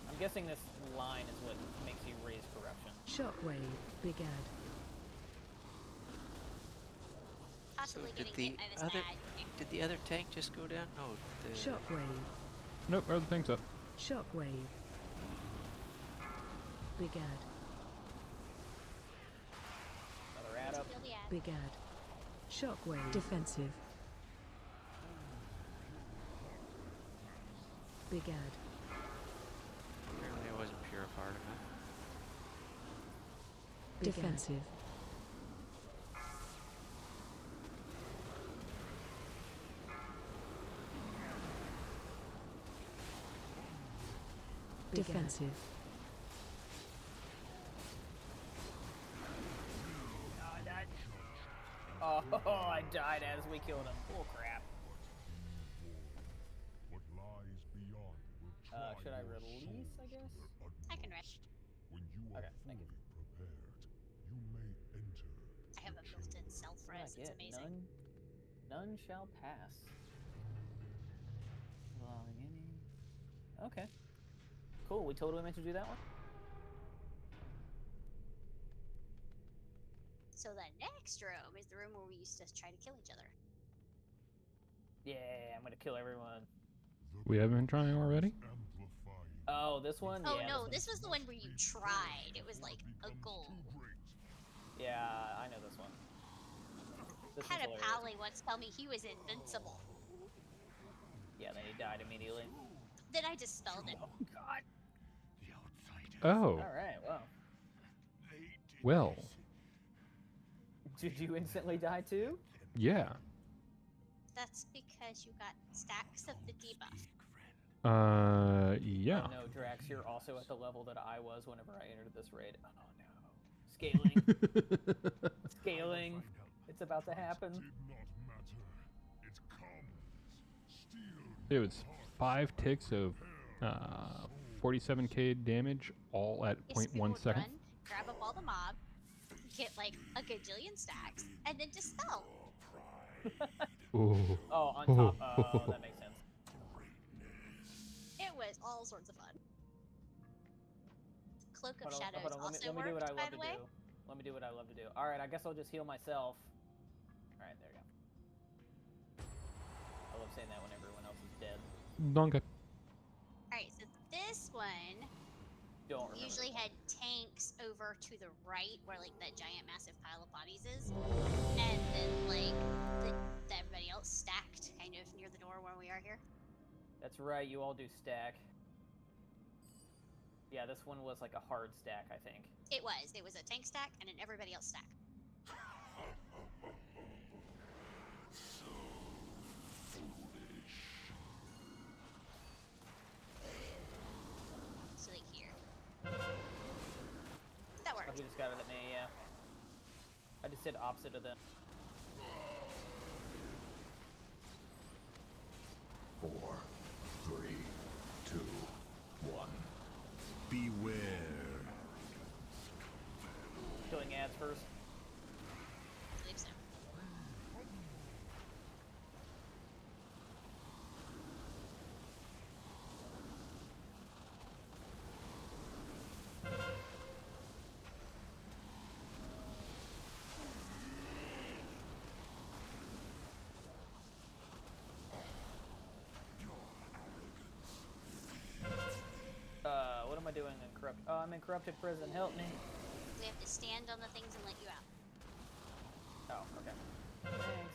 I'm guessing this line is what makes you raise corruption. Shockwave. Big ad. Possibly did getting hit the by this other bad. did the other tank just go down? No, the Shockwave. Nope, other thing's up. Shockwave. Big ad. Another add up. Kill the ad. Big ad. Shockwave. Defensive. Big ad. apparently I wasn't purified enough. Big defensive. Defensive. Oh, I died. Oh, I died as we killed him. Oh, crap. What lies beyond will try Should I your release, I souls to guess? their I can rest. When you are Okay, thank you. fully prepared, you may enter. I have a built-in self What did I res. It's get? amazing. None shall pass. Allowing any. Okay. Cool. We totally meant to do that one. So the next room is the room where we used to try to kill each other. Yeah, I'm gonna kill everyone. We haven't been trying already? Oh, this one? Oh Yeah, no, this this was the one where you tried. It was like a goal. Yeah, I know this one. This I had a is hilarious. pally once tell me he was invincible. Yeah, then he died immediately. Then I dispelled it. Oh God. Oh, Alright, well. well, Did you instantly die too? yeah. That's because you got stacks of the debuff. Yeah. Oh no, Drax, you're also at the level that I was whenever I entered this raid. Oh no. Scaling. Scaling. It's about to happen. It was 5 ticks of 47k damage, all at Yes, we 0.1 would second. run, grab up all the mob, get like a gajillion stacks, and then dispel. Ooh. Oh, on top. Oh, that makes sense. It was all sorts of fun. Cloak of Hold on, Shadows hold on, also let me do what I worked, by love the to way. do. Let me do what I love to do. Alright, I guess I'll just heal myself. Alright, there you go. I love saying that when everyone else is dead. Donkey. Alright, so this one Don't remember. usually had tanks over to the right where like that giant massive pile of bodies is. And then like everybody else stacked kind of near the door where we are here. That's right, you all do stack. Yeah, this one was like a hard stack, I think. It was a tank stack and an everybody else stack. So like here. That works. he just got it at me, yeah. I just did opposite of them. 4, 3, 2, 1. Beware. Killing ads first. I believe so. What am I doing in corrupt? Oh, I'm in corrupted prison. Help me. We have to stand on the things and let you out. Oh, okay. Thanks.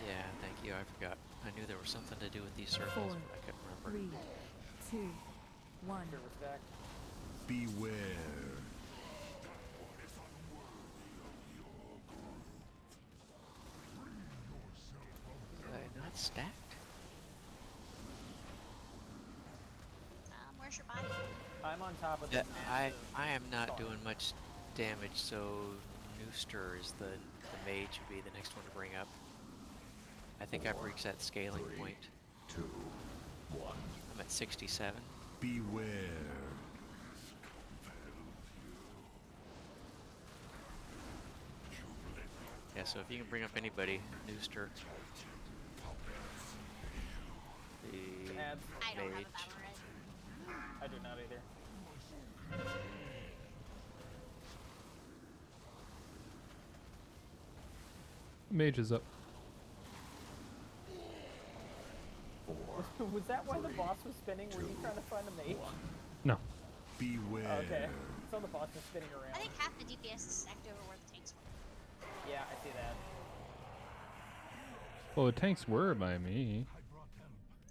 Yeah, thank you. I forgot. I knew there was something to do with these circles, 4, but I couldn't remember. 3, 2, 1. Your respect. Beware. Not stacked? Where's your body? I'm on top of Yeah, this I massive am not star. doing much damage, so Nooster is the mage would be the next one to bring up. I think I've reached that scaling point. 2, 1. I'm at 67. Beware. Yeah, so if you can bring up anybody, Nooster. The Ads. I don't have mage. a battle red. I do not either. Mage is up. Was that why the boss was spinning? Were you trying to find a mage? No. Beware. Okay. So the boss was spinning around. I think half the DPS is stacked over where the tanks were. Yeah, I see that. Well, the tanks were by me.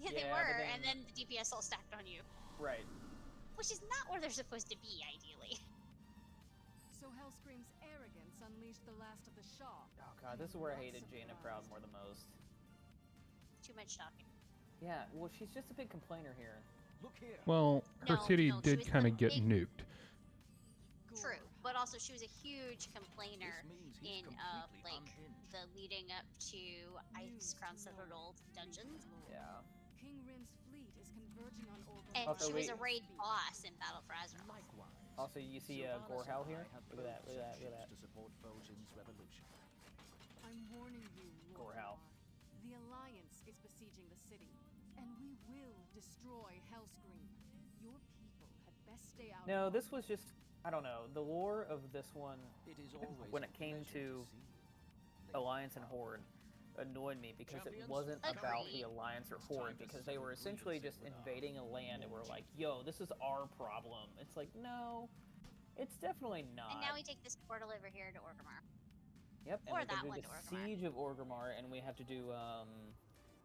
Yeah, they Yeah, were, but and then the DPS all stacked on you. Right. Which is not where they're supposed to be, ideally. So Hellscream's arrogance unleashed the last of the Shaw. Oh god, this is where I hated Jaina Proud more the most. Too much talking. Yeah, well, she's just a big complainer here. Look here. Well, her No, city no, she did was kind the of get big- nuked. True, but also she was a huge complainer in like the leading up to Ice Crown Citadel dungeons, Yeah. King Rin's fleet is converging on Orgrimmar. and Also, she was we- a raid boss in Battle for Azeroth. Also, you see Gorhal here? Look at that, look at that, look at that. I'm warning you, Lord Gorhal. Lamar. The Alliance is besieging the city, and we will destroy Hellscream. Your people had best stay out. No, of this was just, I don't know, the lore of this one, when it came to Alliance and Horde, annoyed me because it wasn't about the Alliance or Horde, because they were essentially just invading a land and were like, yo, this is our problem. It's like, no, it's definitely not. And now we take this portal over here to Orgrimmar. Yep, and Or we that can do one the to Orgrimmar. Siege of Orgrimmar, and we have to do,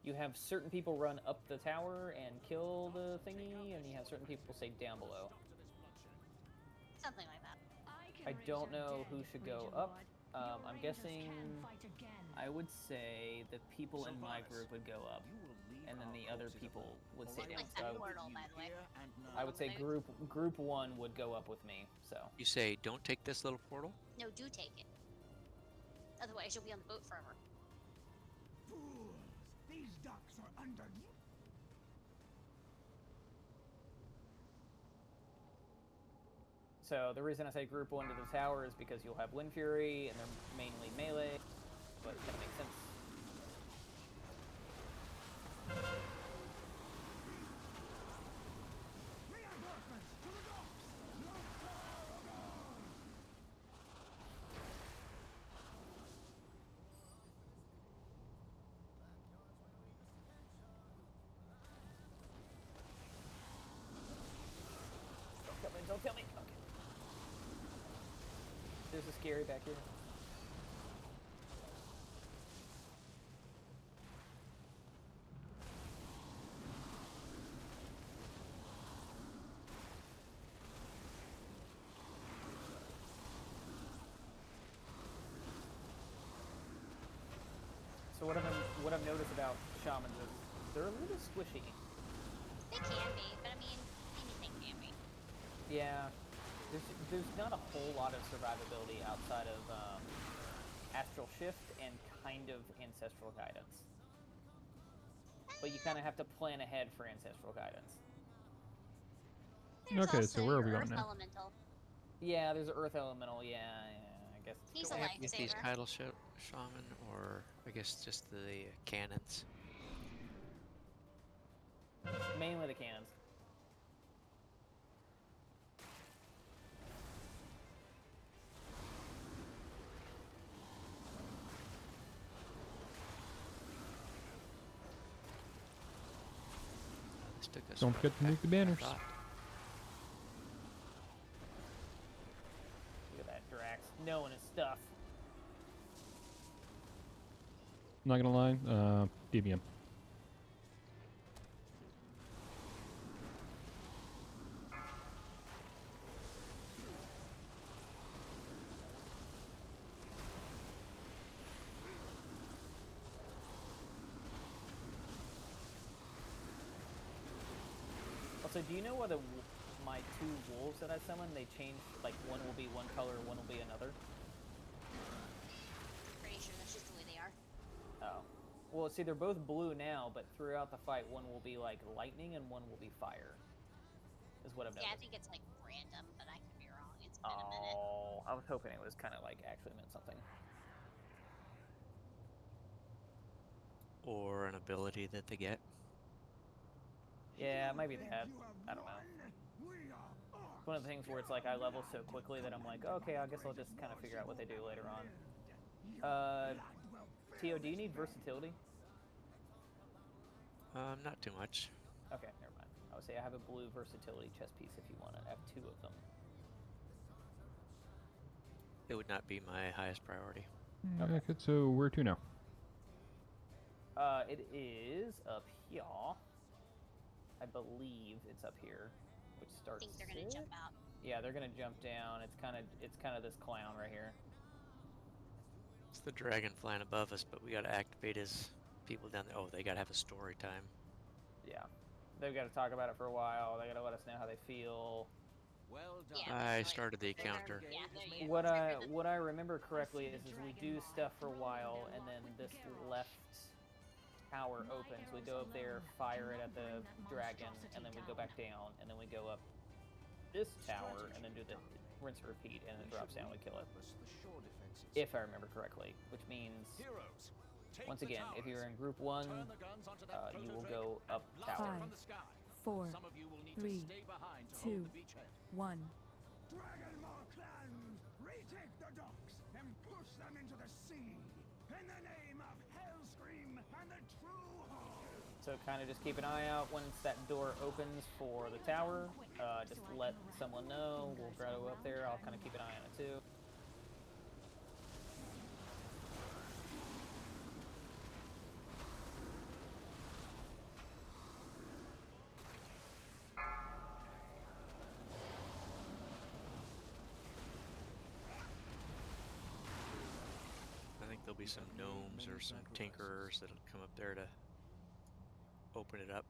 you have certain people run up the tower and kill the thingy, and you have certain people stay down below. Something like that. I don't know who should go up. I'm guessing I would say the people in my group would go up, and then the other people would stay down. Like So that portal, by the way. I would say group 1 would go up with me. So You say, don't take this little portal? No, do take it. Otherwise, you'll be on the boat forever. Fools! These ducks are under. So the reason I say group 1 to the tower is because you'll have Wind Fury, and they're mainly melee, but that makes sense. Don't tell me. Okay. There's a scary back here. So what I've noticed about shamans is they're a little squishy. They can be, but I mean, anything can be. Yeah, there's not a whole lot of survivability outside of Astral Shift and kind of Ancestral Guidance. But you kind of have to plan ahead for Ancestral Guidance. There's Okay, also so where are your we going Earth now? Elemental. Yeah, there's an Earth Elemental. Yeah, I guess. He's Do a I have to get these lifesaver. Tidal Shaman, or I guess just the cannons? Mainly the cannons. This took us Don't farther forget to back make the than I banners. thought. Look at that Drax knowing his stuff. Not gonna lie, DBM. Also, do you know whether my two wolves that I summoned, they changed, like one will be one color, one will be another? Pretty sure that's just the way they are. Oh. Well, see, they're both blue now, but throughout the fight, one will be like lightning and one will be fire. Is what I've Yeah, I noticed. think it's like random, but I could be wrong. It's been a minute. Oh, I was hoping it was kind of like actually meant something. Or an ability that they get. Yeah, maybe that. I don't know. It's one of the things where it's like I level so quickly that I'm like, okay, I guess I'll just kind of figure out what they do later on. Tio, do you need versatility? Not too much. Okay, never mind. I would say I have a blue versatility chess piece if you want it. I have 2 of them. It would not be my highest priority. Okay, so where to now? It is up here. I believe it's up here, which I starts. think they're gonna jump out. Yeah, they're gonna jump down. It's kind of this clown right here. It's the dragon flying above us, but we gotta activate his people down there. Oh, they gotta have a story time. Yeah, they've got to talk about it for a while. They got to let us know how they feel. Well done. I started the encounter. Yeah, there you go. What I remember correctly is we do stuff for a while, and then this left tower opens. We go up there, fire it at the dragon, and then we go back down, and then we go up this tower, and then do the rinse and repeat, and it drops down. We kill it. If I remember correctly, which means once again, if you're in group 1, you will go up tower. 5, 4, 3, 2, 1. Dragonmaw clans, retake the docks and push them into the sea in the name of Hellscream and the True Horde. So kind of just keep an eye out once that door opens for the tower. Just let someone know. We'll go up there. I'll kind of keep an eye on it too. I think there'll be some gnomes or some tinkerers that'll come up there to open it up.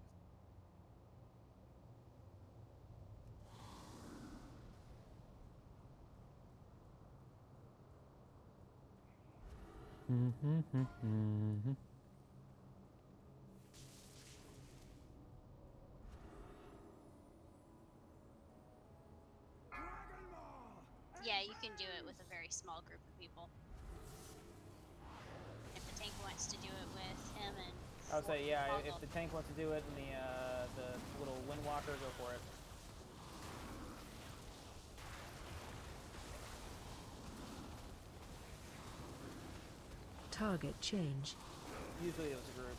Yeah, you can do it with a very small group of people. If the tank wants to do it with him and. I would say, yeah, if the tank wants to do it and the little Windwalker, go for it. Target change. Usually it was a group.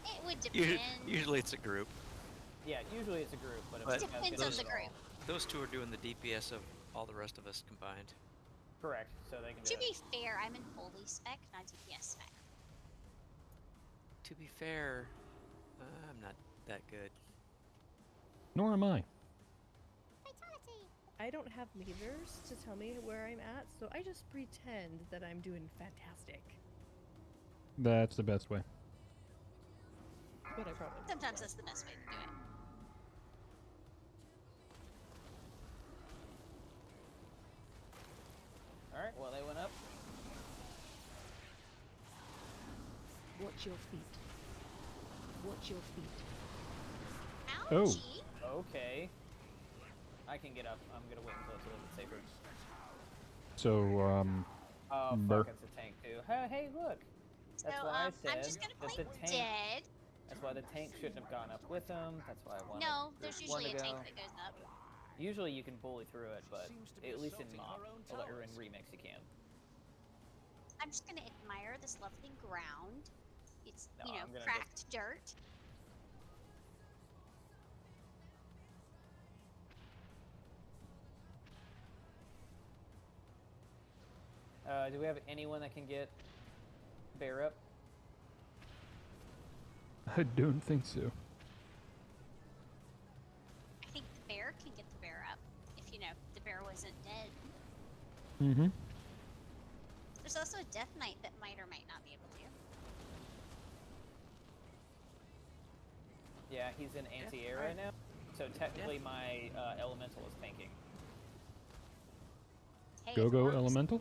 It would depend. Usually it's a group. Yeah, usually it's a group, but it depends on the group. Those two are doing the DPS of all the rest of us combined. Correct, so they can do To it. be fair, I'm in holy spec, not DPS spec. To be fair, I'm not that good. Nor am I. I don't have meters to tell me where I'm at, so I just pretend that I'm doing fantastic. That's the best way. but I probably Sometimes that's the best way to do it. Alright, well, they went up. Watch your feet. Watch your feet. Ouchie. Okay. I can get up. I'm gonna wait until it's a little bit safer. So, Oh, fuck, it's a tank, too. Hey, look! That's So, why I said I'm just gonna that play the tank... dead. That's why the tank shouldn't have gone up with him. That's why I wanted No, there's Group 1 usually to a tank go. that goes up. Usually you can bully through it, but at least in MOP, or in Remix you can. I'm just gonna admire this lovely ground. It's, No, I'm gonna cracked dirt. Do we have anyone that can get Bear up? I don't think so. I think the bear can get the bear up if, the bear wasn't dead. Mm-hmm. There's also a Death Knight that might or might not be able to. Yeah, he's in anti-air right now, so technically my elemental is tanking. Hey, Go elemental.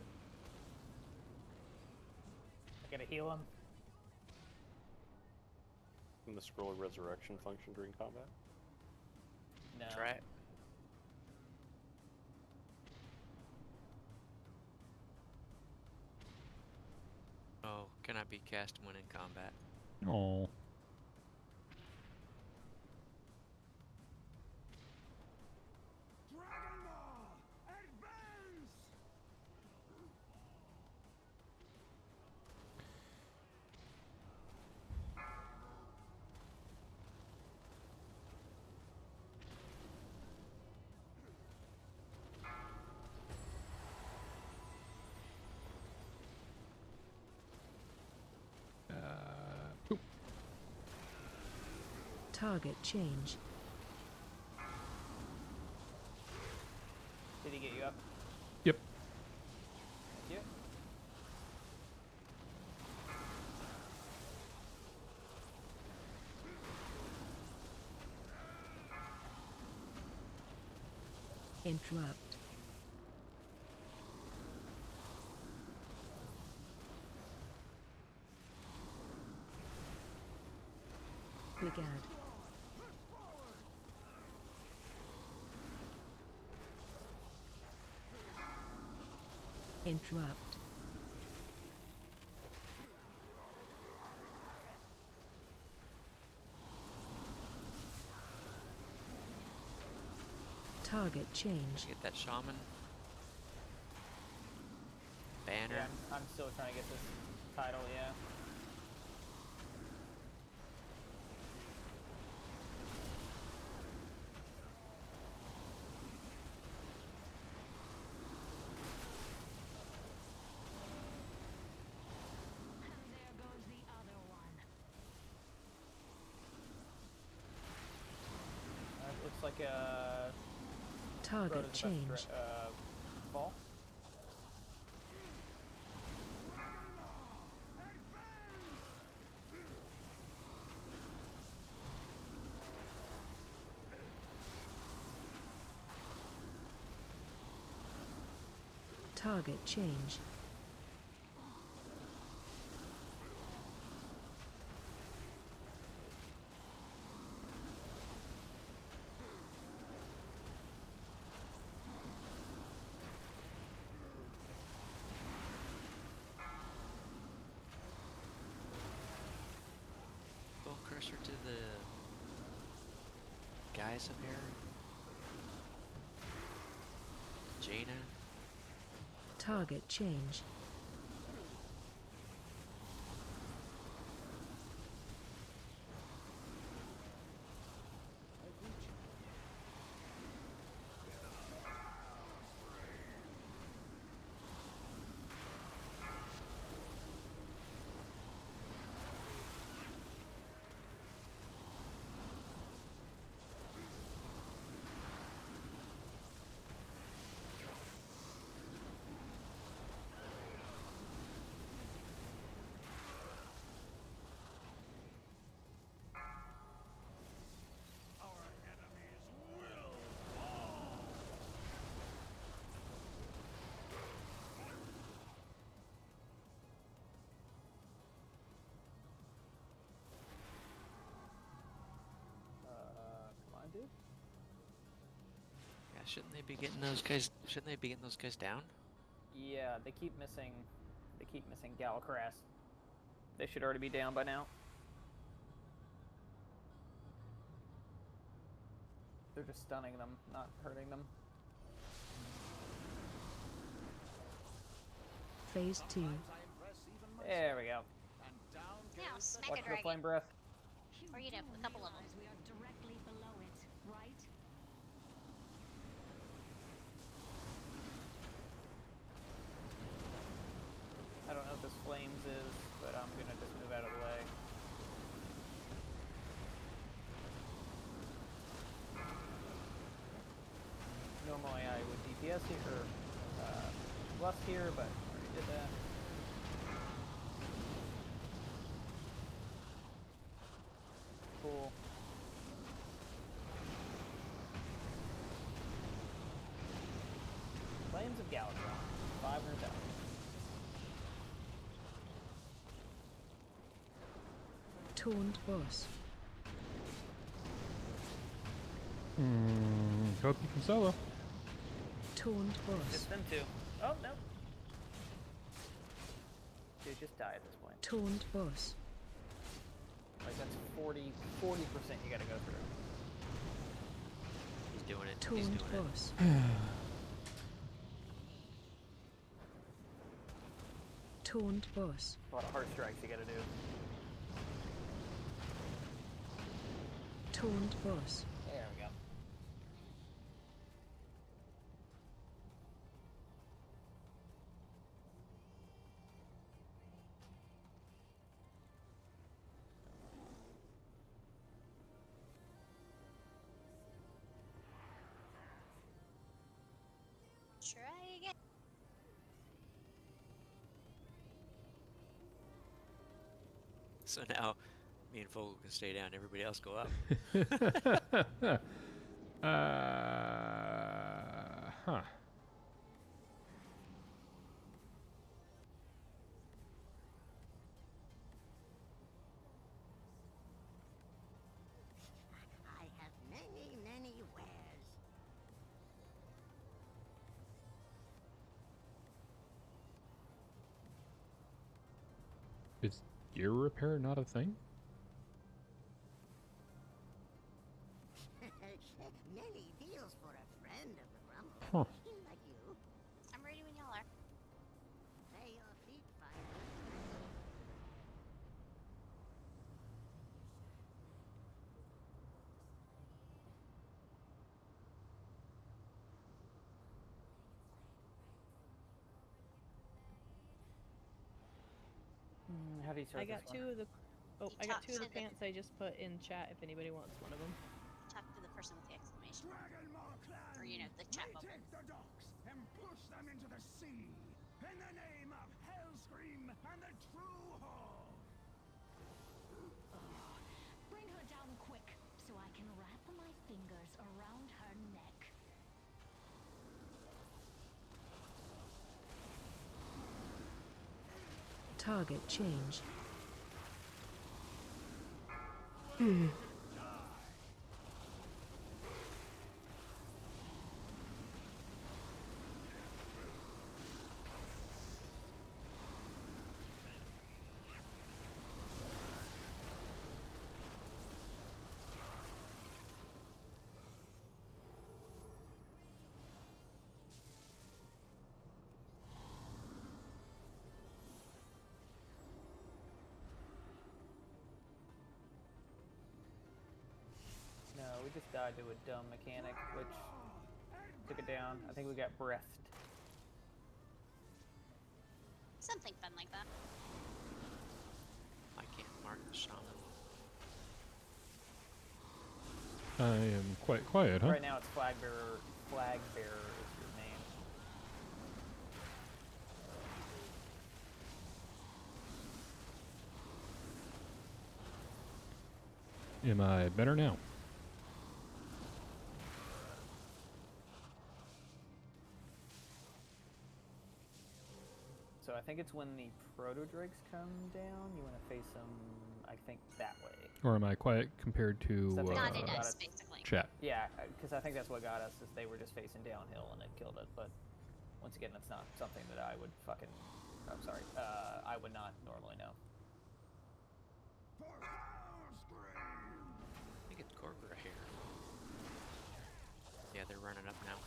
I gotta heal him. Can the scroll of resurrection function during combat? No. Try it. Oh, cannot be cast when in combat. Oh. Target change. Did he get you up? Yep. Thank you. Interrupt. Brigade. Interrupt. Target change. Get that shaman. Banner. Yeah, I'm still trying to get this title, yeah. Looks like a target change. Ball. Target change. Go cursor to the guys up here. Jaina. Target change. Shouldn't they be getting those guys? Shouldn't they be getting those guys down? Yeah, they keep missing Galcras. They should already be down by now. They're just stunning them, not hurting them. Phase 2. There we go. Now, smack Watch a the dragon. flame breath. Or, you know, a couple of them. We are directly below it, right? I don't know what this flames is, but I'm gonna just move out of the way. Normally I would DPS here, or bless here, but I already did that. Cool. Flames of Galacron, 500,000. Taunt boss. Hope you can solo. Taunt boss. Just them two. Oh, no. Dude, just die at this point. Taunt boss. Like, that's 40% you gotta go through. He's doing it. He's Taunt doing boss. Taunt boss. A lot of heart strikes you gotta do. Taunt boss. There we go. Try again. So now, me and Vogel can stay down. Everybody else go up. Huh. I have many, many wares. Is gear repair not a thing? Many deals for a friend of the Rumble. Huh. Like you. I'm ready when y'all are. Pay your feet, fire. How do you start I got this one? two of the. Oh, You I got talk two of to the the- pants I just put in chat if anybody wants one of them. Talk to the person with the exclamation mark. Dragonmaw clan, Or, you know, the chat bubble. retake the docks and push them into the sea in the name of Hellscream and the True Hall. Bring her down quick so I can wrap my fingers around her neck. Target change. No, we just died to a dumb mechanic, which took it down. I think we got breathed. Something fun like that. I can't mark the shaman. I am quite quiet, huh? Right now it's Flag Bearer. Flag Bearer is your name. Am I better now? So I think it's when the proto-drakes come down, you want to face them, I think, that way. Or am I quiet compared to... Except Not I in forgot us, it's- basically. chat. Yeah, because I think that's what got us, is they were just facing downhill and it killed it. But once again, that's not something that I would fucking... I'm sorry. I would not normally know. I think it's Corvera here. Yeah, they're running up now.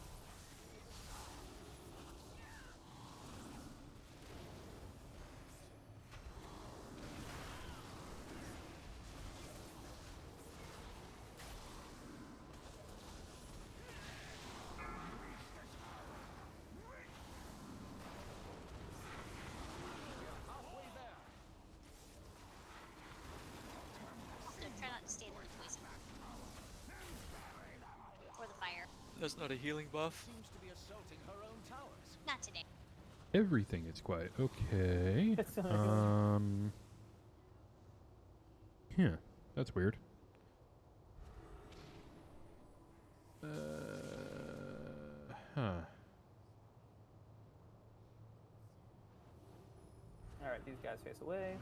So try not to stand in the poison. Or the fire. That's not a healing buff. Seems to be assaulting her own towers. Not today. Everything is quiet. Okay. Yeah, that's weird. Huh. Alright, these guys face away.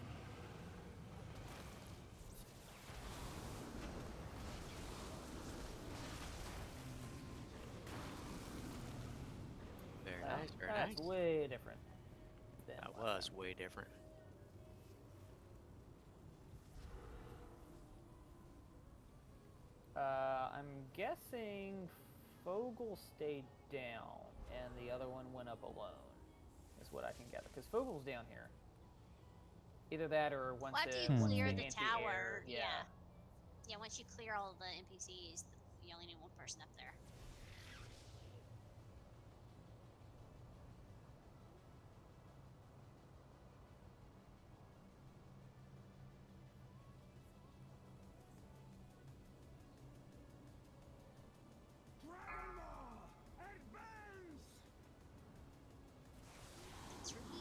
Very nice, very That's nice. way different. That was way different. I'm guessing Fogel stayed down and the other one went up alone, is what I can gather. Because Fogel's down here. Either that or once Well, after it you once clear the the tower, anti-air, yeah, once you clear all of the NPCs, you only need one person up there.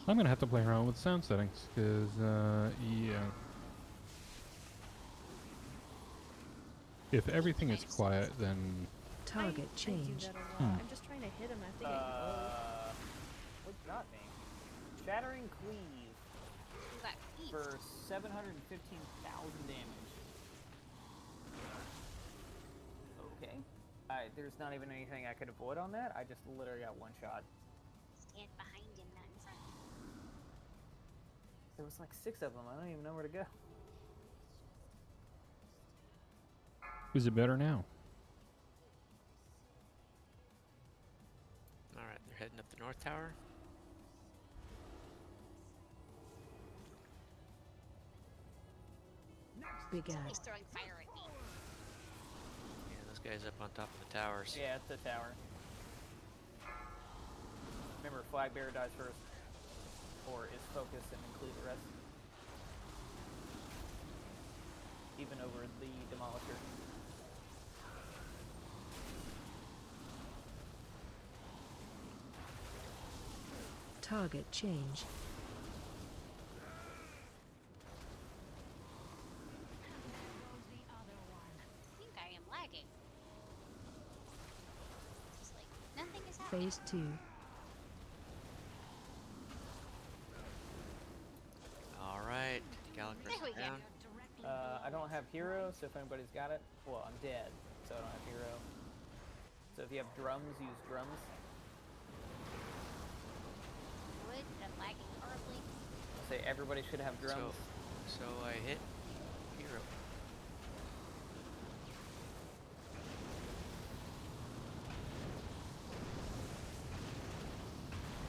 I'm gonna have to play around with sound settings, because, yeah. If everything is quiet, then... Target I change. do that a lot. I'm just trying to hit him after getting close. What got me? Shattering Cleave. You got cleaved. For 715,000 damage. Okay. There's not even anything I could avoid on that. I just literally got one shot. Stand behind him, not in front. There was like 6 of them. I don't even know where to go. Is it better now? Alright, they're heading up the north tower. Big He's ad. throwing fire at me. Yeah, those guys up on top of the towers. Yeah, it's the tower. Remember, flag bearer dies first. Or is focused and include the rest. Even over the demolisher. Target change. I think I am lagging. It's like nothing is happening. Phase 2. Alright, Gallagher's There we go. down. I don't have hero, so if anybody's got it, well, I'm dead, so I don't have hero. So if you have drums, use drums. Wood, but I'm lagging horribly. I'll say everybody should have drums. So I hit hero.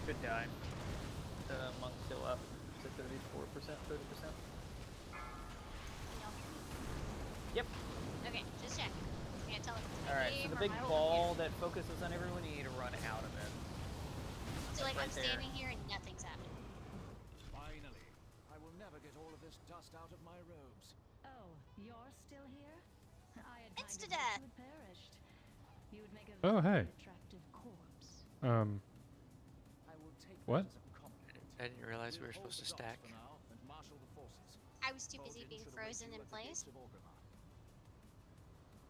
Good die. Monk's still up to 34%, 30%. Yep. Okay, just check. Can't tell if it's my Alright, so game the or big my old ball game. that focuses on everyone, you need to run out of it. So like right I'm there. standing here and nothing's happening. Finally, I will never get all of this dust out of my robes. Oh, you're still here? I had kind of Insta-death. wished you had perished. You would make a Oh, very hey. attractive corpse. I will take What? that as a compliment. I didn't realize we were We'll hold supposed to the docks stack. for now and marshal the forces. I was too busy Vulcan being should await frozen you in at the gates place. of Orgrimmar.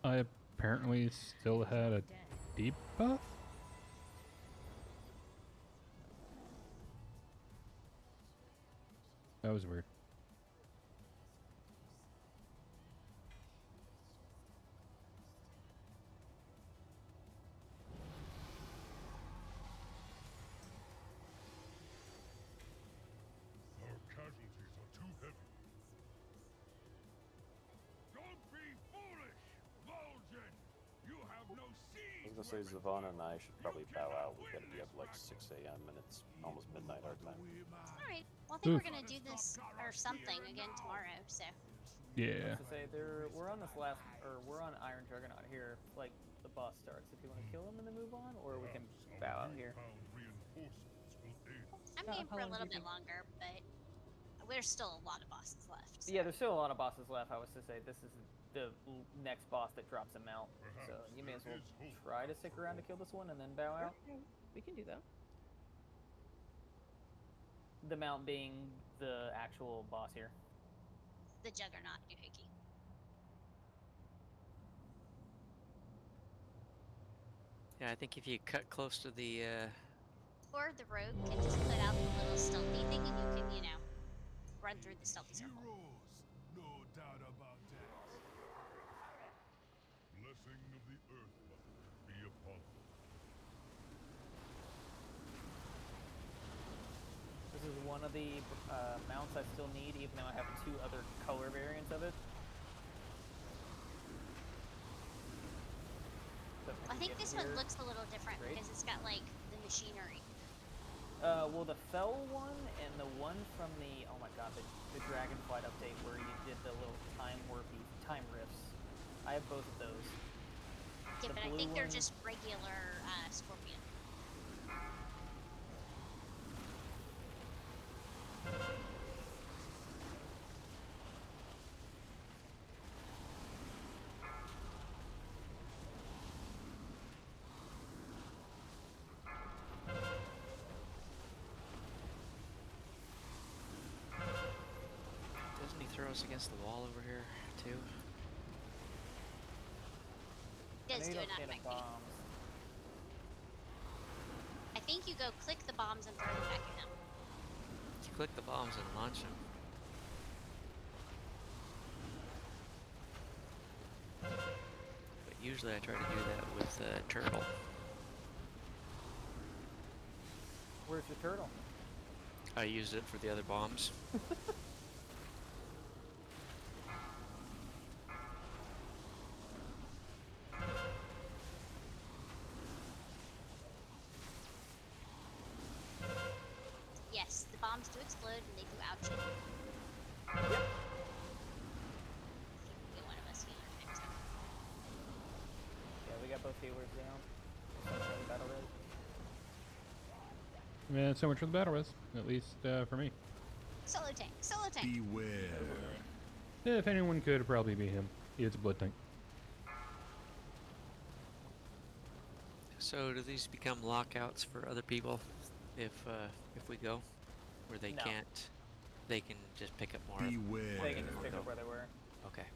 I apparently still had a debuff? That was weird. was gonna say Zavana and I should probably bow out. We've got to be up like 6 a.m. and it's almost midnight our time. Alright. Well, I think we're gonna do this or something again tomorrow, so. Yeah. To say we're on this we're on Iron Juggernaut here. Like the boss starts. If you want to kill him and then move on, or we can bow out here. I'm game for a little bit longer, but there's still a lot of bosses left. So. Yeah, there's still a lot of bosses left. I was to say this is the next boss that drops a mount, so you may as well try to stick around to kill this one and then bow out. We can do that. The mount being the actual boss here. The Juggernaut doohickey. Yeah, I think if you cut close to the Or the rogue can just put out the little stealthy thing and you can, run through the stealthy circle. No doubt about that. Blessing of the Earth be upon them. This is one of the mounts I still need, even though I have 2 other color variants of it. So I think this one looks a little different because it's got like the machinery. Well, the Fell one and the one from the the Dragonflight update where you did the little time rifts. I have both of those. Yeah, but I think they're just regular Scorpion. Doesn't he throw us against the wall over here too? He does do it automatically. Bombs. I think you go click the bombs and throw them back at him. You click the bombs and launch them. But usually I try to do that with a turtle. Where's your turtle? I used it for the other bombs. Yes, the bombs do explode and they do ouch it. Yep. Get one of us healer types up. Yeah, we got both healers down. Battle res. Man, so much for the battle res, at least for me. Solo tank, solo tank. Beware. If anyone could, it'd probably be him. He is a blood tank. So do these become lockouts for other people if we go, where they No. can't? They can just pick up more. Beware. They can just pick up where they were. Okay.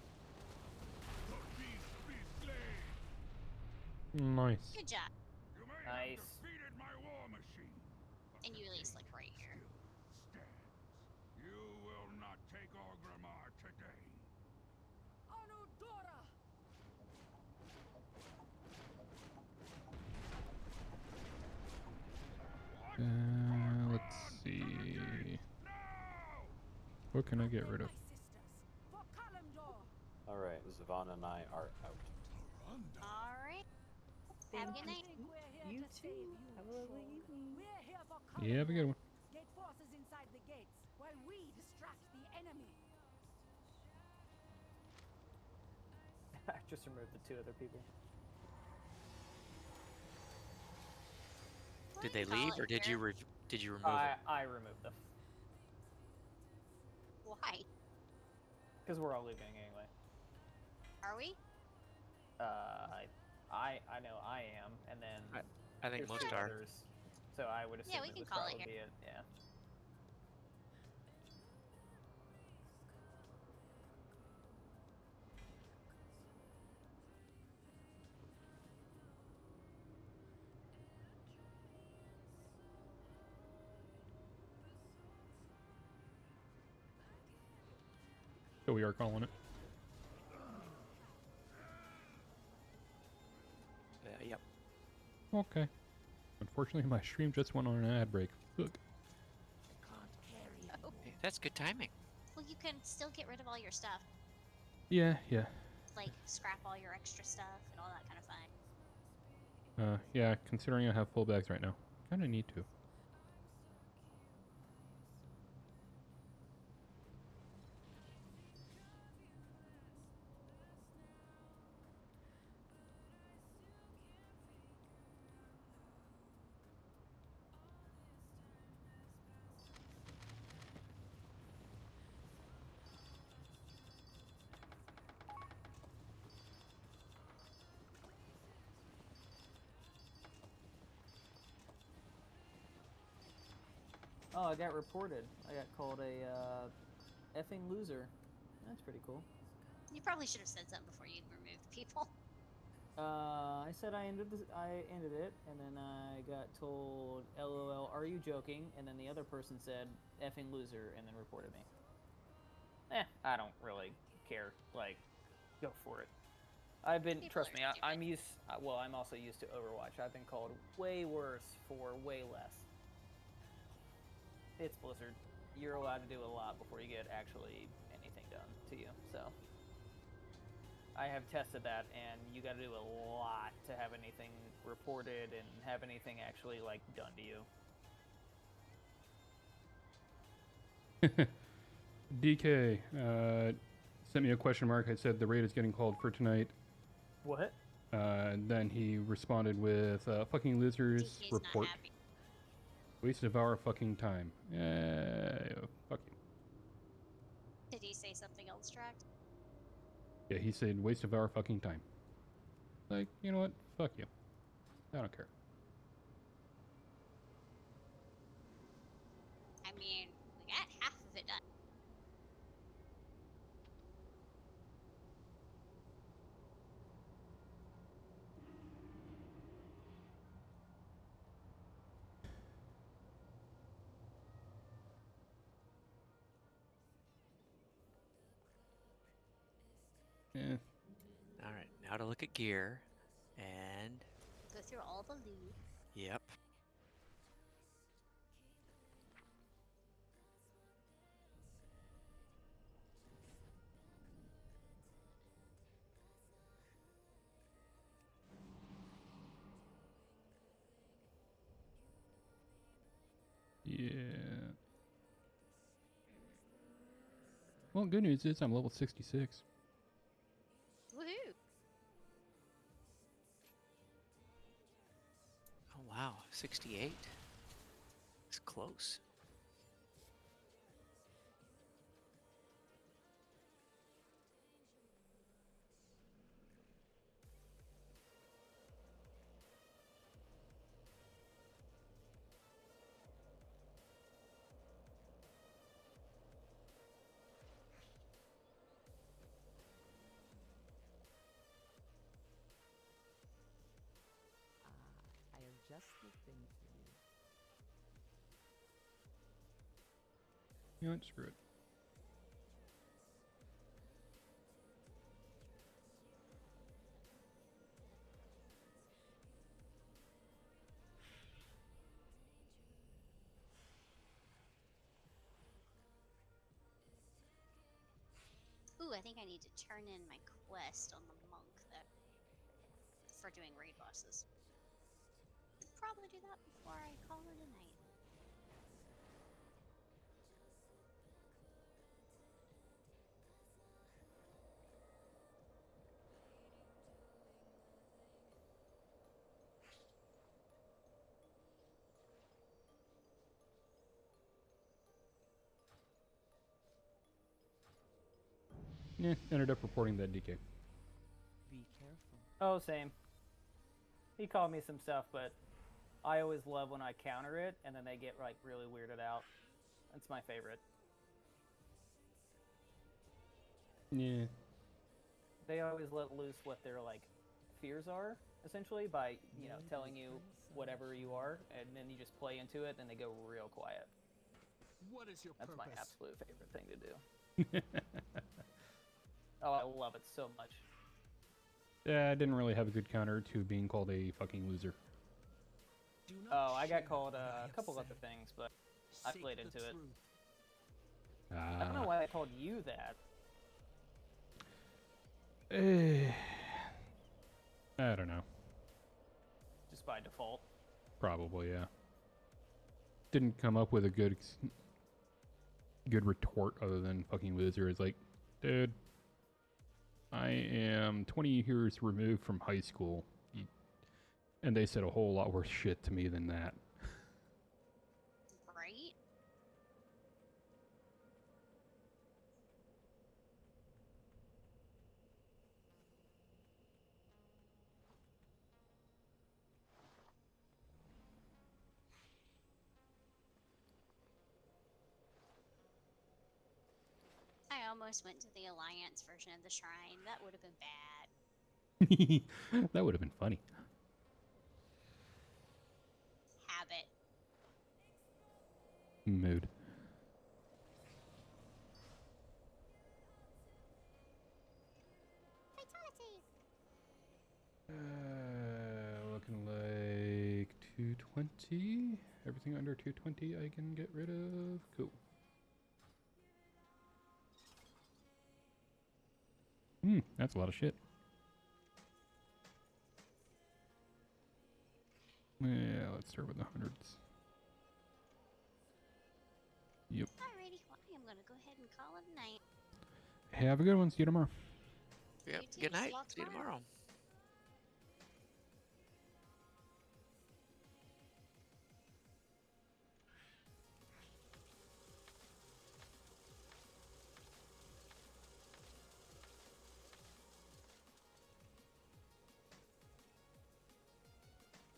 Nice. Good job. You may Nice. have defeated my war machine. And you at least like right here. You will not take Orgrimmar today. Anudora! Let's see. What can I get rid of? Alright, Zavana and I are out. Alright. Have a good night. You too. Have a lovely evening. We're here for Yeah, have a good one. Get forces inside the gates while we distract the enemy. I just removed the 2 other people. Did they Call leave, it or did here. you remove it? I removed them. Why? Because we're all leaving anyway. Are we? I know I am, and then I think there's most 2 are. others. So I would assume Yeah, we it can would call it probably here. be it. Yeah. So we are calling it. Yep. Okay. Unfortunately, my stream just went on an ad break. Look. Oh. Hey, that's good timing. Well, you can still get rid of all your stuff. Yeah, yeah. Like, scrap all your extra stuff and all that kind of fun. Yeah, considering I have full bags right now. Kinda need to. Oh, I got reported. I got called a effing loser. That's pretty cool. You probably should have said something before you removed people. I said I ended it, and then I got told, "LOL, are you joking?" And then the other person said, "Effing loser," and then reported me. I don't really care. Like, go for it. I've been, trust me, I'm used. Well, I'm also used to Overwatch. I've been called way worse for way less. It's Blizzard. You're allowed to do a lot before you get actually anything done to you. So I have tested that, and you got to do a lot to have anything reported and have anything actually like done to you. DK sent me a question mark. I said the raid is getting called for tonight. What? Then he responded with fucking losers DK's report. not happy. Waste of our fucking time. Fuck you. Did he say something else, Tract? Yeah, he said waste of our fucking time. Like, you know what? Fuck you. I don't care. I mean, we got half of it done. Yeah. All right, now to look at gear, and Go through all the loot. yep. Yeah. Well, good news is I'm level 66. Woohoo! Oh wow, 68. It's close. I have just the thing for you. You know what? Screw it. Ooh, I think I need to turn in my quest on the monk that for doing raid bosses. Should probably do that before I call it a night. Yeah, ended up reporting that DK. Be careful. Oh, same. He called me some stuff, but I always love when I counter it, and then they get like really weirded out. That's my favorite. Yeah. They always let loose what their like fears are, essentially, by telling you whatever you are, and then you just play into it, and they go real quiet. What is your That's purpose? my absolute favorite thing to do. Oh, I love it so much. Yeah, I didn't really have a good counter to being called a fucking loser. Oh, I got called a couple other things, but I played into it. I don't know why they called you that. I don't know. by default. Probably, yeah. Didn't come up with a good retort other than fucking loser. It's like, dude, I am 20 years removed from high school. And they said a whole lot worse shit to me than that. Right? I almost went to the Alliance version of the shrine. That would have been bad. That would have been funny. Habit. Mood. Looking like 220. Everything under 220 I can get rid of. Cool. That's a lot of shit. Yeah, let's start with the hundreds. Yep. Alrighty, well, I am gonna go ahead and call it a night. Have a good one. See you tomorrow. Yep. You too. Good night. y'all See you tomorrow.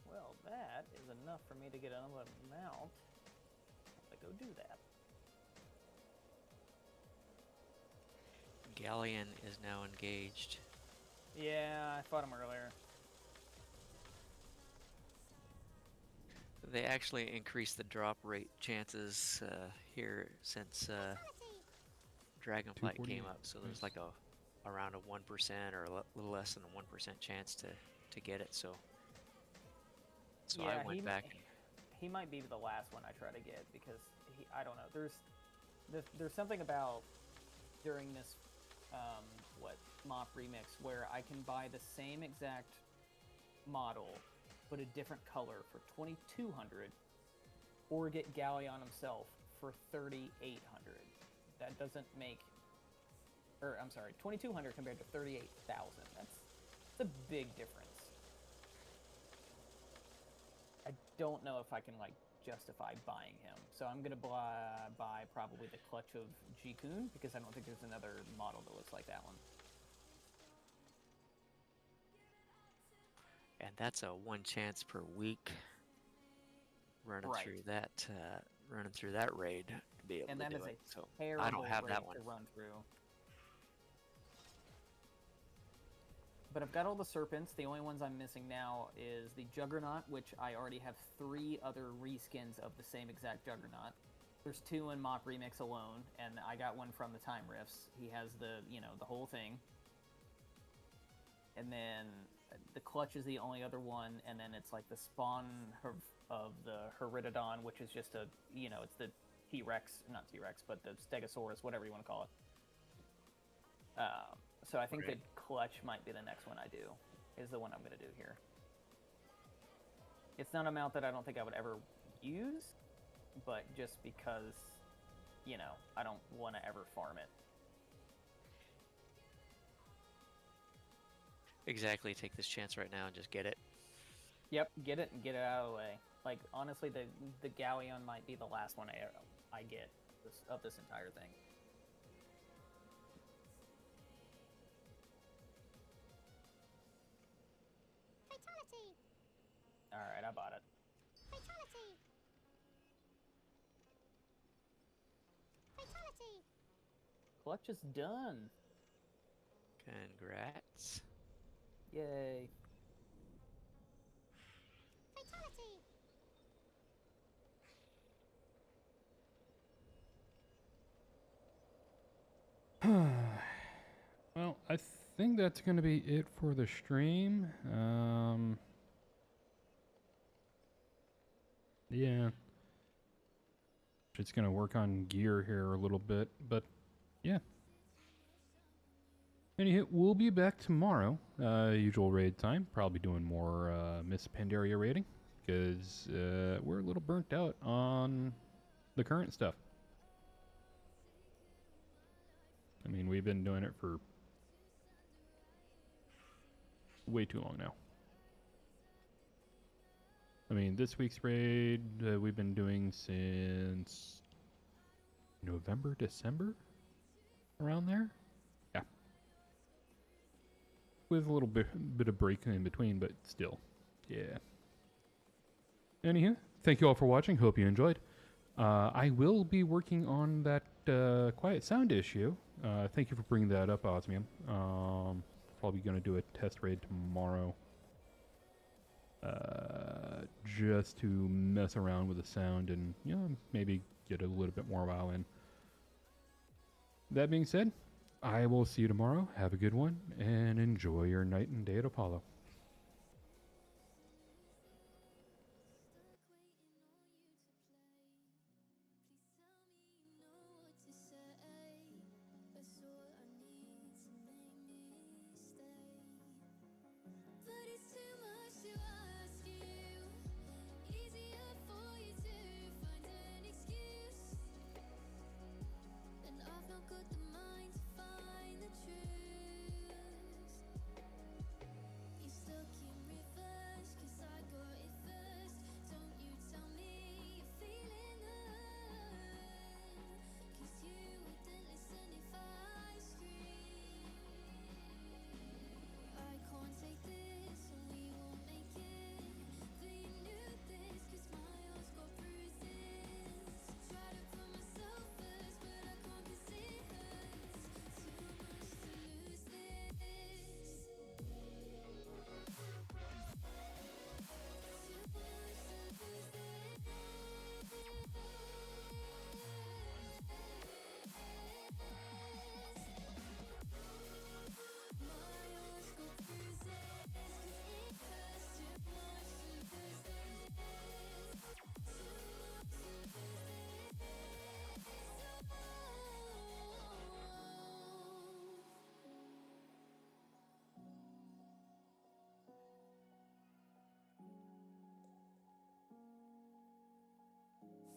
Well, that is enough for me to get another mount. I'm gonna go do that. Galleon is now engaged. Yeah, I fought him earlier. They actually increased the drop rate chances here since Dragonflight came up. So there's like around a 1% or a little less than a 1% chance to get it. So Yeah, I went back. He might be the last one I try to get because I don't know. There's something about during this MOP remix where I can buy the same exact model but a different color for 2,200 or get Galleon himself for 3,800. That doesn't make, or I'm sorry, 2,200 compared to 38,000. That's a big difference. I don't know if I can like justify buying him, so I'm gonna buy probably the Clutch of Jikun because I don't think there's another model that looks like that one. And that's a 1 chance per week running through that raid to be able And to that do is it. a So terrible I don't have raid that one. to run through. But I've got all the serpents. The only ones I'm missing now is the Juggernaut, which I already have 3 other reskins of the same exact Juggernaut. There's 2 in MOP Remix alone, and I got one from the Time Rifts. He has the whole thing. And then the Clutch is the only other one, and then it's like the spawn of the Heridodon, which is just it's the T-Rex, not T-Rex, but the Stegosaurus, whatever you want to call it. So I think that Clutch might be the next one I do, is the one I'm going to do here. It's not a mount that I don't think I would ever use, but just because, I don't want to ever farm it. Exactly. Take this chance right now and just get it. Yep, get it and get it out of the way. Like, honestly, the Galleon might be the last one I get of this entire thing. Fatality! Alright, I bought it. Fatality! Fatality! Clutch is done. Congrats. Yay. Fatality! Well, I think that's going to be it for the stream. Yeah. Just going to work on gear here a little bit, but yeah. Anywho, we'll be back tomorrow. Usual raid time. Probably doing more Miss Pandaria raiding because we're a little burnt out on the current stuff. I mean, we've been doing it for way too long now. I mean, this week's raid we've been doing since November, December? Around there? Yeah. With a little bit of break in between, but still. Yeah. Anywho, thank you all for watching. Hope you enjoyed. I will be working on that quiet sound issue. Thank you for bringing that up, Osmium. Probably going to do a test raid tomorrow. Just to mess around with the sound and, you know, maybe get a little bit more WoW in. That being said, I will see you tomorrow. Have a good one, and enjoy your night and day at Apollo. But it's too much to ask you. Easier for you to find an excuse. And I've not got the mind to find the truth. You're stuck in reverse, 'cause I got it first. Don't you tell me you're feeling hurt, 'cause you wouldn't listen if I scream. I can't take this, and we won't make it. But you knew this, 'cause my heart's got bruises. Try to put myself first, but I can't 'cause it hurts too much to lose this.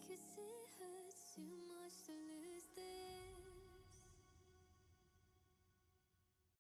Cause it hurts too much to lose